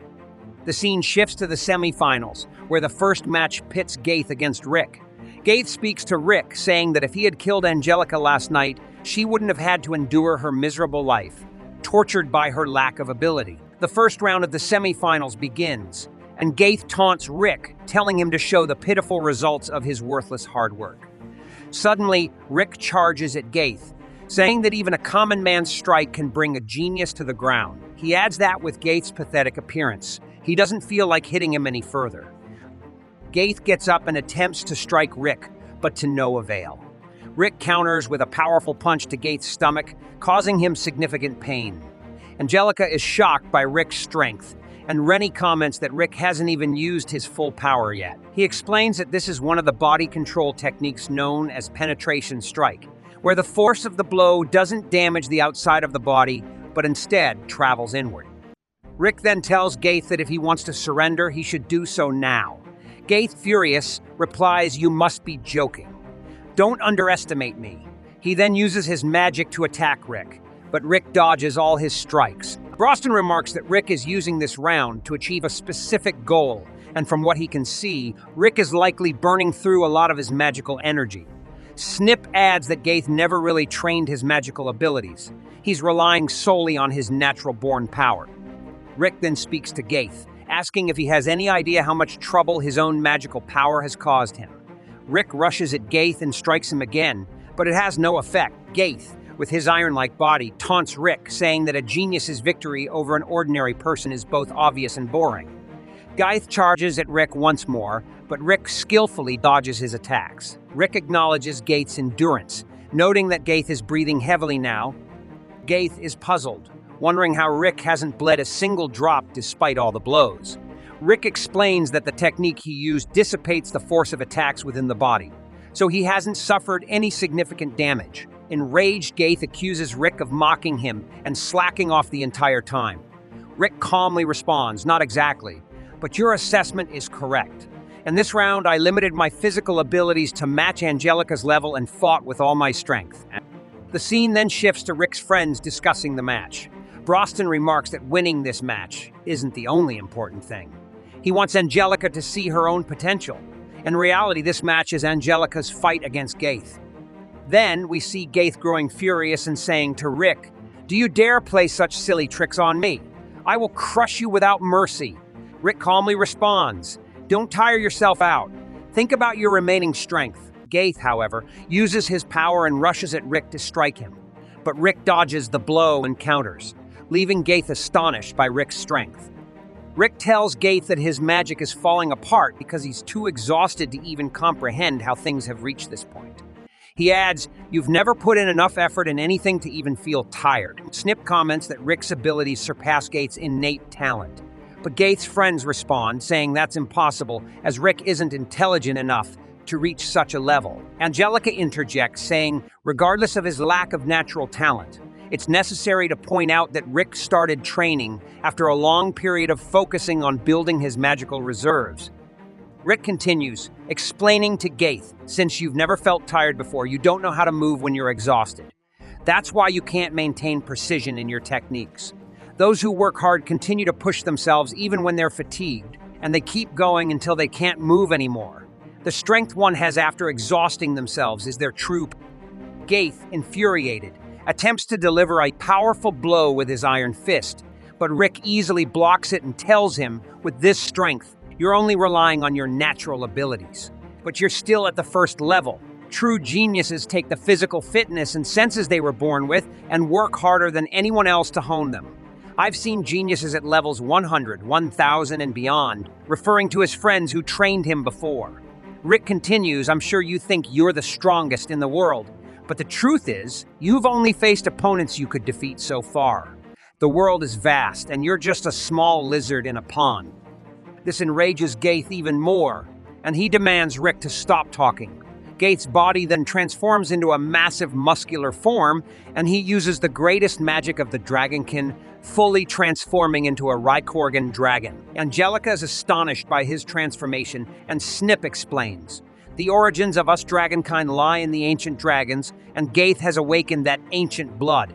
The scene shifts to the semi-finals, where the first match pits Gaith against Rick. Gaith speaks to Rick, saying that if he had killed Angelica last night, she wouldn't have had to endure her miserable life, tortured by her lack of ability. The first round of the semi-finals begins, and Gaith taunts Rick, telling him to show the pitiful results of his worthless hard work. Suddenly, Rick charges at Gaith, saying that even a common man's strike can bring a genius to the ground. He adds that with Gaith's pathetic appearance, he doesn't feel like hitting him any further. Gaith gets up and attempts to strike Rick, but to no avail. Rick counters with a powerful punch to Gaith's stomach, causing him significant pain. Angelica is shocked by Rick's strength, and Rennie comments that Rick hasn't even used his full power yet. He explains that this is one of the body control techniques known as penetration strike, where the force of the blow doesn't damage the outside of the body, but instead travels inward. Rick then tells Gaith that if he wants to surrender, he should do so now. Gaith, furious, replies, "You must be joking. Don't underestimate me." He then uses his magic to attack Rick, but Rick dodges all his strikes. Broston remarks that Rick is using this round to achieve a specific goal, and from what he can see, Rick is likely burning through a lot of his magical energy. Snip adds that Gaith never really trained his magical abilities. He's relying solely on his natural-born power. Rick then speaks to Gaith, asking if he has any idea how much trouble his own magical power has caused him. Rick rushes at Gaith and strikes him again, but it has no effect. Gaith, with his iron-like body, taunts Rick, saying that a genius's victory over an ordinary person is both obvious and boring. Gaith charges at Rick once more, but Rick skillfully dodges his attacks. Rick acknowledges Gaith's endurance, noting that Gaith is breathing heavily now. Gaith is puzzled, wondering how Rick hasn't bled a single drop despite all the blows. Rick explains that the technique he used dissipates the force of attacks within the body, so he hasn't suffered any significant damage. Enraged, Gaith accuses Rick of mocking him and slacking off the entire time. Rick calmly responds, "Not exactly, but your assessment is correct. In this round, I limited my physical abilities to match Angelica's level and fought with all my strength." The scene then shifts to Rick's friends discussing the match. Broston remarks that winning this match isn't the only important thing. He wants Angelica to see her own potential. In reality, this match is Angelica's fight against Gaith. Then we see Gaith growing furious and saying to Rick, "Do you dare play such silly tricks on me? I will crush you without mercy." Rick calmly responds, "Don't tire yourself out. Think about your remaining strength." Gaith, however, uses his power and rushes at Rick to strike him. But Rick dodges the blow and counters, leaving Gaith astonished by Rick's strength. Rick tells Gaith that his magic is falling apart because he's too exhausted to even comprehend how things have reached this point. He adds, "You've never put in enough effort in anything to even feel tired." Snip comments that Rick's abilities surpass Gaith's innate talent. But Gaith's friends respond, saying that's impossible, as Rick isn't intelligent enough to reach such a level. Angelica interjects, saying, regardless of his lack of natural talent, it's necessary to point out that Rick started training after a long period of focusing on building his magical reserves. Rick continues, explaining to Gaith, since you've never felt tired before, you don't know how to move when you're exhausted. That's why you can't maintain precision in your techniques. Those who work hard continue to push themselves even when they're fatigued, and they keep going until they can't move anymore. The strength one has after exhausting themselves is their true. Gaith, infuriated, attempts to deliver a powerful blow with his iron fist, but Rick easily blocks it and tells him, with this strength, you're only relying on your natural abilities. But you're still at the first level. True geniuses take the physical fitness and senses they were born with and work harder than anyone else to hone them. I've seen geniuses at levels 100, 1000, and beyond, referring to his friends who trained him before. Rick continues, I'm sure you think you're the strongest in the world, but the truth is, you've only faced opponents you could defeat so far. The world is vast, and you're just a small lizard in a pond. This enrages Gaith even more, and he demands Rick to stop talking. Gaith's body then transforms into a massive muscular form, and he uses the greatest magic of the dragonkin, fully transforming into a Raikorgan dragon. Angelica is astonished by his transformation, and Snip explains, the origins of us dragonkind lie in the ancient dragons, and Gaith has awakened that ancient blood.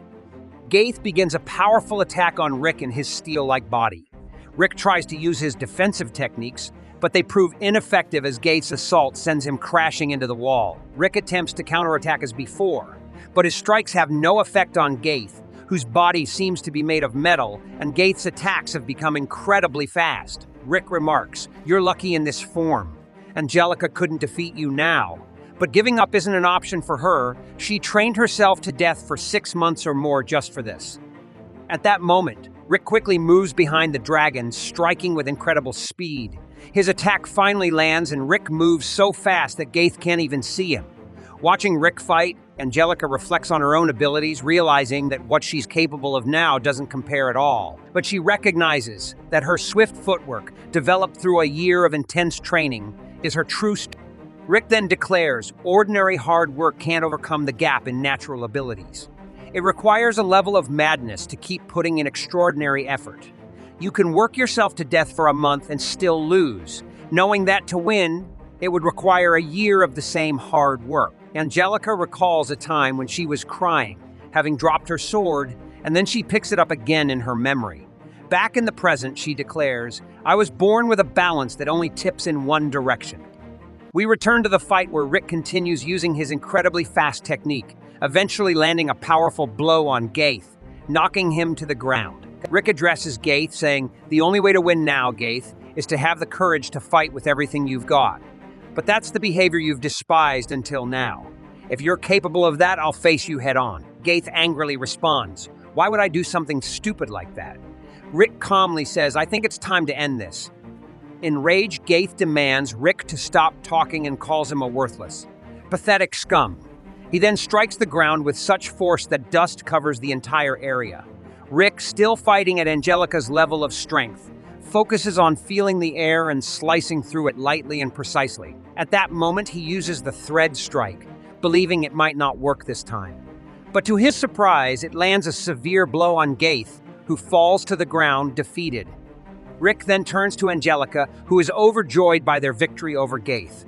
Gaith begins a powerful attack on Rick in his steel-like body. Rick tries to use his defensive techniques, but they prove ineffective as Gaith's assault sends him crashing into the wall. Rick attempts to counterattack as before, but his strikes have no effect on Gaith, whose body seems to be made of metal, and Gaith's attacks have become incredibly fast. Rick remarks, you're lucky in this form. Angelica couldn't defeat you now. But giving up isn't an option for her. She trained herself to death for 6 months or more just for this. At that moment, Rick quickly moves behind the dragon, striking with incredible speed. His attack finally lands, and Rick moves so fast that Gaith can't even see him. Watching Rick fight, Angelica reflects on her own abilities, realizing that what she's capable of now doesn't compare at all. But she recognizes that her swift footwork, developed through a year of intense training, is her true strength. Rick then declares, ordinary hard work can't overcome the gap in natural abilities. It requires a level of madness to keep putting in extraordinary effort. You can work yourself to death for a month and still lose, knowing that to win, it would require a year of the same hard work. Angelica recalls a time when she was crying, having dropped her sword, and then she picks it up again in her memory. Back in the present, she declares, I was born with a balance that only tips in one direction. We return to the fight where Rick continues using his incredibly fast technique, eventually landing a powerful blow on Gaith, knocking him to the ground. Rick addresses Gaith, saying, the only way to win now, Gaith, is to have the courage to fight with everything you've got. But that's the behavior you've despised until now. If you're capable of that, I'll face you head on. Gaith angrily responds, why would I do something stupid like that? Rick calmly says, I think it's time to end this. Enraged, Gaith demands Rick to stop talking and calls him a worthless, pathetic scum. He then strikes the ground with such force that dust covers the entire area. Rick, still fighting at Angelica's level of strength, focuses on feeling the air and slicing through it lightly and precisely. At that moment, he uses the thread strike, believing it might not work this time. But to his surprise, it lands a severe blow on Gaith, who falls to the ground, defeated. Rick then turns to Angelica, who is overjoyed by their victory over Gaith.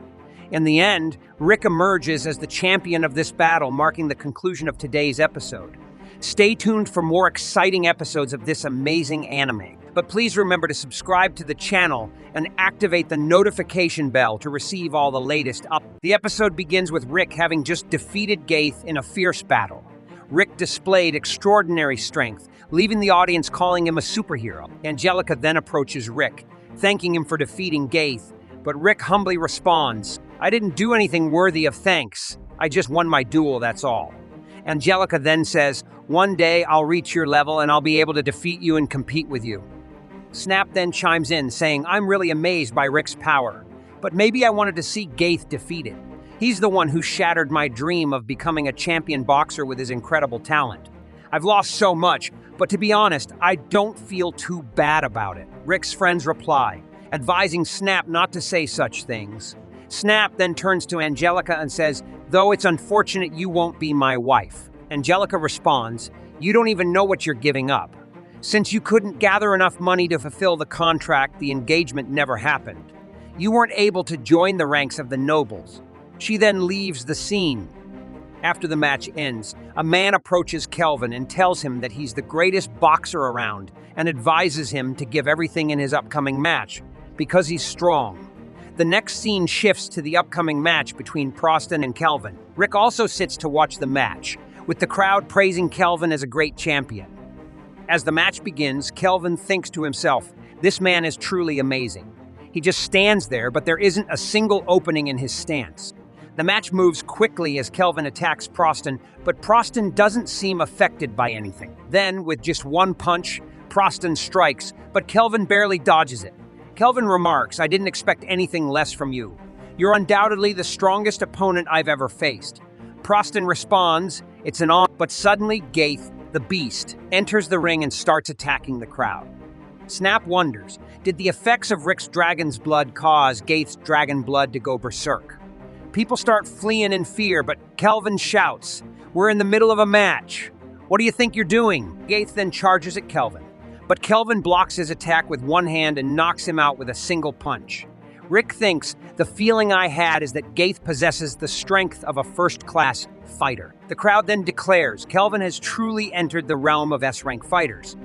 In the end, Rick emerges as the champion of this battle, marking the conclusion of today's episode. Stay tuned for more exciting episodes of this amazing anime. But please remember to subscribe to the channel and activate the notification bell to receive all the latest updates. The episode begins with Rick having just defeated Gaith in a fierce battle. Rick displayed extraordinary strength, leaving the audience calling him a superhero. Angelica then approaches Rick, thanking him for defeating Gaith, but Rick humbly responds, "I didn't do anything worthy of thanks. I just won my duel, that's all." Angelica then says, "One day I'll reach your level and I'll be able to defeat you and compete with you." Snap then chimes in, saying, "I'm really amazed by Rick's power, but maybe I wanted to see Gaith defeated. He's the one who shattered my dream of becoming a champion boxer with his incredible talent. I've lost so much, but to be honest, I don't feel too bad about it." Rick's friends reply, advising Snap not to say such things. Snap then turns to Angelica and says, "Though it's unfortunate you won't be my wife." Angelica responds, "You don't even know what you're giving up. Since you couldn't gather enough money to fulfill the contract, the engagement never happened. You weren't able to join the ranks of the nobles." She then leaves the scene. After the match ends, a man approaches Kelvin and tells him that he's the greatest boxer around and advises him to give everything in his upcoming match, because he's strong. The next scene shifts to the upcoming match between Proston and Kelvin. Rick also sits to watch the match, with the crowd praising Kelvin as a great champion. As the match begins, Kelvin thinks to himself, "This man is truly amazing." He just stands there, but there isn't a single opening in his stance. The match moves quickly as Kelvin attacks Proston, but Proston doesn't seem affected by anything. Then, with just one punch, Proston strikes, but Kelvin barely dodges it. Kelvin remarks, "I didn't expect anything less from you. You're undoubtedly the strongest opponent I've ever faced." Proston responds, "It's an honor," but suddenly Gaith, the beast, enters the ring and starts attacking the crowd. Snap wonders, did the effects of Rick's dragon's blood cause Gaith's dragon blood to go berserk? People start fleeing in fear, but Kelvin shouts, "We're in the middle of a match. What do you think you're doing?" Gaith then charges at Kelvin, but Kelvin blocks his attack with one hand and knocks him out with a single punch. Rick thinks, "The feeling I had is that Gaith possesses the strength of a first-class fighter." The crowd then declares Kelvin has truly entered the realm of S-rank fighters.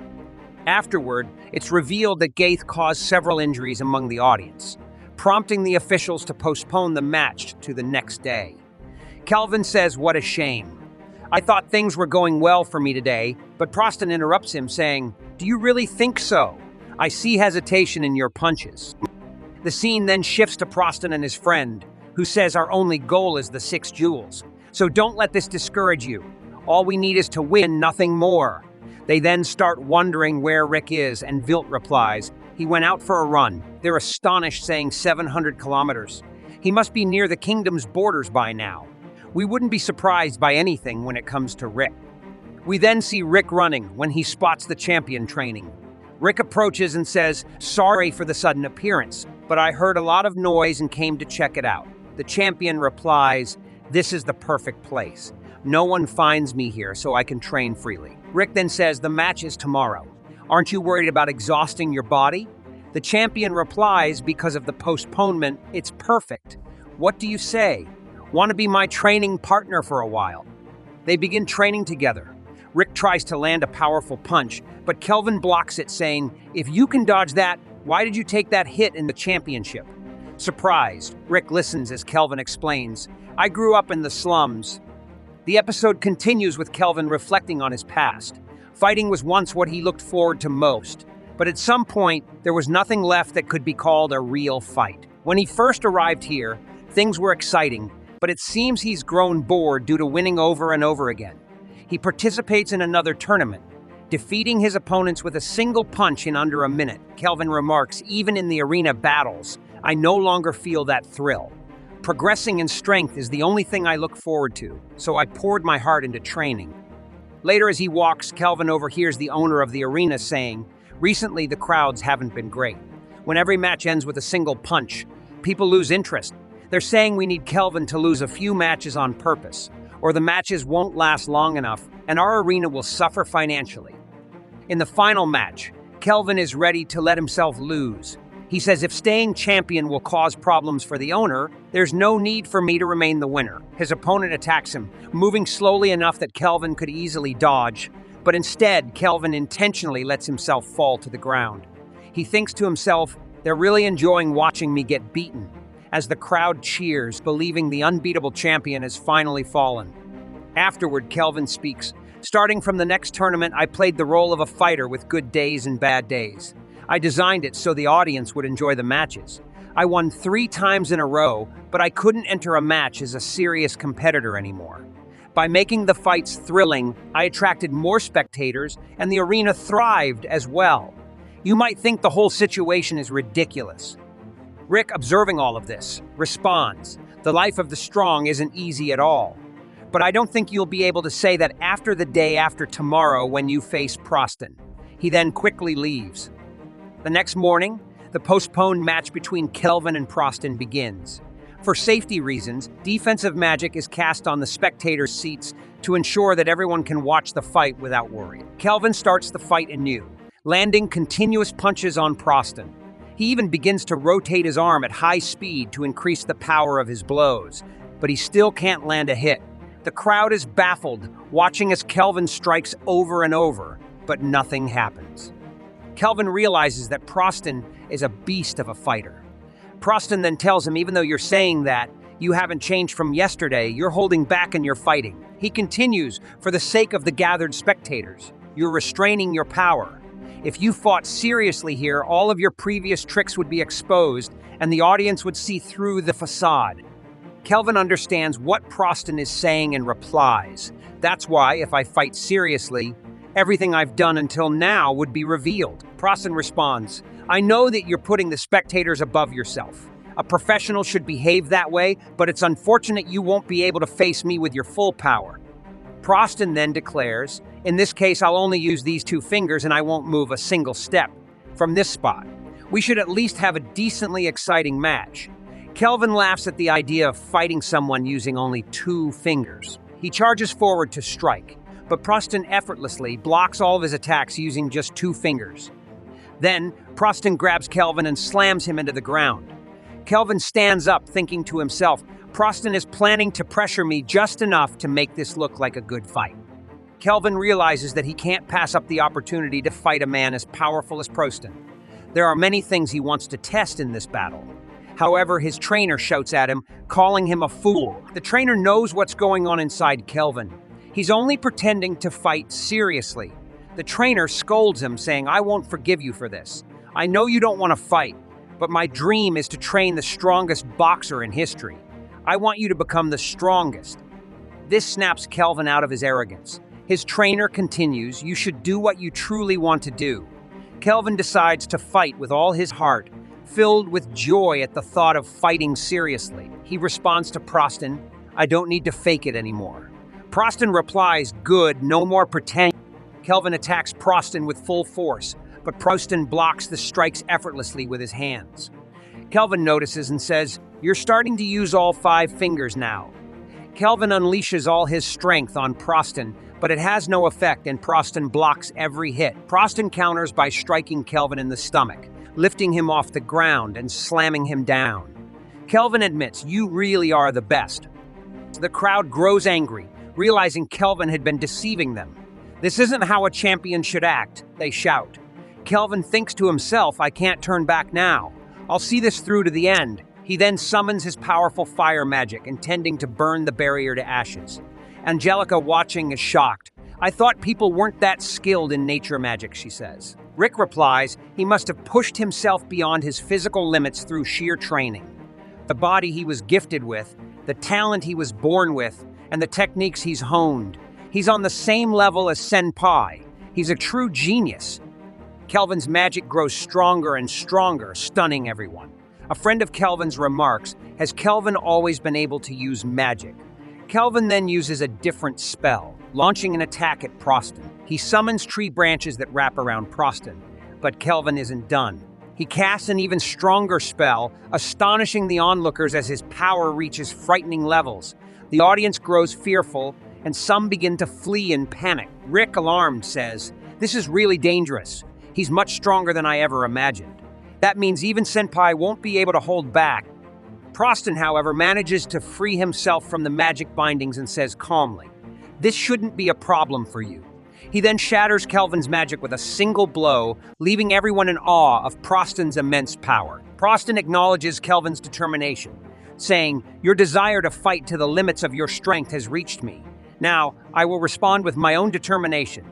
Afterward, it's revealed that Gaith caused several injuries among the audience, prompting the officials to postpone the match to the next day. Kelvin says, "What a shame. I thought things were going well for me today," but Proston interrupts him, saying, "Do you really think so? I see hesitation in your punches." The scene then shifts to Proston and his friend, who says, "Our only goal is the 6 jewels, so don't let this discourage you. All we need is to win, nothing more." They then start wondering where Rick is, and Vilt replies, "He went out for a run." They're astonished, saying 700 kilometers. He must be near the kingdom's borders by now. We wouldn't be surprised by anything when it comes to Rick. We then see Rick running when he spots the champion training. Rick approaches and says, "Sorry for the sudden appearance, but I heard a lot of noise and came to check it out." The champion replies, "This is the perfect place. No one finds me here, so I can train freely." Rick then says, "The match is tomorrow. Aren't you worried about exhausting your body?" The champion replies, "Because of the postponement, it's perfect. What do you say? Want to be my training partner for a while?" They begin training together. Rick tries to land a powerful punch, but Kelvin blocks it, saying, "If you can dodge that, why did you take that hit in the championship?" Surprised, Rick listens as Kelvin explains, "I grew up in the slums." The episode continues with Kelvin reflecting on his past. Fighting was once what he looked forward to most, but at some point, there was nothing left that could be called a real fight. When he first arrived here, things were exciting, but it seems he's grown bored due to winning over and over again. He participates in another tournament, defeating his opponents with a single punch in under a minute. Kelvin remarks, "Even in the arena battles, I no longer feel that thrill. Progressing in strength is the only thing I look forward to, so I poured my heart into training." Later as he walks, Kelvin overhears the owner of the arena saying, Recently, the crowds haven't been great. When every match ends with a single punch, people lose interest. They're saying we need Kelvin to lose a few matches on purpose, or the matches won't last long enough and our arena will suffer financially. In the final match, Kelvin is ready to let himself lose. He says if staying champion will cause problems for the owner, there's no need for me to remain the winner. His opponent attacks him, moving slowly enough that Kelvin could easily dodge, but instead, Kelvin intentionally lets himself fall to the ground. He thinks to himself, they're really enjoying watching me get beaten, as the crowd cheers, believing the unbeatable champion has finally fallen. Afterward, Kelvin speaks. Starting from the next tournament, I played the role of a fighter with good days and bad days. I designed it so the audience would enjoy the matches. I won 3 times in a row, but I couldn't enter a match as a serious competitor anymore. By making the fights thrilling, I attracted more spectators, and the arena thrived as well. You might think the whole situation is ridiculous. Rick, observing all of this, responds, the life of the strong isn't easy at all. But I don't think you'll be able to say that after the day after tomorrow when you face Proston. He then quickly leaves. The next morning, the postponed match between Kelvin and Proston begins. For safety reasons, defensive magic is cast on the spectators' seats to ensure that everyone can watch the fight without worry. Kelvin starts the fight anew, landing continuous punches on Proston. He even begins to rotate his arm at high speed to increase the power of his blows, but he still can't land a hit. The crowd is baffled, watching as Kelvin strikes over and over, but nothing happens. Kelvin realizes that Proston is a beast of a fighter. Proston then tells him, even though you're saying that, you haven't changed from yesterday, you're holding back in your fighting. He continues, for the sake of the gathered spectators, you're restraining your power. If you fought seriously here, all of your previous tricks would be exposed, and the audience would see through the facade. Kelvin understands what Proston is saying and replies. That's why, if I fight seriously, everything I've done until now would be revealed. Proston responds, I know that you're putting the spectators above yourself. A professional should behave that way, but it's unfortunate you won't be able to face me with your full power. Proston then declares, in this case, I'll only use these 2 fingers and I won't move a single step from this spot. We should at least have a decently exciting match. Kelvin laughs at the idea of fighting someone using only 2 fingers. He charges forward to strike, but Proston effortlessly blocks all of his attacks using just 2 fingers. Then, Proston grabs Kelvin and slams him into the ground. Kelvin stands up, thinking to himself, Proston is planning to pressure me just enough to make this look like a good fight. Kelvin realizes that he can't pass up the opportunity to fight a man as powerful as Proston. There are many things he wants to test in this battle. However, his trainer shouts at him, calling him a fool. The trainer knows what's going on inside Kelvin. He's only pretending to fight seriously. The trainer scolds him, saying, I won't forgive you for this. I know you don't want to fight, but my dream is to train the strongest boxer in history. I want you to become the strongest. This snaps Kelvin out of his arrogance. His trainer continues, you should do what you truly want to do. Kelvin decides to fight with all his heart, filled with joy at the thought of fighting seriously. He responds to Proston, I don't need to fake it anymore. Proston replies, good, no more pretend. Kelvin attacks Proston with full force, but Proston blocks the strikes effortlessly with his hands. Kelvin notices and says, you're starting to use all 5 fingers now. Kelvin unleashes all his strength on Proston, but it has no effect and Proston blocks every hit. Proston counters by striking Kelvin in the stomach, lifting him off the ground and slamming him down. Kelvin admits, you really are the best. The crowd grows angry, realizing Kelvin had been deceiving them. This isn't how a champion should act, they shout. Kelvin thinks to himself, I can't turn back now. I'll see this through to the end. He then summons his powerful fire magic, intending to burn the barrier to ashes. Angelica, watching, is shocked. I thought people weren't that skilled in nature magic, she says. Rick replies, he must have pushed himself beyond his physical limits through sheer training. The body he was gifted with, the talent he was born with, and the techniques he's honed. He's on the same level as Senpai. He's a true genius. Kelvin's magic grows stronger and stronger, stunning everyone. A friend of Kelvin's remarks, has Kelvin always been able to use magic? Kelvin then uses a different spell, launching an attack at Proston. He summons tree branches that wrap around Proston, But Kelvin isn't done. He casts an even stronger spell, astonishing the onlookers as his power reaches frightening levels. The audience grows fearful, and some begin to flee in panic. Rick, alarmed, says, "This is really dangerous. He's much stronger than I ever imagined. That means even Senpai won't be able to hold back." Proston, however, manages to free himself from the magic bindings and says calmly, "This shouldn't be a problem for you." He then shatters Kelvin's magic with a single blow, leaving everyone in awe of Proston's immense power. Proston acknowledges Kelvin's determination, saying, "Your desire to fight to the limits of your strength has reached me. Now, I will respond with my own determination."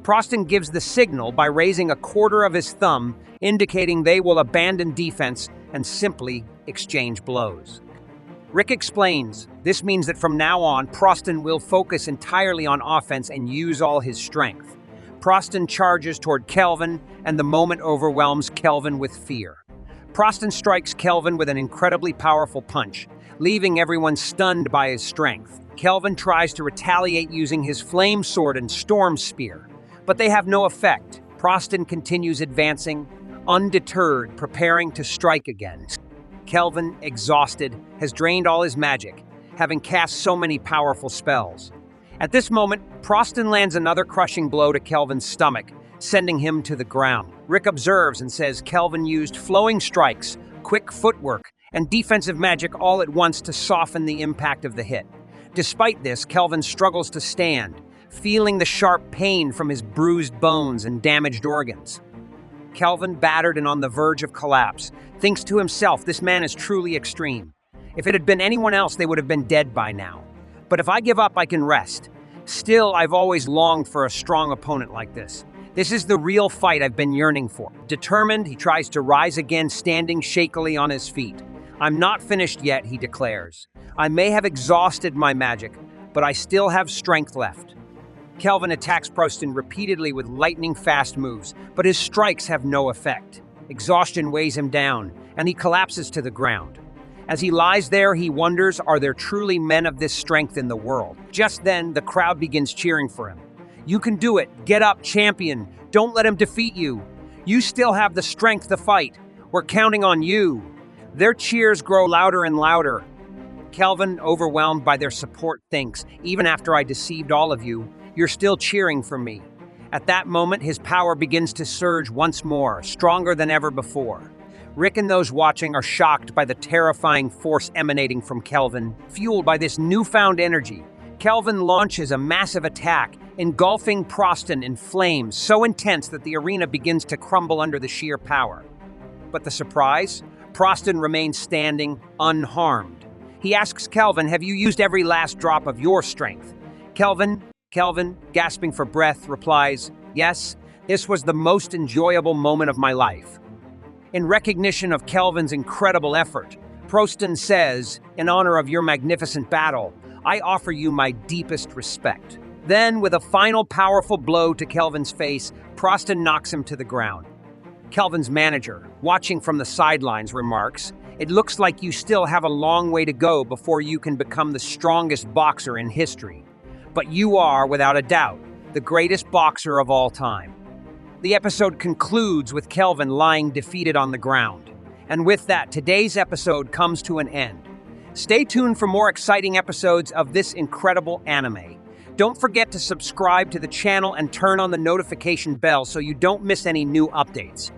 Proston gives the signal by raising a quarter of his thumb, indicating they will abandon defense and simply exchange blows. Rick explains, this means that from now on, Proston will focus entirely on offense and use all his strength. Proston charges toward Kelvin, and the moment overwhelms Kelvin with fear. Proston strikes Kelvin with an incredibly powerful punch, leaving everyone stunned by his strength. Kelvin tries to retaliate using his flame sword and storm spear, but they have no effect. Proston continues advancing, undeterred, preparing to strike again. Kelvin, exhausted, has drained all his magic, having cast so many powerful spells. At this moment, Proston lands another crushing blow to Kelvin's stomach, sending him to the ground. Rick observes and says Kelvin used flowing strikes, quick footwork, and defensive magic all at once to soften the impact of the hit. Despite this, Kelvin struggles to stand, feeling the sharp pain from his bruised bones and damaged organs. Kelvin, battered and on the verge of collapse, thinks to himself, this man is truly extreme. If it had been anyone else, they would have been dead by now. But if I give up, I can rest. Still, I've always longed for a strong opponent like this. This is the real fight I've been yearning for. Determined, he tries to rise again, standing shakily on his feet. "I'm not finished yet," he declares. "I may have exhausted my magic, but I still have strength left." Kelvin attacks Proston repeatedly with lightning-fast moves, but his strikes have no effect. Exhaustion weighs him down, and he collapses to the ground. As he lies there, he wonders, are there truly men of this strength in the world? Just then, the crowd begins cheering for him. "You can do it! Get up, champion! Don't let him defeat you! You still have the strength to fight! We're counting on you!" Their cheers grow louder and louder. Kelvin, overwhelmed by their support, thinks, "Even after I deceived all of you, you're still cheering for me." At that moment, his power begins to surge once more, stronger than ever before. Rick and those watching are shocked by the terrifying force emanating from Kelvin. Fueled by this newfound energy, Kelvin launches a massive attack, engulfing Proston in flames so intense that the arena begins to crumble under the sheer power. But the surprise? Proston remains standing, unharmed. He asks Kelvin, "Have you used every last drop of your strength?" Kelvin, gasping for breath, replies, "Yes, this was the most enjoyable moment of my life." In recognition of Kelvin's incredible effort, Proston says, "In honor of your magnificent battle, I offer you my deepest respect." Then, with a final powerful blow to Kelvin's face, Proston knocks him to the ground. Kelvin's manager, watching from the sidelines, remarks, "It looks like you still have a long way to go before you can become the strongest boxer in history. But you are, without a doubt, the greatest boxer of all time." The episode concludes with Kelvin lying defeated on the ground. And with that, today's episode comes to an end. Stay tuned for more exciting episodes of this incredible anime. Don't forget to subscribe to the channel and turn on the notification bell so you don't miss any new updates.